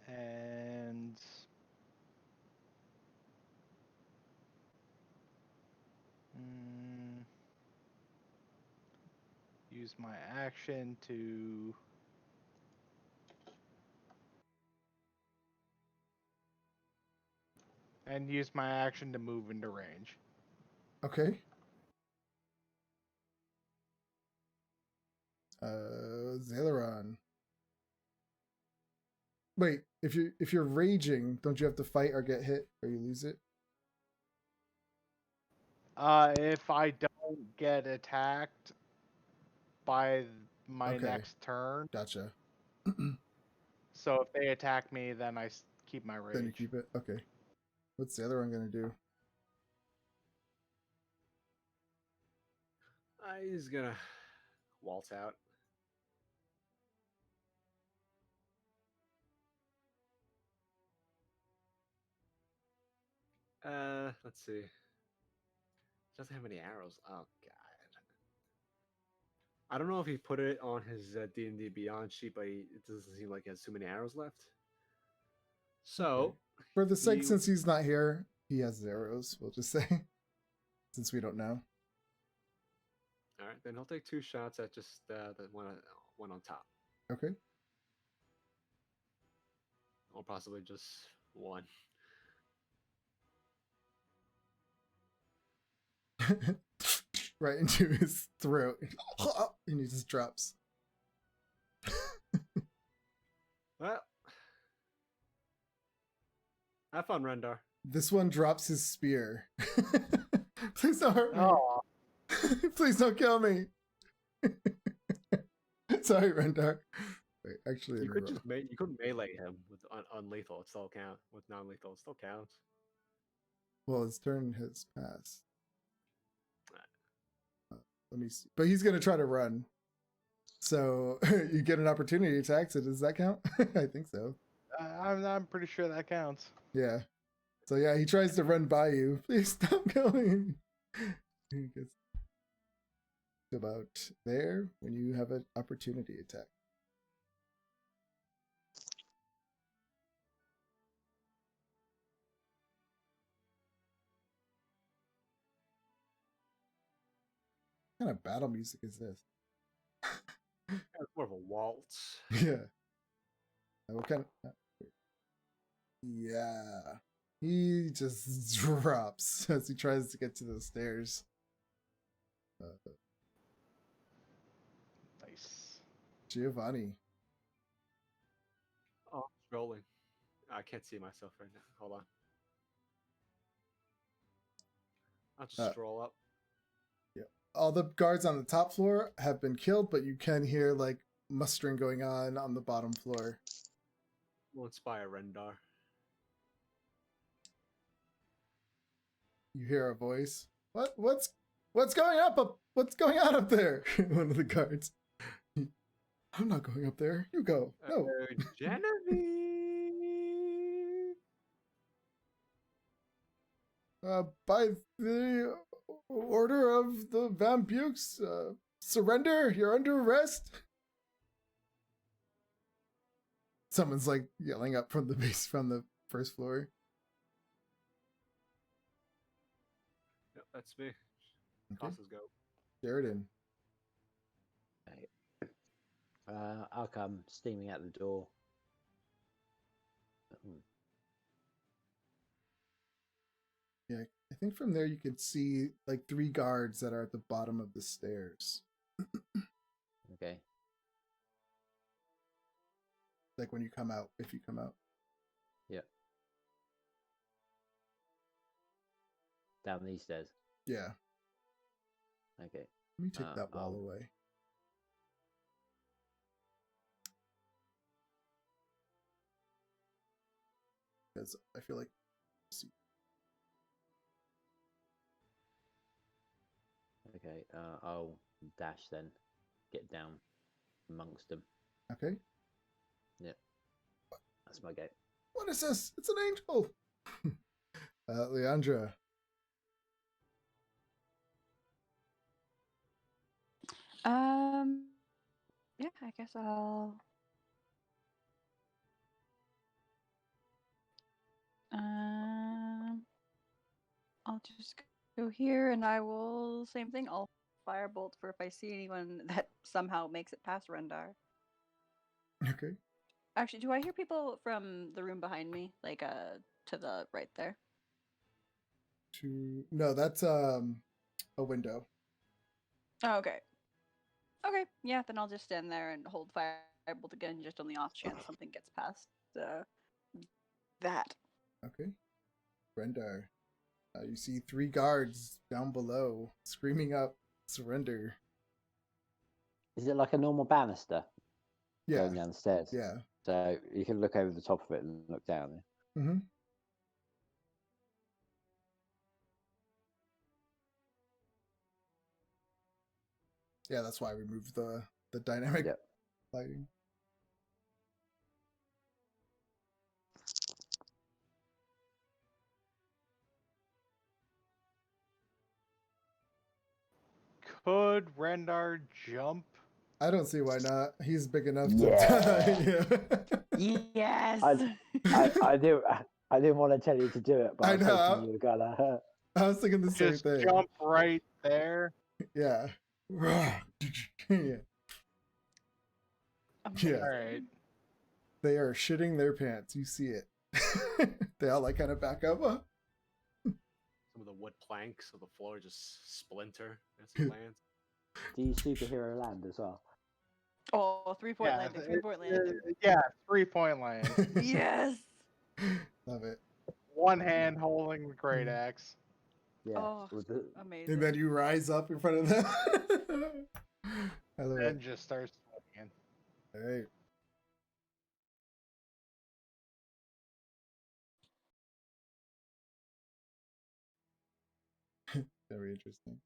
And use my action to move into range. Okay. Zaileron. Wait, if you're raging, don't you have to fight or get hit or you lose it? If I don't get attacked by my Okay. next turn, Gotcha. so if they attack me, then I keep my Then you rage. keep it. Okay. What's the other one gonna do? He's gonna waltz out. Let's see. Doesn't have any arrows. Oh god. I don't know if he put it on his D&D Beyond sheet, but it doesn't seem like he has too many arrows left. So For the sake, he- since he's not here, he has his arrows. We'll just say, since we don't know. all right, then he'll take 2 shots at just the one on top, Okay. or possibly just one. Right into his throat, and he just drops. Well, have fun, Rendar. This one drops his spear. Please don't hurt me. Oh, Please don't kill me. Sorry, Rendar. Wait, actually, You could just you could melee him with unlethal. It still count. With non-lethal, it still counts. well, his turn has passed. Let me see. But he's gonna try to run. So you get an opportunity attack. So does that count? I think so. I'm pretty sure that counts. Yeah. So yeah, he tries to run by you. Please stop going. He gets to about there when you have an opportunity attack. What kind of battle music is this? It's more of a waltz. Yeah. What kind of... Yeah. He just drops as he tries to get to the stairs. Nice. Giovanni. Oh, it's rolling. I can't see myself right now. Hold on. I'll just stroll up. All the guards on the top floor have been killed, but you can hear like mustering going on the bottom floor. We'll inspire Rendar. You hear a voice. What's going up? What's going on up there? One of the guards. I'm not going up there. You go. No. Genevieve. By the order of the Van Bukes, surrender. You're under arrest. Someone's like yelling up from the base from the first floor. Yep, that's me. Okay. Tosses go. Sheridan. I'll come steaming out the door. Yeah, I think from there you could see like 3 guards that are at the bottom of the stairs. Okay. Like when you come out, if you come out. Yeah. Down these stairs. Yeah. Okay. Let me take that wall I'll- away. Because I feel like... Okay. I'll dash then. Get down amongst them. Okay. That's my go. What is this? It's an angel! Leandra. Yeah, I guess I'll I'll just go here and I will same thing. I'll firebolt for if I see anyone that somehow makes it past Rendar. Okay. Actually, do I hear people from the room behind me? Like to the right there? No, that's a window. Oh, okay. Okay, yeah, then I'll just stand there and hold firebolt again, just on the off chance something gets past that. Okay. Rendar. You see 3 guards down below screaming up, surrender. Is it like a normal banister Yeah. going down the stairs? Yeah. So you can look over the top of it and look down. Mm-hmm. Yeah, that's why we moved the dynamic Yep. lighting. Could Rendar jump? I don't see why not. He's big enough Yeah. to. Yes. I didn't want to tell you to do it, but I I was know. hoping you were gonna. I was thinking the same Just thing. jump right there. Yeah. yeah. Amazing. Yeah. All right. They are shitting their pants. You see it. They all like kind of back up. Some of the wood planks of the floor just splinter as he lands. Do you superhero land as well? Oh, 3-point landing, 3-point landing. Yeah, 3-point land. Yes. Love it. One hand holding the great axe. Yeah. Oh, with the- amazing. And then you rise up in front of them. I love it. And just starts swinging. All right. Very interesting.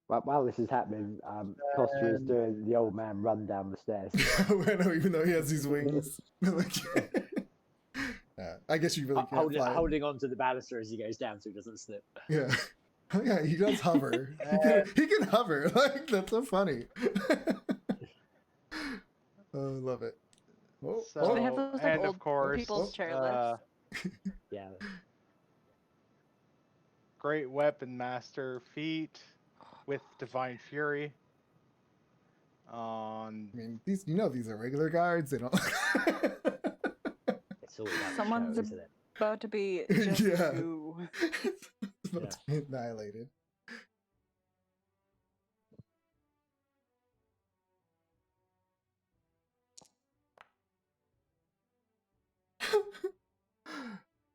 While this is happening, Costa is doing the old man run down the stairs. I know, even though he has these wings. I guess you really can't fly. Holding on to the banister as he goes down so he doesn't slip. Yeah. Oh, yeah, he does hover. He can hover. Like, that's so funny. Oh, love it. Oh, So, They have those, like, and old of course, people's chairlifts. Yeah. Great weapon master feat with divine fury. On I mean, these are regular guards. They don't. It's all about Someone's the show, isn't it? about to be just Yeah. goo. It's about to be annihilated.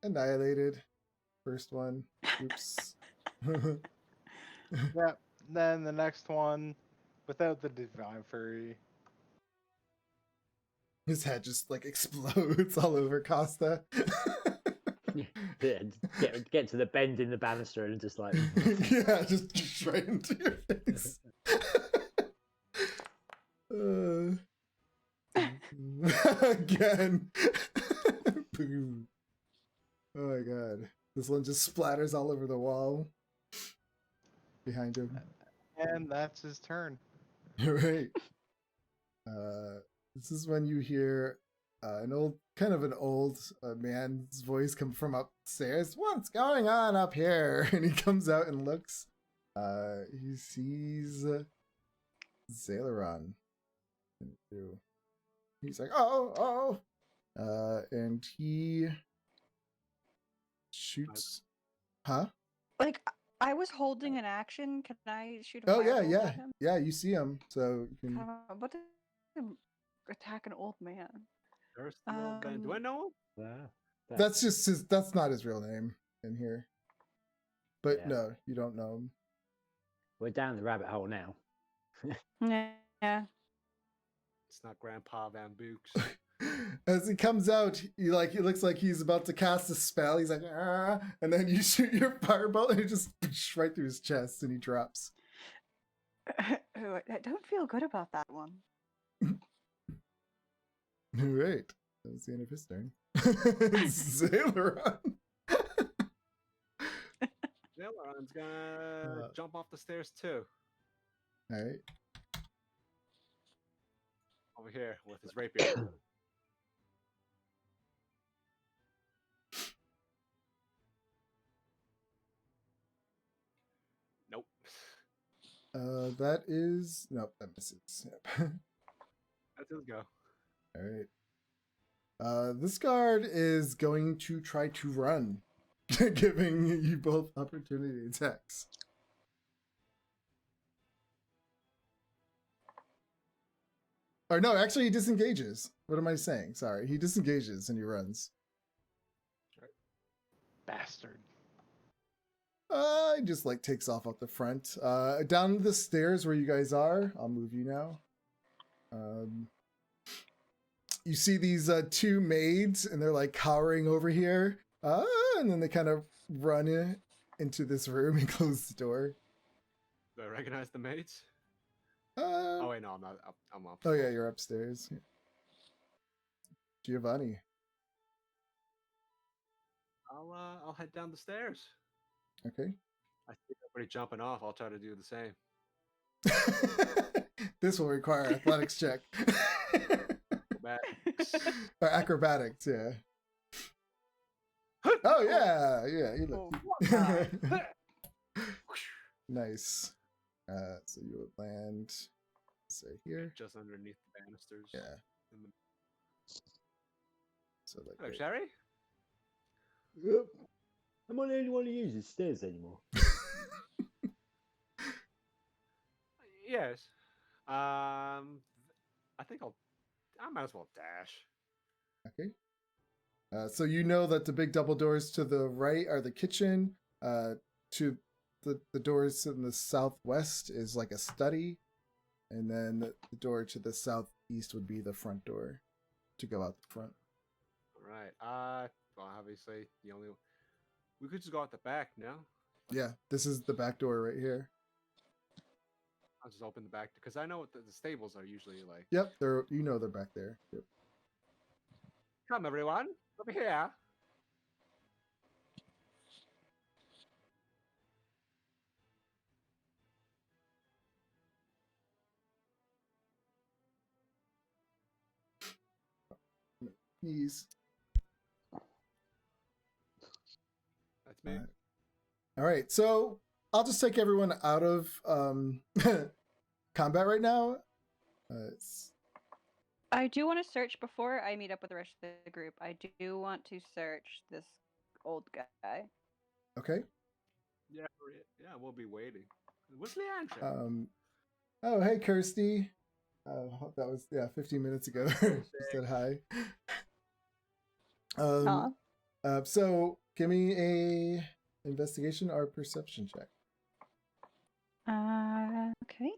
Annihilated. First one. Oops. yep. Then the next one, without the divine fury. His head just like explodes all over Costa. Yeah, get to the bend in the banister and just like Yeah, just right into your face. Again. Boom. Oh my god. This one just splatters all over the wall behind him. And that's his turn. Right. This is when you hear an old man's voice come from upstairs. What's going on up here? And he comes out and looks. He sees Zaileron. He's like, oh. And he shoots. Huh? Like, I was holding an action. Can I shoot a Oh yeah, firebolt yeah, at him? yeah. You see him, so you can. I'm about to attack an old man. There's the old man. Do I know him? yeah. That's just his. That's not his real name in here. But Yeah. no, you don't know him. We're down the rabbit hole now. Yeah. It's not Grandpa Van Books. As he comes out, he looks like he's about to cast a spell. He's like, ah, and then you shoot your firebolt, and it just right through his chest, and he drops. I don't feel good about that one. Right, that was the end of his turn. Zaileron. Zaileron's gonna jump off the stairs too. All right. Over here with his rapier. Nope. That is nope. That misses. Yep. That's his go. All right. This guard is going to try to run, giving you both opportunity attacks. Or no, actually, he disengages. What am I saying? Sorry, he disengages and he runs. Bastard. He just like takes off out the front. Down the stairs where you guys are. I'll move you now. You see these two maids, and they're like cowering over here. And then they kind of run into this room and close the door. Do I recognize the maids? Oh Oh wait, no, I'm not. I'm up. yeah, you're upstairs. Giovanni. I'll head down the stairs. Okay. I see everybody jumping off. I'll try to do the same. This will require athletics check. Acrobatics. Or acrobatics, yeah. Oh yeah, yeah. You look. Nice. So you would land, say here. Just underneath the banisters. Yeah. In the... So like. Hello, right- Sherry. Yep. I'm not the only one who uses stairs anymore. Yes. I think I might as well dash. Okay. So you know that the big double doors to the right are the kitchen. To the doors in the southwest is like a study, and then the door to the southeast would be the front door to go out the front. All right. Well, obviously we could just go out the back. No, Yeah, this is the back door right here. I'll just open the back because I know what the stables are usually like. Yep, they're back there. Yep. Come everyone, over here. Please. That's me. All right, so I'll just take everyone out of combat right now. I do want to search before I meet up with the rest of the group. I do want to search this old guy. Okay. Yeah, we'll be waiting. What's Leandra? Oh, hey, Kirsty. That was 15 minutes ago. She said hi. So give me a investigation or perception check. Okay.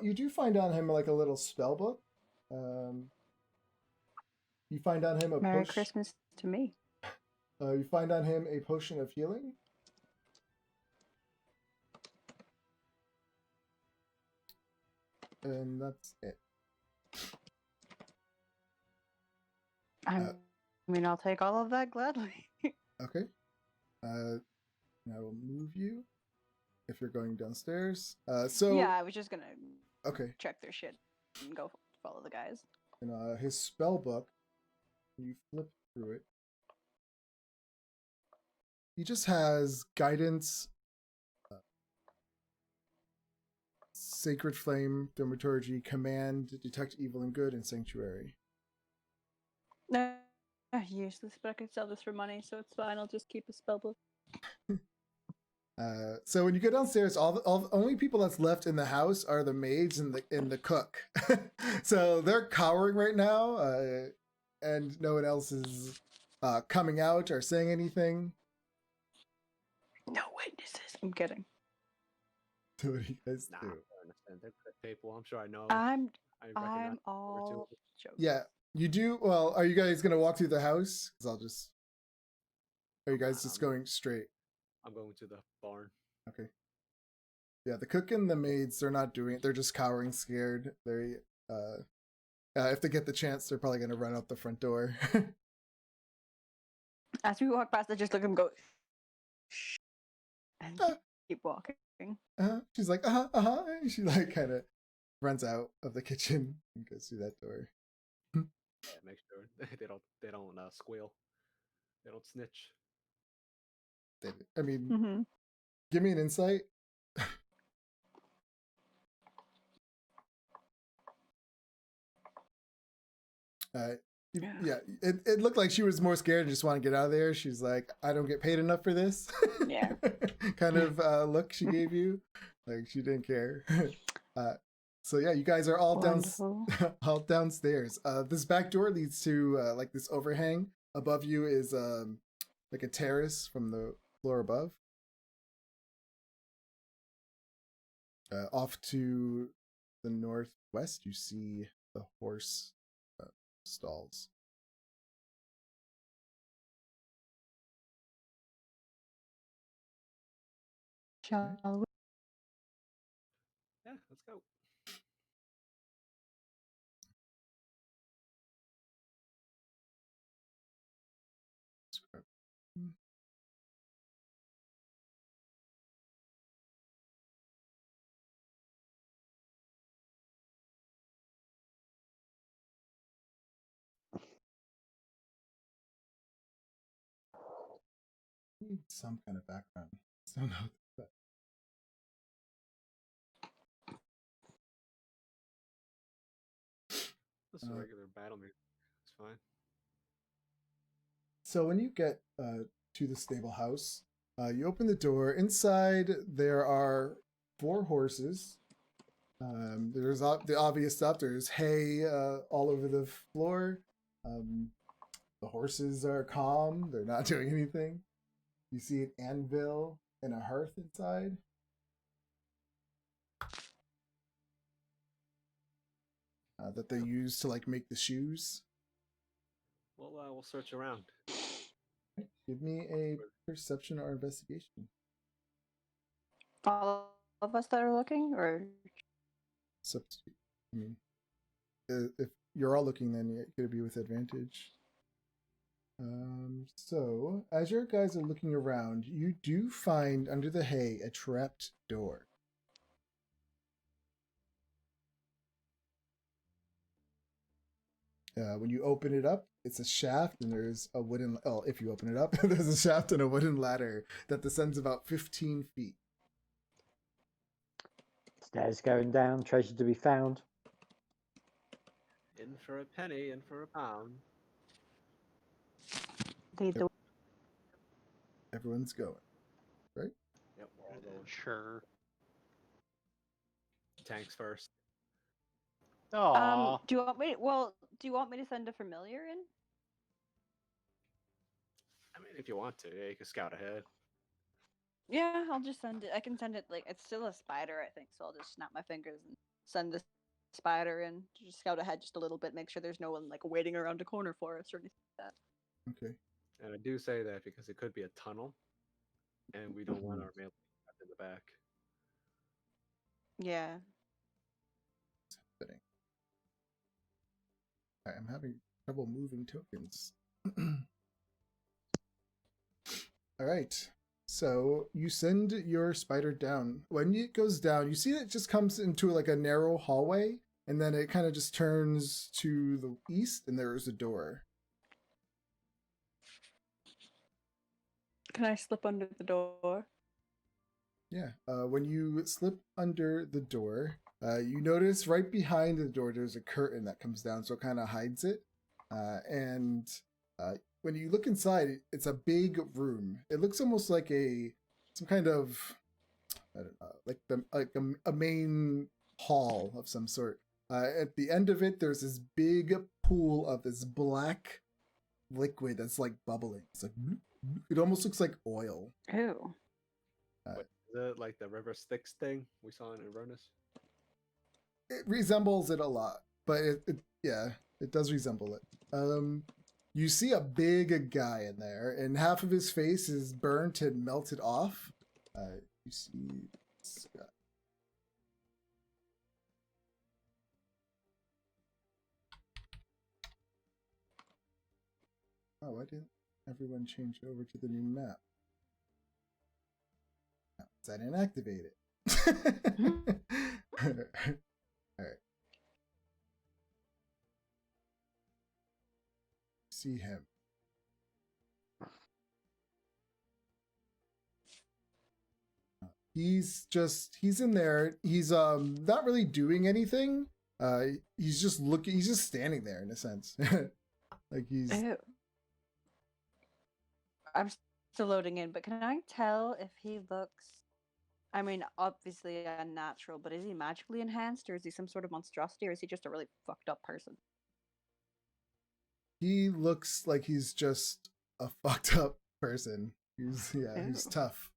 You do find on him like a little spell book. You find on him a Merry Christmas to me. You find on him a potion of healing. And that's it. I mean, I'll take all of that gladly. Okay. I will move you if you're going downstairs. So yeah, I was just gonna okay. check their shit and go follow the guys. And his spell book, you flip through it. He just has guidance, sacred flame, thaumaturgy, command, detect evil and good, and sanctuary. No, useless, but I could sell this for money, so it's fine. I'll just keep a spell book. So when you go downstairs, all the only people that's left in the house are the maids and the cook. So they're cowering right now, and no one else is coming out or saying anything. No witnesses. I'm kidding. So what do you guys Nah, do? I understand. They're good people. I'm sure I know. I'm recognize one or two all of them. joking. Yeah, you do. Well, are you guys gonna walk through the house? Because are you guys just going straight? I'm going to the barn. Okay. Yeah, the cook and the maids, they're not doing it. They're just cowering, scared. They, if they get the chance, they're probably gonna run out the front door. As we walk past, I just look at him, go, shh, and keep walking. She's like, and she like kind of runs out of the kitchen and goes through that door. Yeah, make sure they don't squeal. They don't snitch. I mean, Mm-hmm. give me an insight. Yeah, it looked like she was more scared and just wanted to get out of there. She's like, I don't get paid enough for this. Yeah. Kind of look she gave you. Like she didn't care. So yeah, you guys are all Wonderful. all downstairs. This back door leads to like this overhang. Above you is like a terrace from the floor above. Off to the northwest, you see the horse stalls. Shall we? Yeah, let's go. Need some kind of background. I don't know. That's a regular battle music. It's fine. So when you get to the stable house, you open the door. Inside there are 4 horses. There's the obvious stuff. There's hay all over the floor. The horses are calm. They're not doing anything. You see an anvil and a hearth inside. That they use to like make the shoes. We'll search around. Give me a perception or investigation. All of us that are looking, or Substitute. I mean, if you're all looking, then it could be with advantage. So as your guys are looking around, you do find under the hay a trapped door. When you open it up, it's a shaft, and there's a wooden. Oh, if you open it up, there's a shaft and a wooden ladder that descends about 15 feet. Stairs going down, treasure to be found. In for a penny, in for a pound. lead the Everyone's going, right? Yep, we're all going. Sure. Tanks first. Aww. Do you want me? Well, do you want me to send a familiar in? I mean, if you want to, yeah, you can scout ahead. Yeah, I'll just send it. I can send it like it's still a spider, I think. So I'll just snap my fingers and send the spider in to just scout ahead just a little bit, make sure there's no one like waiting around a corner for us or anything like that. Okay. And I do say that because it could be a tunnel, and we don't want our mail trapped in the back. Yeah. Fitting. I'm having trouble moving tokens. All right. So you send your spider down. When it goes down, you see that it just comes into like a narrow hallway, and then it kind of just turns to the east, and there is a door. Can I slip under the door? Yeah. When you slip under the door, you notice right behind the door there's a curtain that comes down, so it kind of hides it. And when you look inside, it's a big room. It looks almost like some kind of, I don't know, like a main hall of some sort. At the end of it, there's this big pool of this black liquid that's like bubbling. It's like it almost looks like oil. Ew. Is it like the river Styx thing we saw in Avernus? It resembles it a lot, but it does resemble it. You see a big guy in there, and half of his face is burnt and melted off. You see this guy. Oh, why didn't everyone change over to the new map? No, 'cause I didn't activate it. All right. See him. He's in there. He's not really doing anything. He's just standing there in a sense. Like he's Ew. I'm still loading in, but can I tell if he looks? I mean, obviously unnatural, but is he magically enhanced, or is he some sort of monstrosity, or is he just a really fucked up person? he looks like he's just a fucked up person. He's Ew. tough.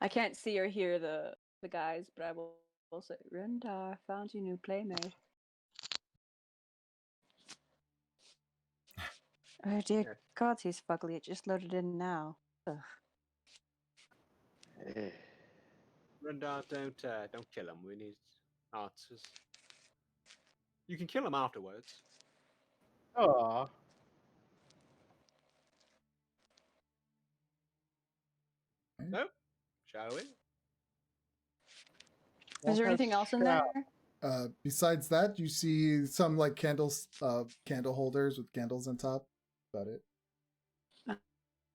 I can't see or hear the guys, but I will say, Rendar, found your new playmate. Oh dear Yeah. God, he's fugly. It just loaded in now. Ugh. Rendar, don't kill him. We need answers. You can kill him afterwards. Aw. Nope. Shall we? Is there anything else in there? Besides that, you see some like candles, candle holders with candles on top. About it.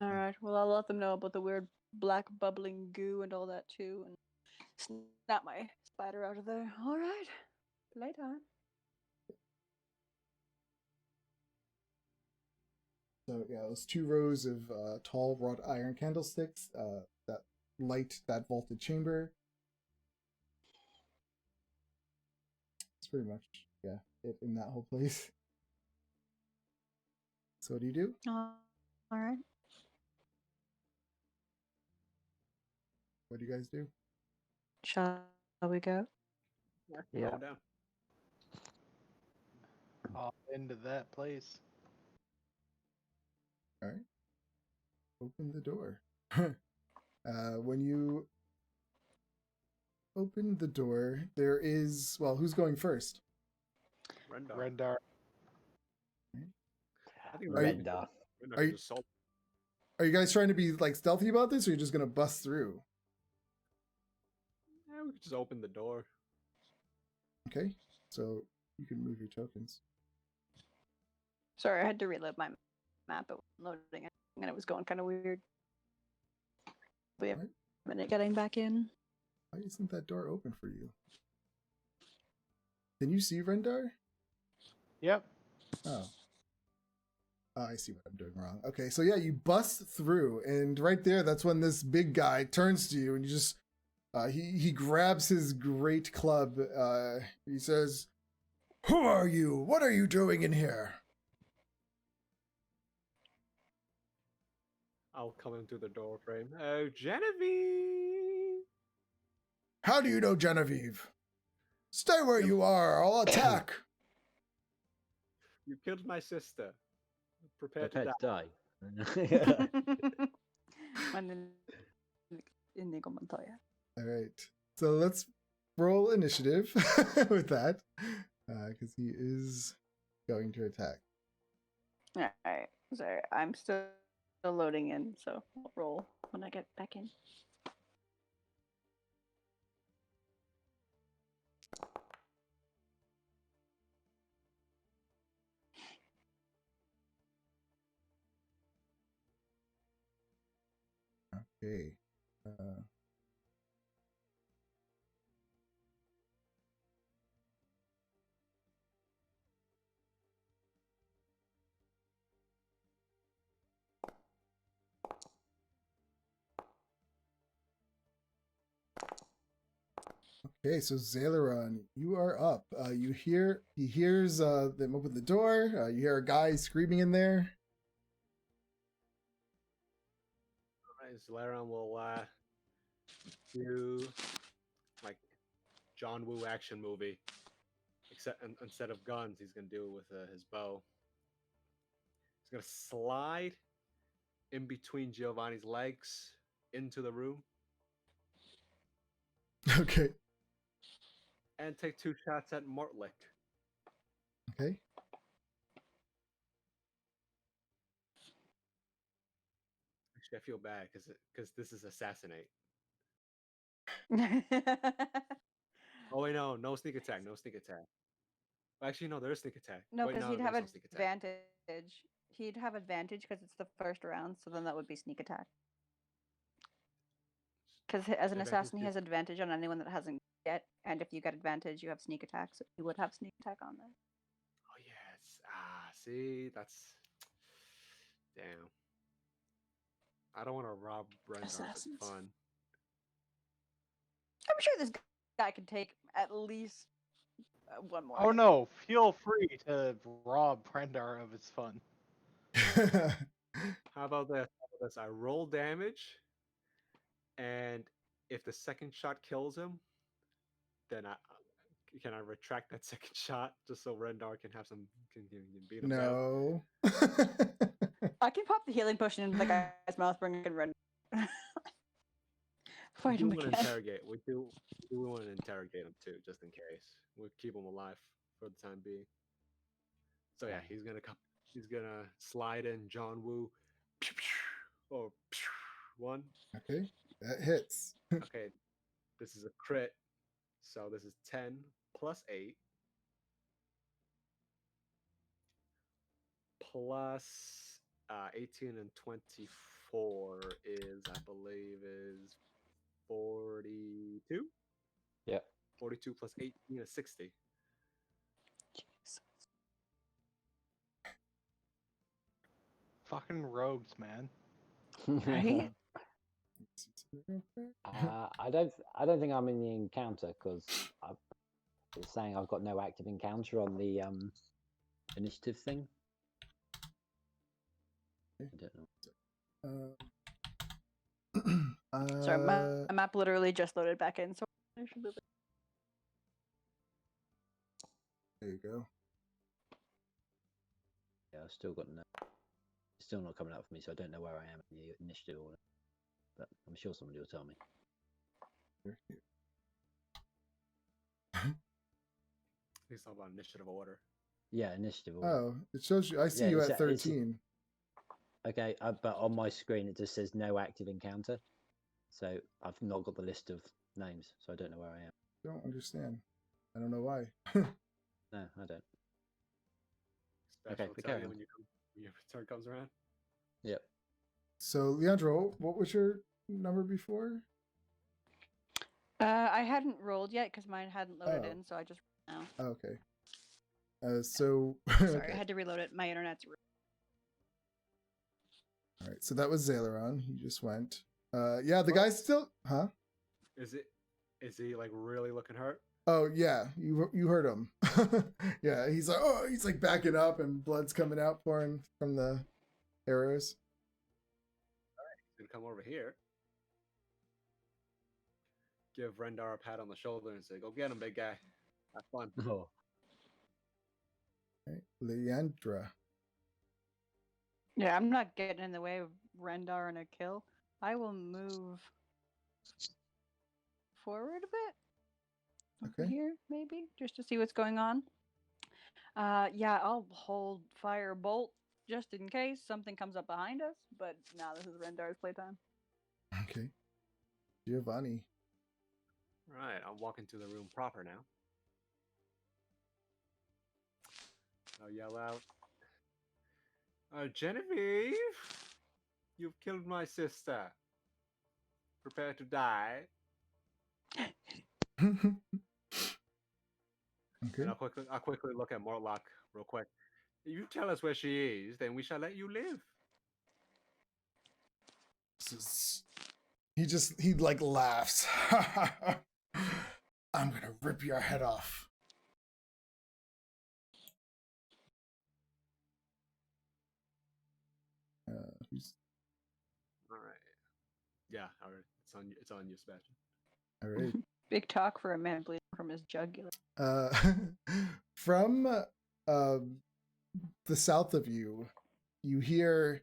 All right. Well, I'll let them know about the weird black bubbling goo and all that too, and snap my spider out of there. All right. Playtime. So yeah, those 2 rows of tall wrought iron candlesticks that light that vaulted chamber. It's pretty much it in that whole place. So what do you do? All right. What do you guys do? Shall we go? Yeah. Calm down. Hop into that place. All right. Open the door. When you open the door, there is who's going first? Rendar. Rendar. I think Are you- Rendar. Rendar are can you- just solve. Are you guys trying to be like stealthy about this, or you're just gonna bust through? Yeah, we could just open the door. Okay, so you can move your tokens. Sorry, I had to reload my map. It wasn't loading it, and it was going kind of weird. We have What? a minute getting back in. Why isn't that door open for you? Can you see Rendar? Yep. Oh. I see what I'm doing wrong. Okay, so yeah, you bust through, and right there, that's when this big guy turns to you, and you just he grabs his great club. He says, "Who are you? What are you doing in here?" I'll come in through the door frame. Oh, Genevieve! How do you know Genevieve? Stay where you are. I'll attack. You killed my sister. Prepare to Prepared die. to die. Inigo Montoya. All right. So let's roll initiative with that, because he is going to attack. All right. Sorry, I'm still loading in, so I'll roll when I get back in. Okay. Okay, so Zaileron, you are up. He hears them open the door. You hear a guy screaming in there. Alright, Zalaron will do like John Woo action movie. Except instead of guns, he's gonna do it with his bow. He's gonna slide in between Giovanni's legs into the room Okay. and take 2 shots at Mortlick. Okay. Actually, I feel bad because this is assassinate. Oh wait, no sneak attack, no sneak attack. Actually, no, there is sneak attack. No, Wait, because no, he'd have there's no sneak attack. advantage. He'd have advantage because it's the first round, so then that would be sneak attack. Because as an Advantage assassin, he is- has advantage on anyone that hasn't yet, and if you get advantage, you have sneak attack, so he would have sneak attack on there. Oh yes. see, that's damn. I don't want to rob Rendar of his Assassins. fun. I'm sure this guy can take at least one more. Oh hit. no! Feel free to rob Prendar of his fun. How about this? I roll damage, and if the second shot kills him, then can I retract that second shot just so Rendar can have some can beat him down? No. I can pop the healing potion into the guy's mouth, bring it and run. We Fight do him want to again. interrogate. We do want to interrogate him too, just in case. We'll keep him alive for the time being. So yeah, he's gonna come. He's gonna slide in John Woo. Or one. Okay, that hits. Okay, this is a crit. So this is 10 plus 8 plus 18 and 24 is, I believe, is 42. Yep. 42 plus 18 is 60. Fucking rogues, man. Right? I don't think I'm in the encounter because it's saying I've got no active encounter on the initiative thing. I don't know. Sorry, my map literally just loaded back in, so I should move it. There you go. Yeah, I've still got no. It's still not coming up for me, so I don't know where I am in the initiative order. But I'm sure somebody will tell me. You're here. He's talking about initiative order. Yeah, initiative order. Oh, it shows you. I see Yeah, you it's at a- it's a- 13. Okay, but on my screen it just says no active encounter, so I've not got the list of names, so I don't know where I am. Don't understand. I don't know why. No, I don't. Special Okay, will we tell carry you on. when your turn comes around. Yep. So, Leandro, what was your number before? I hadn't rolled yet because mine hadn't loaded Oh. in, so I just now. Oh, okay. So, Sorry, okay. I had to reload it. My internet's. All right. So that was Zaileron. He just went. Yeah, the guy's still. Huh? Is he like really looking hurt? Oh yeah, you heard him. Yeah, he's like backing up and blood's coming out pouring from the arrows. He's gonna come over here. Give Rendar a pat on the shoulder and say, "Go get him, big guy. Have fun." Oh, Right. Leandra. Yeah, I'm not getting in the way of Rendar and a kill. I will move forward a bit. Over Okay. here, maybe, just to see what's going on. Yeah, I'll hold fire bolt just in case something comes up behind us. But now this is Rendar's playtime. Okay. Giovanni. Right, I'll walk into the room proper now. I'll yell out, Genevieve, you've killed my sister. Prepare to die. Okay. And I'll quickly look at Mortlock real quick. If you tell us where she is, then we shall let you live. He like laughs. I'm gonna rip your head off. Who's All right. Yeah, all right. It's on you, Sebastian. all right? Big talk for a man bleeding from his jugular. From the south of you, you hear,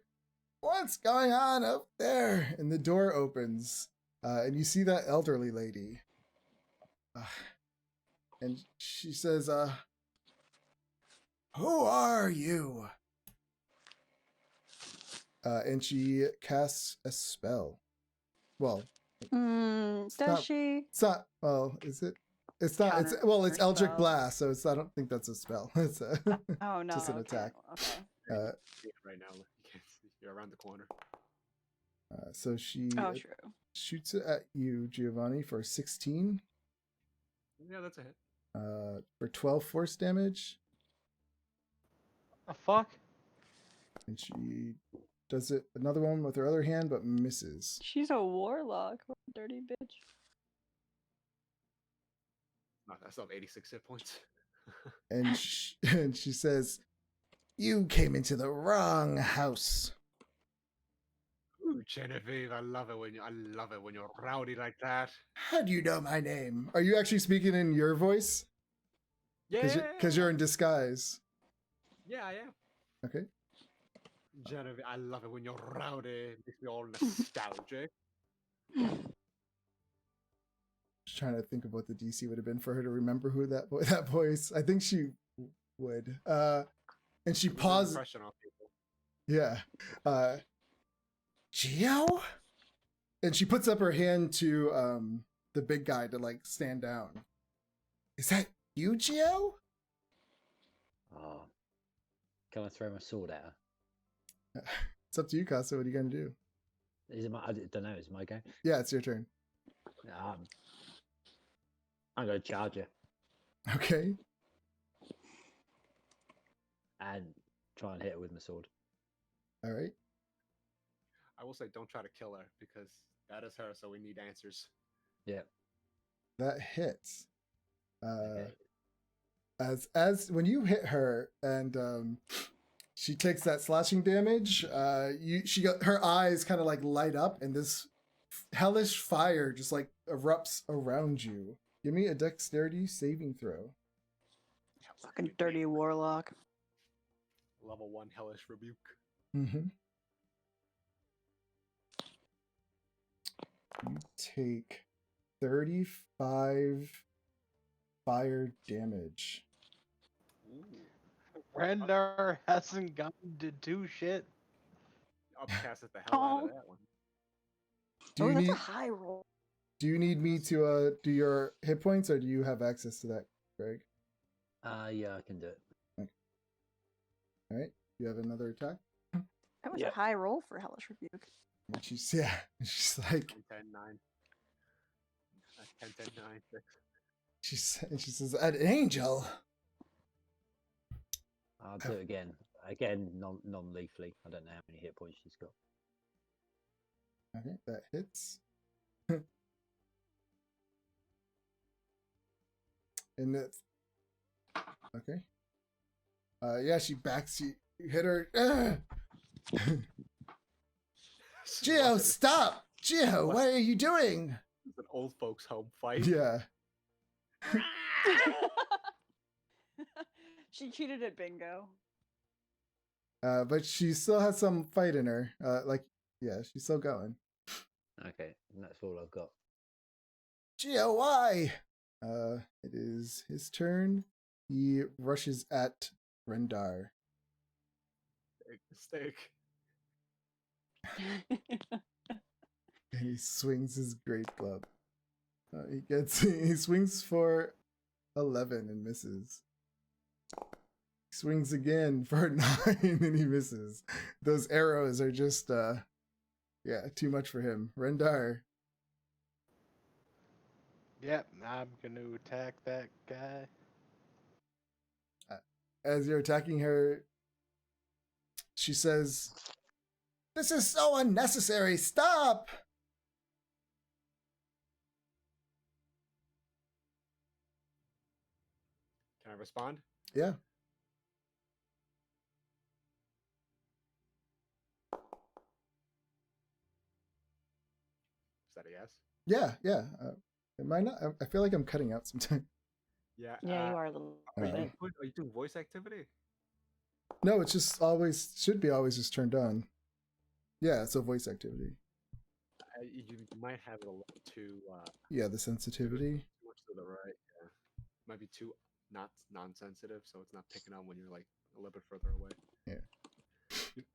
"What's going on up there?" And the door opens, and you see that elderly lady. And she says, "Who are you?" And she casts a spell. Well, Does not- she? it's not. Well, is it? It's not. It's Counter well. It's her Eldritch spell. Blast, so it's. I don't think that's a spell. It's a, Oh no, just an okay, attack. Okay. See it right now. You can't see. You're around the corner. So she Oh, true. shoots it at you, Giovanni, for 16. Yeah, that's a hit. For 12 force damage. The fuck? And she does it another one with her other hand, but misses. She's a warlock. What a dirty bitch. No, that's not 86 hit points. And and she says, "You came into the wrong house." Ooh, Genevieve, I love it when you're rowdy like that. How do you know my name? Are you actually speaking in your voice? Yeah, Because you're in disguise. yeah, I am. Okay. Genevieve, I love it when you're rowdy. Makes me all nostalgic. Just trying to think of what the DC would have been for her to remember who that voice. I think she would. And she Leave an pauses. impression on people. Yeah. Gio? And she puts up her hand to the big guy to like stand down. Is that you, Gio? Oh, can I throw my sword at her? It's up to you, Casa. What are you gonna do? Is it my? I don't know. Is it my go? Yeah, it's your turn. I'm gonna charge her Okay. and try and hit her with my sword. All right. I will say, don't try to kill her because that is her. So we need answers. Yeah. That hits. Okay. As when you hit her and she takes that slashing damage, her eyes kind of like light up and this hellish fire just like erupts around you. Give me a dexterity saving throw. Fucking dirty warlock. Level 1 hellish rebuke. Mm-hmm. You take 35 fire damage. Ooh. Rendar hasn't gotten to do shit. Upcasted the hell out Oh. of that one. Do you That's need a high roll. do you need me to do your hit points or do you have access to that, Greg? Yeah, I can do it. All right. You have another attack? That was Yeah. a high roll for Hellish Rebuke. And she's like 10, 9. 10, 10, 9, 6. she says, "An angel." I'll do it again. Again, non-lethally. I don't know how many hit points she's got. Okay, that hits. And that's okay. Yeah, she backs you. You hit her. Gio, stop! Gio, what are you doing? It's an old folks' home fight. Yeah. She cheated at bingo. But she still has some fight in her. Yeah, she's still going. Okay, and that's all I've got. Gio, why? It is his turn. He rushes at Rendar. Big mistake. And he swings his great club. He swings for 11 and misses. He swings again for 9 and he misses. Those arrows are just too much for him. Rendar. Yep, I'm gonna attack that guy. As you're attacking her, she says, "This is so unnecessary. Stop!" Can I respond? Yeah. Is that a yes? Yeah. Am I not? I feel like I'm cutting out sometimes. Yeah. Yeah, you are a little Are bit. you doing voice activity? No, it's just should be always just turned on. Yeah, it's a voice activity. You might have it a little too. Yeah, the sensitivity. Too much to the right. Yeah. Might be too not non-sensitive, so it's not picking up when you're like a little bit further away. Yeah.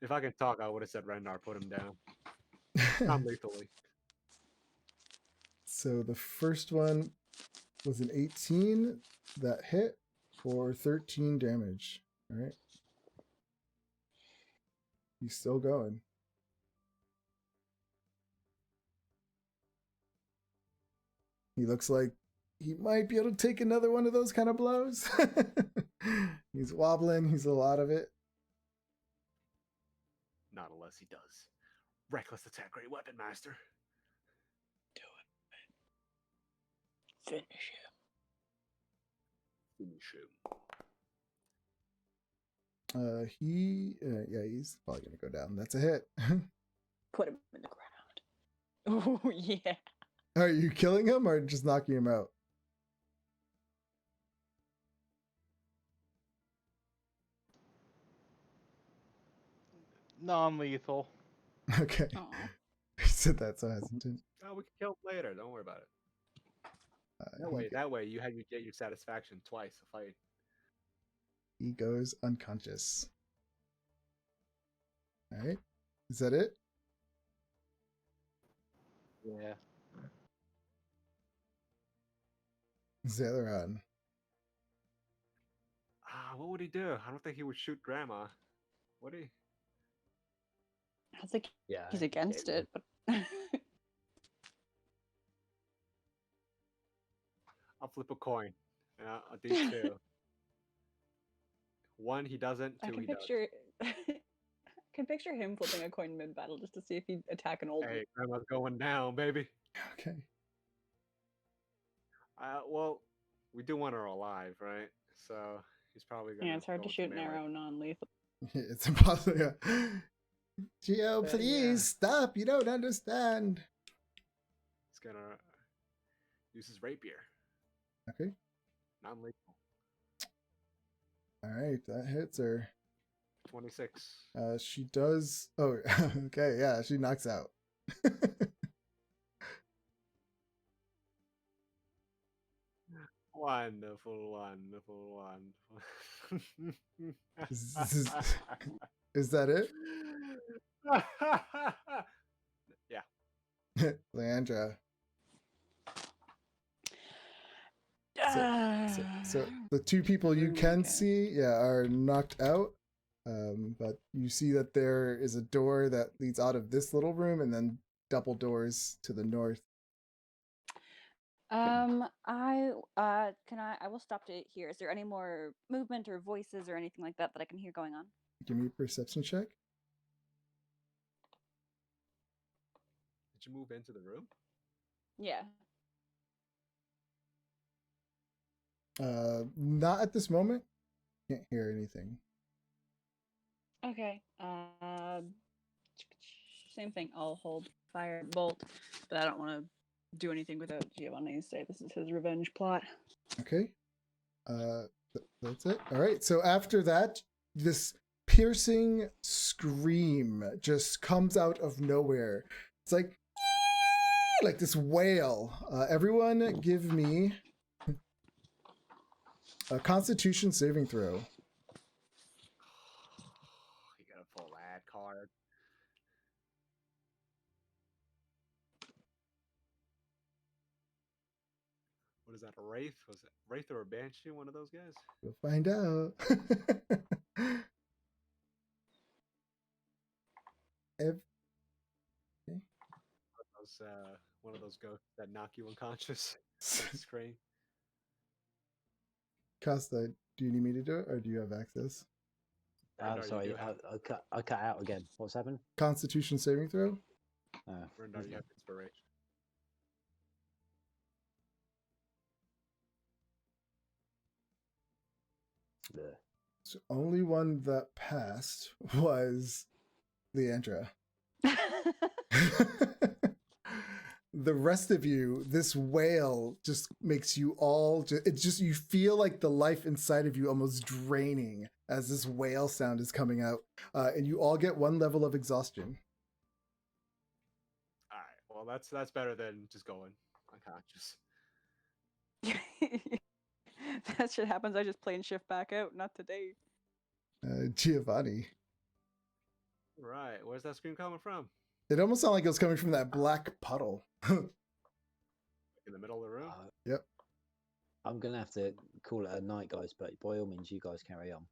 If I could talk, I would have said Rendar, put him down. Non-lethally. So the first one was an 18 that hit for 13 damage. All right. He's still going. He looks like he might be able to take another one of those kind of blows. He's wobbling. He's a lot of it. Not unless he does. Reckless attack, great weapon, master. Finish him. Finish him. He's probably gonna go down. That's a hit. Put him in the ground. Oh yeah. Are you killing him or just knocking him out? Non-lethal. Okay. Aw. He said that so hesitant. Oh, we can kill him later. Don't worry about it. He, That way, you get your satisfaction twice a fight. he goes unconscious. All right. Is that it? Yeah. Zaileron. What would he do? I don't think he would shoot Grandma. Would he? I think Yeah. he's against yeah, it, but I'll flip a coin. I'll do two. One, he doesn't. I Two, can he does. picture I can picture him flipping a coin mid battle just to see if he'd attack an old one. Hey, Grandma's going down, baby. Okay. Well, we do want her alive, right? So he's probably gonna. Yeah, it's hard go to into shoot an melee. arrow non-lethal. It's impossible. Yeah. Gio, Then, please yeah. stop. You don't understand. He's gonna use his rapier. Okay. Non-lethal. All right. That hits her. 26. She does. Oh, okay. Yeah, she knocks out. Wonderful, wonderful, wonderful. Is that it? Yeah. Leandra. So the two people you can see, are knocked out. But you see that there is a door that leads out of this little room and then double doors to the north. I will stop it here. Is there any more movement or voices or anything like that that I can hear going on? Give me a perception check. Did you move into the room? Yeah. Not at this moment. Can't hear anything. Okay. Same thing. I'll hold fire bolt, but I don't want to do anything without Giovanni say this is his revenge plot. Okay. That's it. All right. So after that, this piercing scream just comes out of nowhere. It's like this wail. Everyone give me a Constitution saving throw. You got a full ad card. What is that, a Wraith? Was it Wraith or a Banshee? One of those guys? We'll find out. One of those ghosts that knock you unconscious. on the screen. Costa, do you need me to do it or do you have access? Brenda, you Sorry, do have- I cut out again. What's happened? Constitution saving throw? Brenda, you have inspiration. Bleh. So only one that passed was Leandra. The rest of you, this wail just makes you all you feel like the life inside of you almost draining as this wail sound is coming out, and you all get 1 level of exhaustion. All right. Well, that's better than just going unconscious. That shit happens. I just plain shift back out. Not today. Giovanni. Right. Where's that scream coming from? It almost sounded like it was coming from that black puddle. In the middle of the room? Yep. I'm gonna have to call it a night, guys. But by all means, you guys carry on.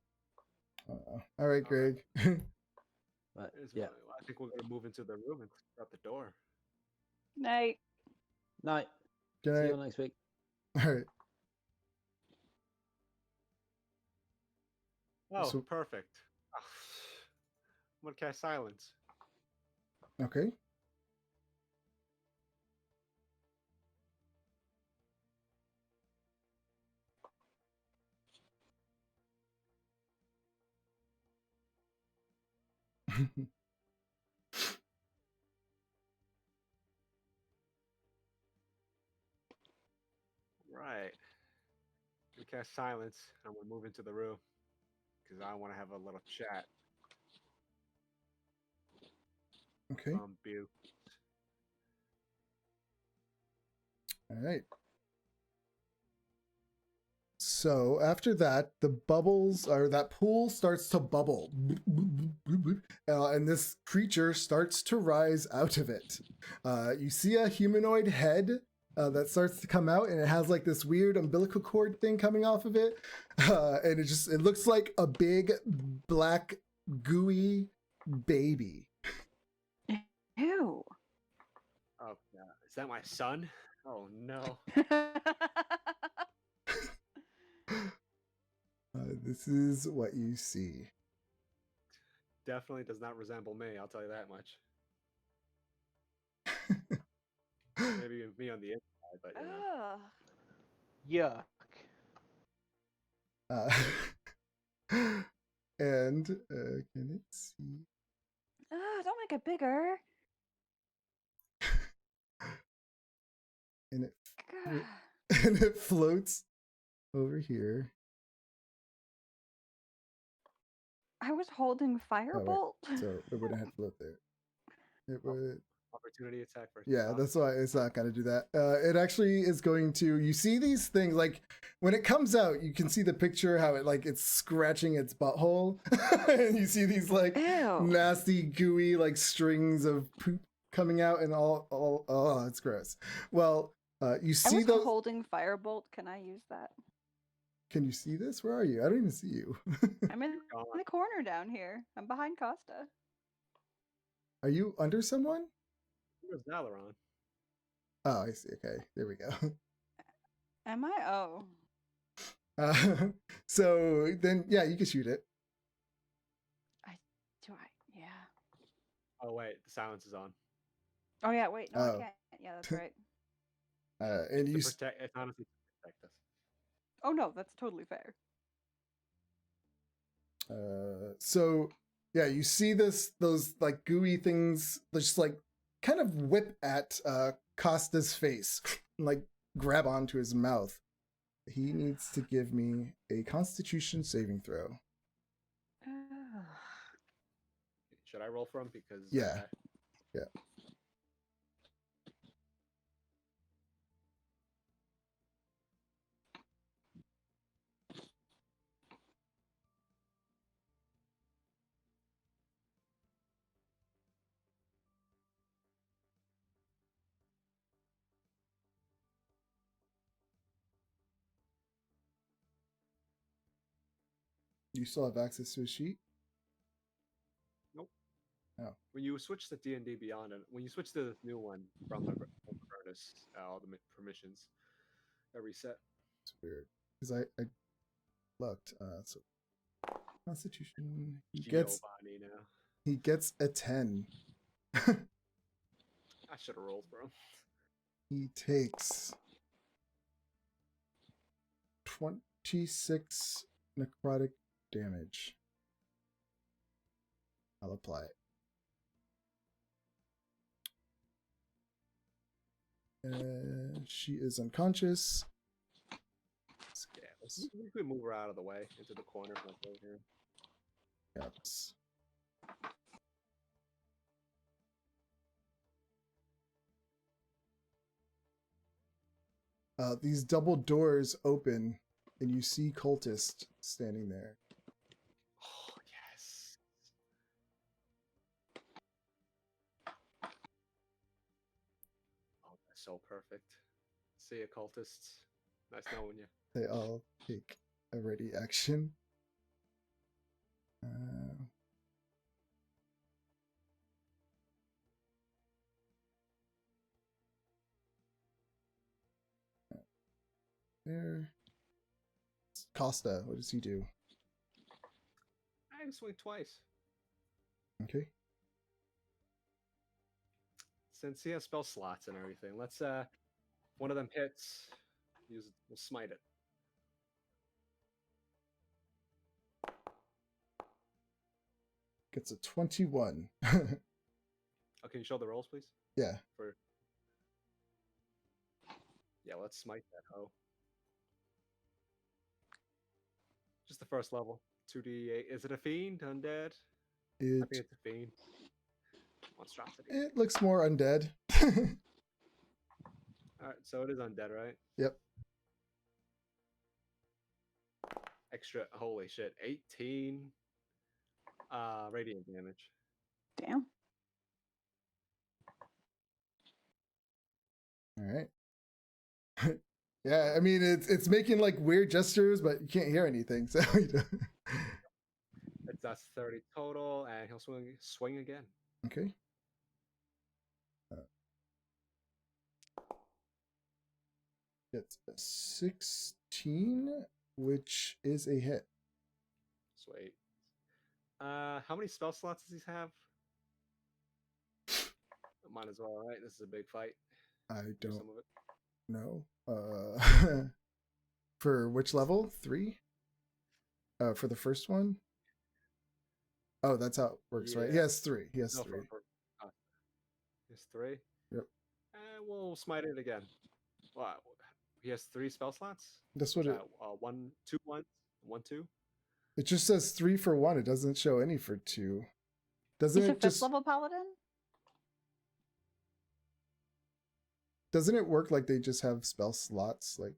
All right, Greg. But It's yeah, fine. I think we're gonna move into the room and shut the door. Night. night. Good See night. you all next week. All right. Oh, So- perfect. I'm gonna cast silence. Okay. Right. We cast silence, and we move into the room because I want to have a little chat. Okay. Bew. All right. So after that, the bubbles or that pool starts to bubble, and this creature starts to rise out of it. You see a humanoid head that starts to come out, and it has like this weird umbilical cord thing coming off of it, and it looks like a big black gooey baby. Ew. Oh, is that my son? Oh no. This is what you see. Definitely does not resemble me. I'll tell you that much. Maybe me on the inside, but you know. Ugh. Yuck. And can it see? Ugh, don't make it bigger. And it Gah. and it floats over here. I was holding Firebolt. So it wouldn't have float there. It would. Opportunity attack for Yeah, that's why it's not going to do that. It actually is going to. You see these things like when it comes out, you can see the picture how it like it's scratching its butthole, and you see these like Ew. nasty gooey like strings of poop coming out, and all oh, it's gross. Well, you I see was those. holding Firebolt. Can I use that? Can you see this? Where are you? I don't even see you. I'm in gone. the corner down here. I'm behind Costa. Are you under someone? Where's Valeron? Oh, I see. Okay, there we go. Am I? Oh. So then, yeah, you can shoot it. Do I? Yeah. Oh wait, the silence is on. Oh yeah. Wait. No, Oh. I can't. Yeah, that's right. And To you. protect. It's honestly to protect us. Oh no, that's totally fair. So yeah, you see those like gooey things just like kind of whip at Costa's face, like grab onto his mouth. He needs to give me a Constitution saving throw. Ugh. Should I roll for him? Because Yeah. Yeah. You still have access to a sheet? Nope. Oh. When you switch to D&D Beyond, and when you switch to the new one from the furnace, all the permissions, that reset. It's weird because I looked. So Constitution. He gets Giovanni now. he gets a 10. I should have rolled for him. He takes 26 necrotic damage. I'll apply it. She is unconscious. Yeah, we could move her out of the way into the corner like right here. Yes. These double doors open, and you see cultist standing there. Oh yes. Oh, that's so perfect. See ya, cultists. Nice knowing you. They all take a ready action. There. Costa, what does he do? I can swing twice. Okay. since he has spell slots and everything, let's one of them hits. We'll smite it. Gets a 21. Oh, can you show the rolls, please? Yeah. Yeah, let's smite that hoe. Just the first level. 2d8. Is it a fiend? Undead? I It think it's a fiend. Monstrosity. it looks more undead. Alright, so it is undead, right? Yep. Extra, holy shit. 18 radiant damage. Damn. All right. Yeah, I mean it's making like weird gestures, but you can't hear anything. So That's 30 total, and he'll swing again. okay. Gets a 16, which is a hit. Sweet. How many spell slots does he have? Might as well, right? This is a big fight. I Do don't some of it. know. For which level? 3? For the first one? Oh, that's how it works, right? He Yeah. has 3. He has No, 3. It's 3. Yep. And we'll smite it again. Wow. He has 3 spell slots? That's what it. 1, 2, 1, 1, 2. It just says 3 for 1. It doesn't show any for 2. Doesn't He's a it fifth just? level paladin? Doesn't it work like they just have spell slots? Like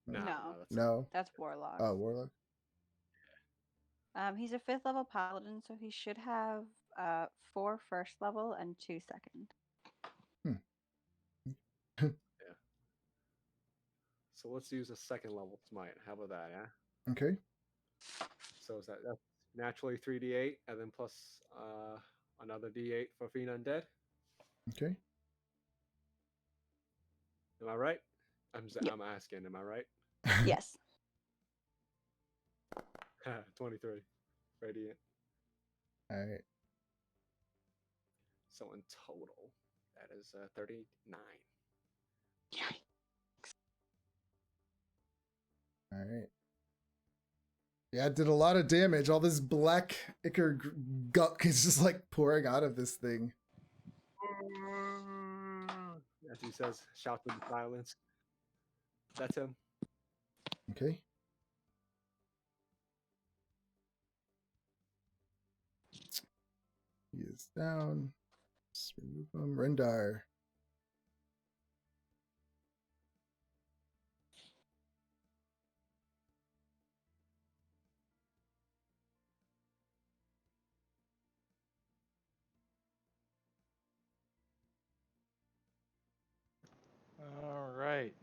No. No. That's no. That's warlock. Oh, warlock. He's a fifth level paladin, so he should have 4 first level and 2 second. Yeah. So let's use a second level smite. How about that, yeah? Okay. So is that's naturally 3d8, and then plus another d8 for Fiend Undead. Okay. Am I right? Yep. I'm asking, am I right? Yes. 23 radiant. All right. So in total, that is 39. All right. Yeah, it did a lot of damage. All this black ichor gunk is just like pouring out of this thing. As he says, shout to the silence. That's him. Okay. He is down. Let's remove him. Rendar. All right.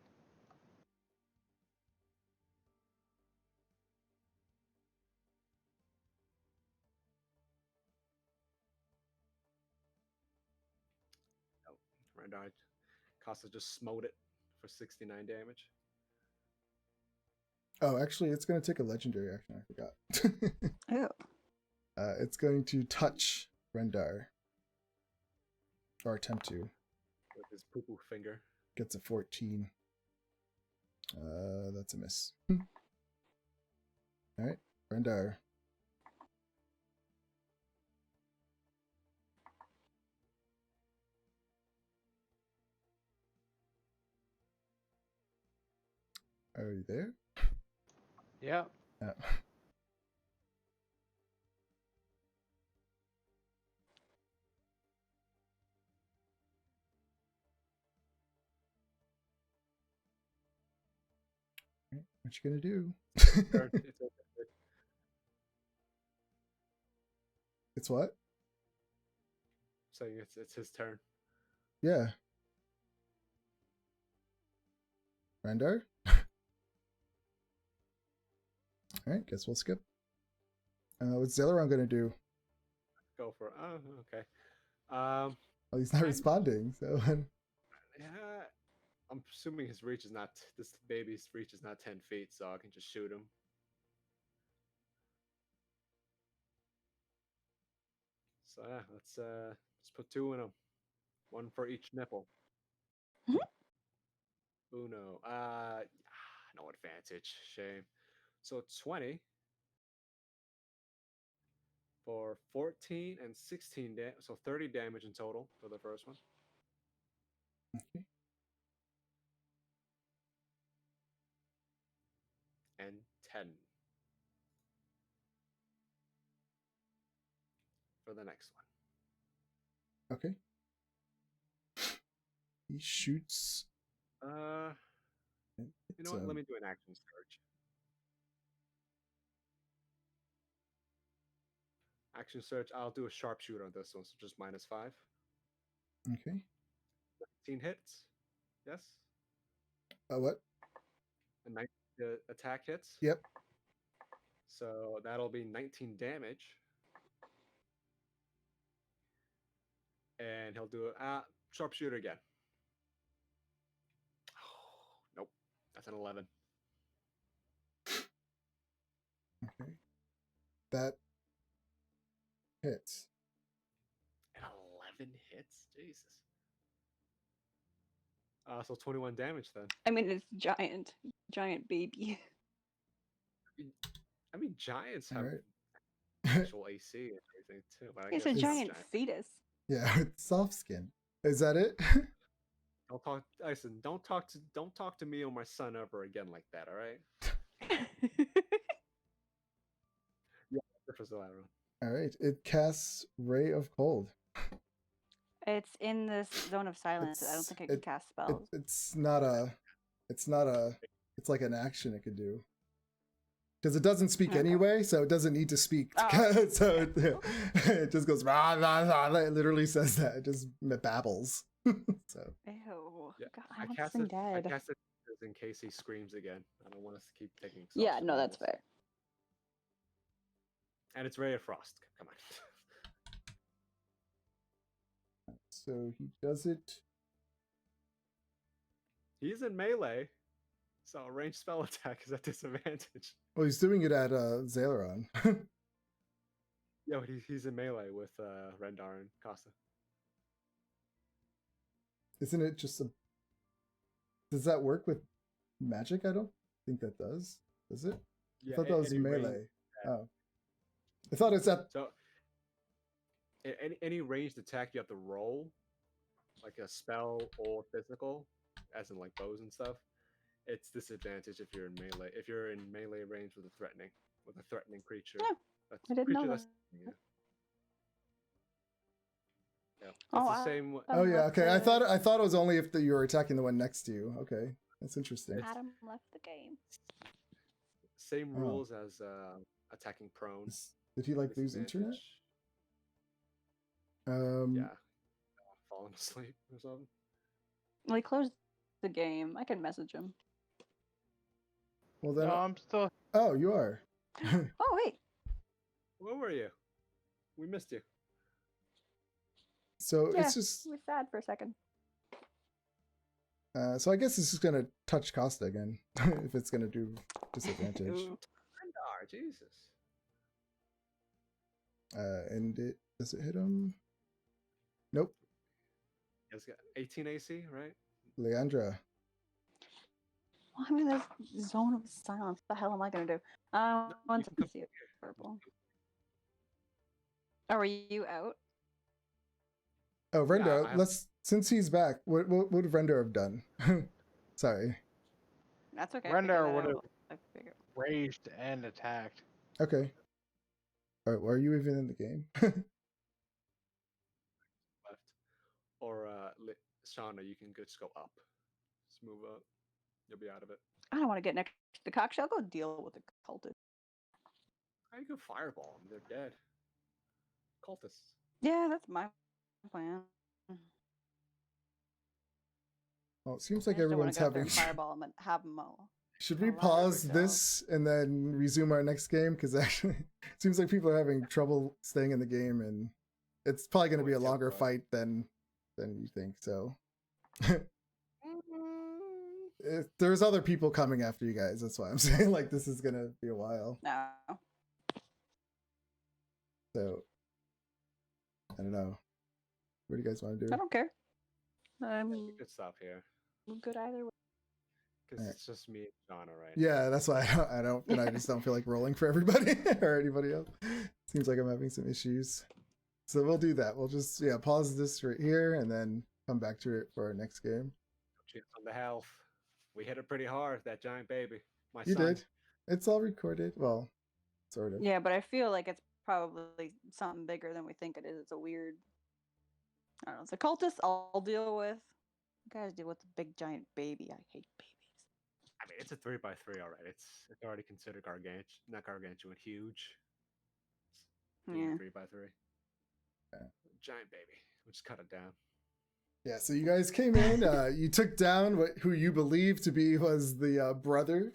Randar Casa just smote it for 69 damage. Oh, actually, it's going to take a legendary action. I forgot. Ew. It's going to touch Rendar. Or attempt to. With his poo-poo finger. Gets a 14. That's a miss. Alright, Rendar. Are you there? Yeah. Yeah. What you gonna do? Turn. It's okay. It's what? Saying it's his turn. Yeah. Rendar? Alright, guess we'll skip. What's Zelaron gonna do? Go for it. Oh, okay. Well, he's not responding, so Yeah, I'm assuming his reach is not, this baby's reach is not 10 feet, so I can just shoot him. So yeah, let's put 2 in him. One for each nipple. Mhm. Uno. No advantage. Shame. So 20 for 14 and 16 so 30 damage in total for the first one. Okay. And 10 for the next one. Okay. He shoots. You know what? Let me do an action search. Action search. I'll do a sharpshooter on this one, so just -5. Okay. 19 hits. Yes. What? And 19 attack hits. Yep. So that'll be 19 damage. And he'll do a sharpshooter again. Nope. That's an 11. Okay. That hits. An 11 hits? Jesus. So 21 damage then. I mean, it's giant baby. I mean, giants All have right. actual AC and everything too. But I It's guess a it's not giant fetus. Yeah, with soft skin. Is that it? Don't talk, Dyson. Don't talk to me or my son ever again like that. All right? Yeah, difference of that room. All right. It casts Ray of Cold. It's in this zone of silence. I don't It's- think it can cast spells. It's not a. It's like an action it could do. Because it doesn't speak Okay. anyway, so it doesn't need to speak. Oh. So it just goes rah, rah, rah. It literally says that. It just babbles. So Ew. Yeah, God, I I want cast this it. thing I dead. cast it in case he screams again. I don't want us to keep taking. Yeah, exhaustion no, on that's this. fair. And it's Ray of Frost. Come on. so he does it. He's in melee, so a ranged spell attack is at disadvantage. Well, he's doing it at Zaleron. Yeah, but he's in melee with Rendar and Costa. Isn't it just a? Does that work with magic? I don't think that does. Does it? Yeah, I thought that was any range- melee. Oh, I thought it's at. So, any ranged attack you have to roll, like a spell or physical, as in like bows and stuff. It's disadvantage if you're in melee. If you're in melee range with a threatening creature. Yeah, That's I didn't know creature that. that's- yeah. Yeah, it's Oh, the same. Oh yeah, left okay. I the- thought it was only if you were attacking the one next to you. Okay, that's interesting. Adam left the game. Same Oh. rules as attacking prone. Did he like lose internet? Disadvantage. Yeah, falling asleep or something. Well, he closed the game. I can message him. Well then. No, I'm still. Oh, you are. Oh wait, Where were you? We missed you. So Yeah. it's just. he was sad for a second. So I guess it's just gonna touch Costa again if it's gonna do disadvantage. Ooh. Rendar, Jesus. And does it hit him? Nope. It's got 18 AC, right? Leandra. Well, I'm in this zone of silence. What the hell am I gonna do? One you can second, see it purple. Oh, are you out? Oh, Render. I have- Let's since he's back. What would Render have done? Sorry. That's okay. Render I would've- figured that out. I figured. Raged and attacked. Okay. All right. Well, are you even in the game? Left. Or Shauna, you can just go up. Just move up. You'll be out of it. I don't want to get next to the cocktail. I'll go deal with the cultist. How you can fireball them? They're dead. Cultists. Yeah, that's my plan. Well, it seems I like just don't wanna everyone's go up there having. and fireball them and have them all. Should we Allow pause yourself. this and then resume our next game? Because actually, it seems like people are having trouble staying in the game, and it's probably going to be a Always longer tempo. fight than you think. So there's other people coming after you guys. That's why I'm saying like this is going to be a while. No. So I don't know. What do you guys want to do? I don't care. I'm Good stuff here. good either way. Because Alright. it's just me and Shauna right Yeah, that's why I don't, and I just don't feel like rolling for everybody or anybody else. Seems like I'm having some issues. So we'll do that. We'll just pause this right here and then come back to it for our next game. Chance on the health. We hit it pretty hard, that giant baby. My You son. did. It's all recorded. Well, sort of. Yeah, but I feel like it's probably something bigger than we think it is. It's a weird. I don't know. It's a cultist. I'll deal with. You guys deal with the big giant baby. I hate babies. I mean, it's a 3x3 already. It's already considered not gargantuan, huge. It's Yeah. 3x3. Yeah. Giant baby. We'll just cut it down. Yeah, so you guys came in. You took down who you believe to be was the brother,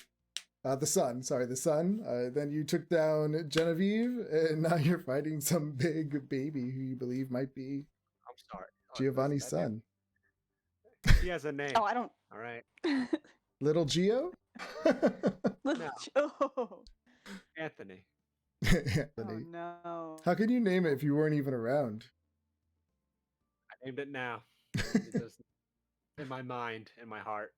the son. Sorry, the son. Then you took down Genevieve, and now you're fighting some big baby who you believe might be I'm sorry. Giovanni's That son. He has a name. Oh, I don't. All right. Little Gio? Little No. Joe. Anthony. Anthony. Oh no. How can you name it if you weren't even around? I named it now. It just, in my mind, in my heart.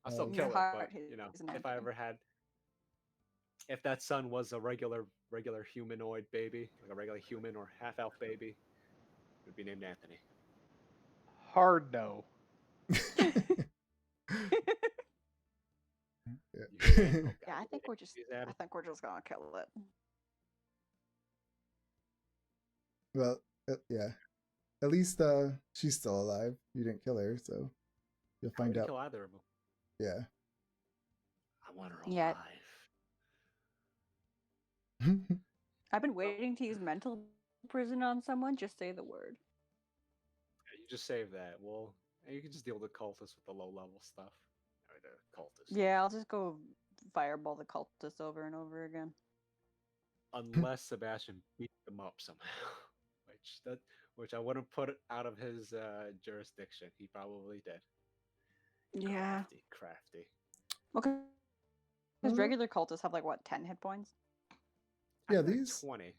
I'll still In kill your it, heart, but you know, he's an if I Anthony. ever had, if that son was a regular humanoid baby, like a regular human or half elf baby, it would be named Anthony. Hard no. Yeah. You hear that? Oh, Yeah, God, I think we're just. he's I Adam. think we're just gonna kill it. Well, yeah. At least she's still alive. You didn't kill her, so you'll I find wouldn't out. kill either of them. Yeah. I want her Yeah. alive. I've been waiting to use mental prison on someone. Just say the word. Yeah, you just save that. Well, you can just deal with the cultists with the low level stuff. Or the cultists. Yeah, I'll just go fireball the cultists over and over again. Unless Sebastian beat them up somehow, which I wouldn't put it out of his jurisdiction. He probably did. Yeah. Crafty. Okay. Because Mhm. regular cultists have like what, 10 hit points? Yeah, I think these. 20.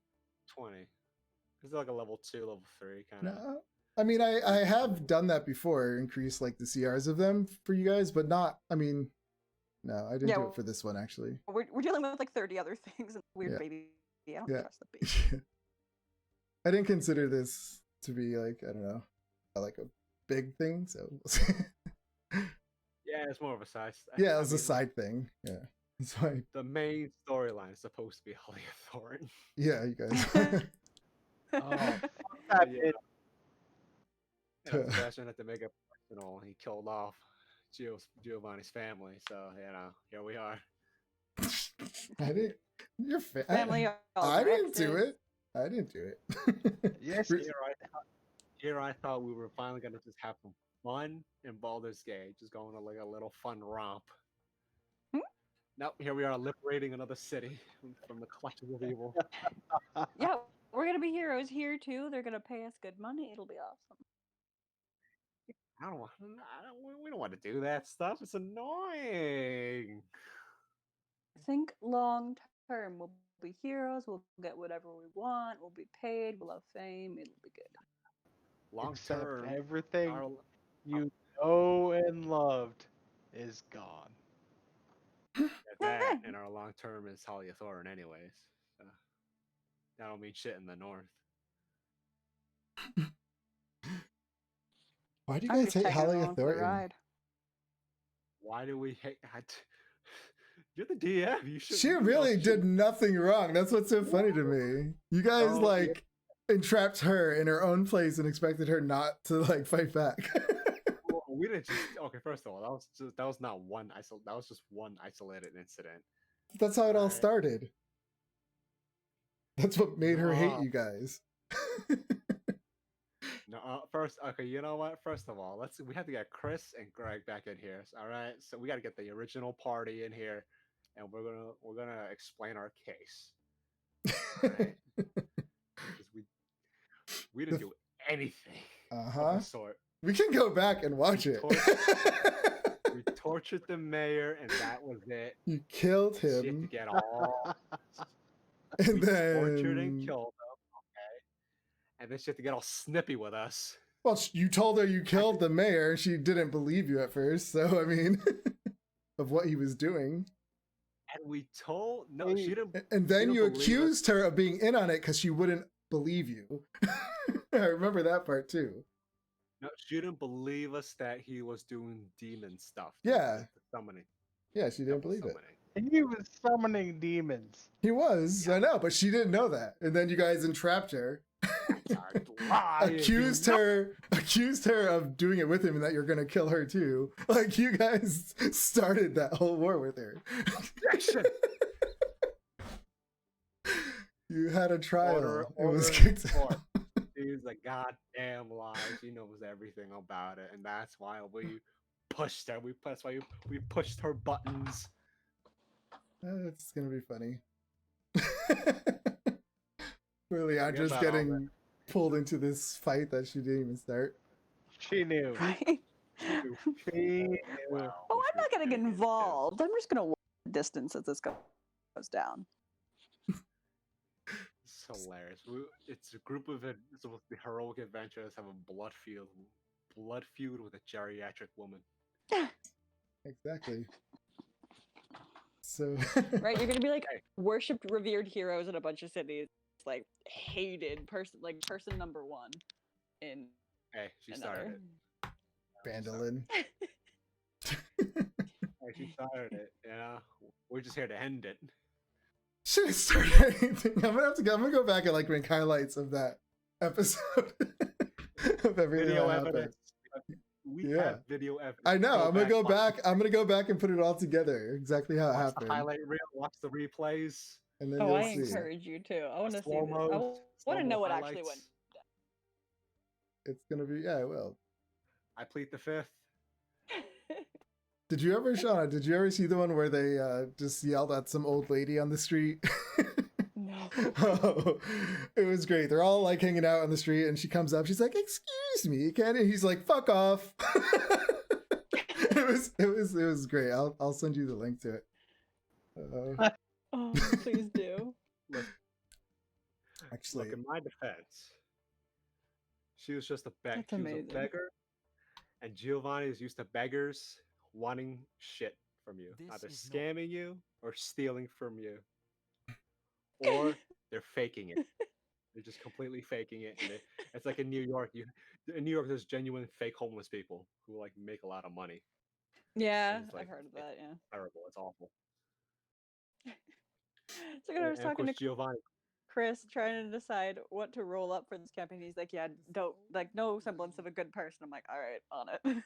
It's like a level 2, level 3 kind of. No, I mean, I have done that before, increase like the CRs of them for you guys, but not. I mean, no, I didn't Yeah, do it for this one actually. We're dealing with like 30 other things and weird Yeah. baby. I don't Yeah. trust the baby. I didn't consider this to be like, I don't know, like a big thing. So Yeah, it's more of a size. yeah, it I was a mean, side thing. Yeah, that's why. The main storyline is supposed to be Holly Thornton. Yeah, you guys. Oh, But, you know, Sebastian had to make it personal. He killed off Giovanni's family, so you know, here we are. I didn't. Your Family. I didn't do it. I didn't do it. yes. Here I thought we were finally gonna just have some fun in Baldur's Gate, just going on like a little fun romp. Hmm? Nope, here we are liberating another city from the clutches of evil. Yeah, we're gonna be heroes here too. They're gonna pay us good money. It'll be awesome. We don't want to do that stuff. It's annoying. Think long term. We'll be heroes. We'll get whatever we want. We'll be paid. We'll have fame. It'll be good. Long Except term, everything our, you know and loved is gone. that and our long term is Holly Thornton, anyways. So that don't mean shit in the north. Why do you I'm guys just hate tagging Holly along for the Thornton? ride. Why do we hate? You're the DM. You should. She you know really shit. did nothing wrong. That's what's so funny to me. You guys Oh, like entrapped her in her own place and expected her not to like fight back. Well, we didn't just. Okay, first of all, that was not one that was just one isolated incident. That's how it all Alright. started. That's what made her hate No. you guys. No, first, okay, you know what? First of all, we have to get Chris and Greg back in here. All right, so we got to get the original party in here, and we're gonna explain our case. Right? 'Cause we didn't do anything of Uh-huh. the sort. We can go back and watch it. We tortured the mayor, and that was it. You killed She had to him, get all. and We tortured and then killed him. Okay, and then she had to get all snippy with us. Well, you told her you killed the mayor. She didn't believe you at first. So, I mean, of what he was doing. And we told no, she didn't. And then didn't you believe us. accused her of being in on it because she wouldn't believe you. I remember that part too. No, she didn't believe us that he was doing demon stuff. Yeah. The summoning. Yeah, she didn't Devil believe it. summoning. He was summoning demons. He was, I know, but she didn't know that. And then you guys entrapped her. accused her of doing it with him and that you're gonna kill her too. Like you guys started that whole war with her. You had a trial. It was kicked out. She's a goddamn lie. She knows everything about it, and that's why we pushed her. That's why we pushed her buttons. It's gonna be funny. Really, I'm Forget just about all getting pulled into this fight that she didn't even start. She knew. Right? She knew. Oh, I'm not getting involved. I'm just gonna watch the distance as this goes down. It's hilarious. It's a group of the heroic adventurers have a blood feud with a geriatric woman. Exactly. So Right? You're gonna be like worshipped, revered heroes in a bunch of cities. Like hated person, like person number one in Hey, she another. started it. Bandolin. Hey, she started it. Yeah, we're just here to end it. Shouldn't start anything. I'm gonna go back and like make highlights of that episode of everything Video that happened. evidence. We Yeah. have video evidence. I know. I'm gonna go watch back. I'm gonna go back and put it all together. Exactly how it the happened. highlight reel. Watch the replays. And then Oh, you'll I see. encourage you to. I want to see. This. Slow-mo. I want to slow-mo know what actually highlights. went. It's gonna be well. I plead the fifth. Did you ever, Shauna? Did you ever see the one where they just yelled at some old lady on the street? No. Oh, it was great. They're all like hanging out on the street, and she comes up. She's like, "Excuse me, can?" And he's like, "Fuck off." It was great. I'll send you the link to it. Oh, please do. Actually, Look, in my defense, she was just a That's she was amazing. a beggar, and Giovanni is used to beggars wanting shit from you, This either is not- scamming you or stealing from you, or they're faking it. They're just completely faking it, and it's like in New York. In New York, there's genuine fake homeless people who like make a lot of money. Yeah, It's like- I've heard of that. Yeah. Terrible. It's awful. So I was And of talking to course, Giovanni. Chris, trying to decide what to roll up for this campaign. He's like, "Yeah, don't like no semblance of a good person." I'm like, "All right, on it."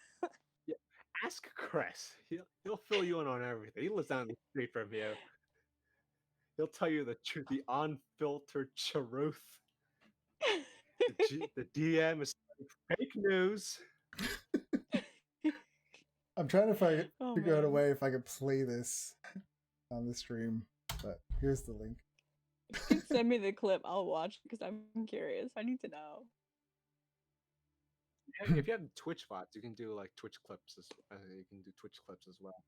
Ask Chris. He'll fill you in on everything. He lives down the street from you. He'll tell you the truth, the unfiltered truth. The DM is fake news. I'm trying to Oh, figure out a man. way if I could play this on the stream. But here's the link. If you can send me the clip, I'll watch because I'm curious. I need to know. If you have Twitch bots, you can do like Twitch clips. You can do Twitch clips as well.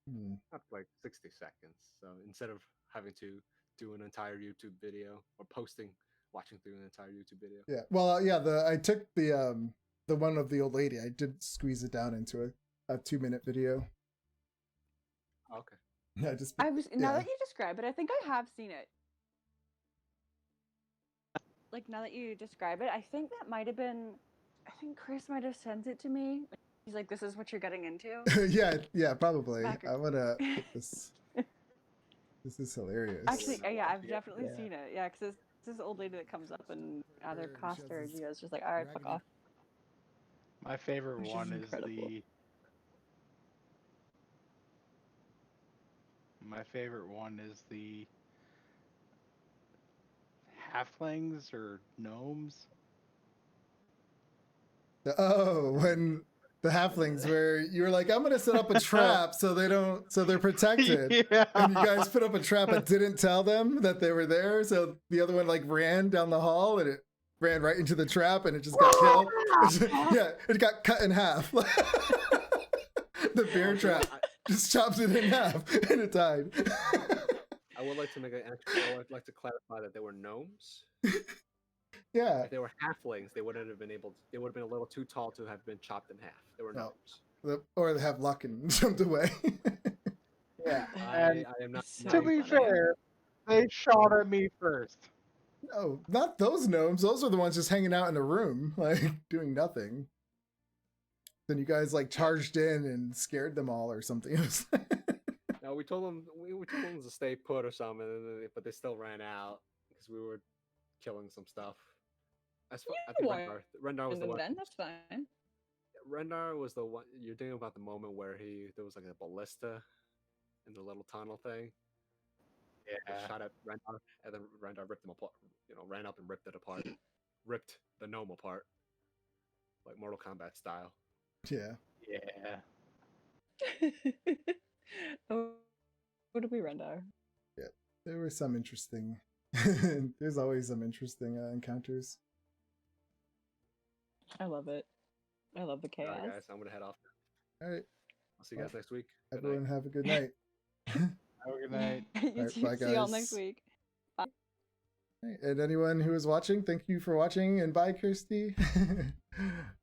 Hmm. Up to like 60 seconds. So instead of having to do an entire YouTube video or watching through an entire YouTube video. Yeah. Well, I took the one of the old lady. I did squeeze it down into a 2-minute video. Okay. Yeah, just I was now yeah. that you describe it, I think I have seen it. Like now that you describe it, I think that might have been. I think Chris might have sent it to me. He's like, "This is what you're getting into." yeah, probably. Backer. I'm gonna put this. This is hilarious. Actually, yeah, I've Yeah. definitely Yeah. seen it. Yeah, because this old lady that comes up and either Sure, she Costa has or this Gio's just like, "All right, fuck dragon- off." My favorite Which is one is incredible. My favorite one is the halflings or gnomes. Oh, when the halflings where you were like, I'm gonna set up a trap so they're protected. Yeah. And you guys put up a trap but didn't tell them that they were there, so the other one like ran down the hall and it ran right into the trap and it just got killed. Yeah, it got cut in half. The bear trap just chopped it in half and it died. I would like to clarify that they were gnomes. Yeah. If they were halflings, they wouldn't have been able. They would have been a little too tall to have been chopped in half. They were No. gnomes. Or they have luck and jumped away. Yeah. I And am not. So to be funny. fair, they shot at me first. No, not those gnomes. Those are the ones just hanging out in a room, like doing nothing. Then you guys like charged in and scared them all or something. It was No, we told them to stay put or something, but they still ran out because we were killing some stuff. I think Rendar was the one. Then that's fine. Rendar was the one. You're thinking about the moment where there was like a ballista in the little tunnel thing. Yeah. Shot at Rendar, and then Rendar ripped him apart. Ran up and ripped it apart. Ripped the gnome apart, like Mortal Kombat style. yeah. Yeah. Oh, would it be Rendar? There were some interesting. There's always some interesting encounters. I love it. I love the All chaos. right, guys, I'm gonna head off. All right, I'll see you guys next week. Good night. everyone have a good night. Have a good night. You Alright, too. bye, See y'all next guys. week. And anyone who is watching, thank you for watching, and bye, Kirsty.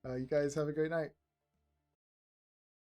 You guys have a great night.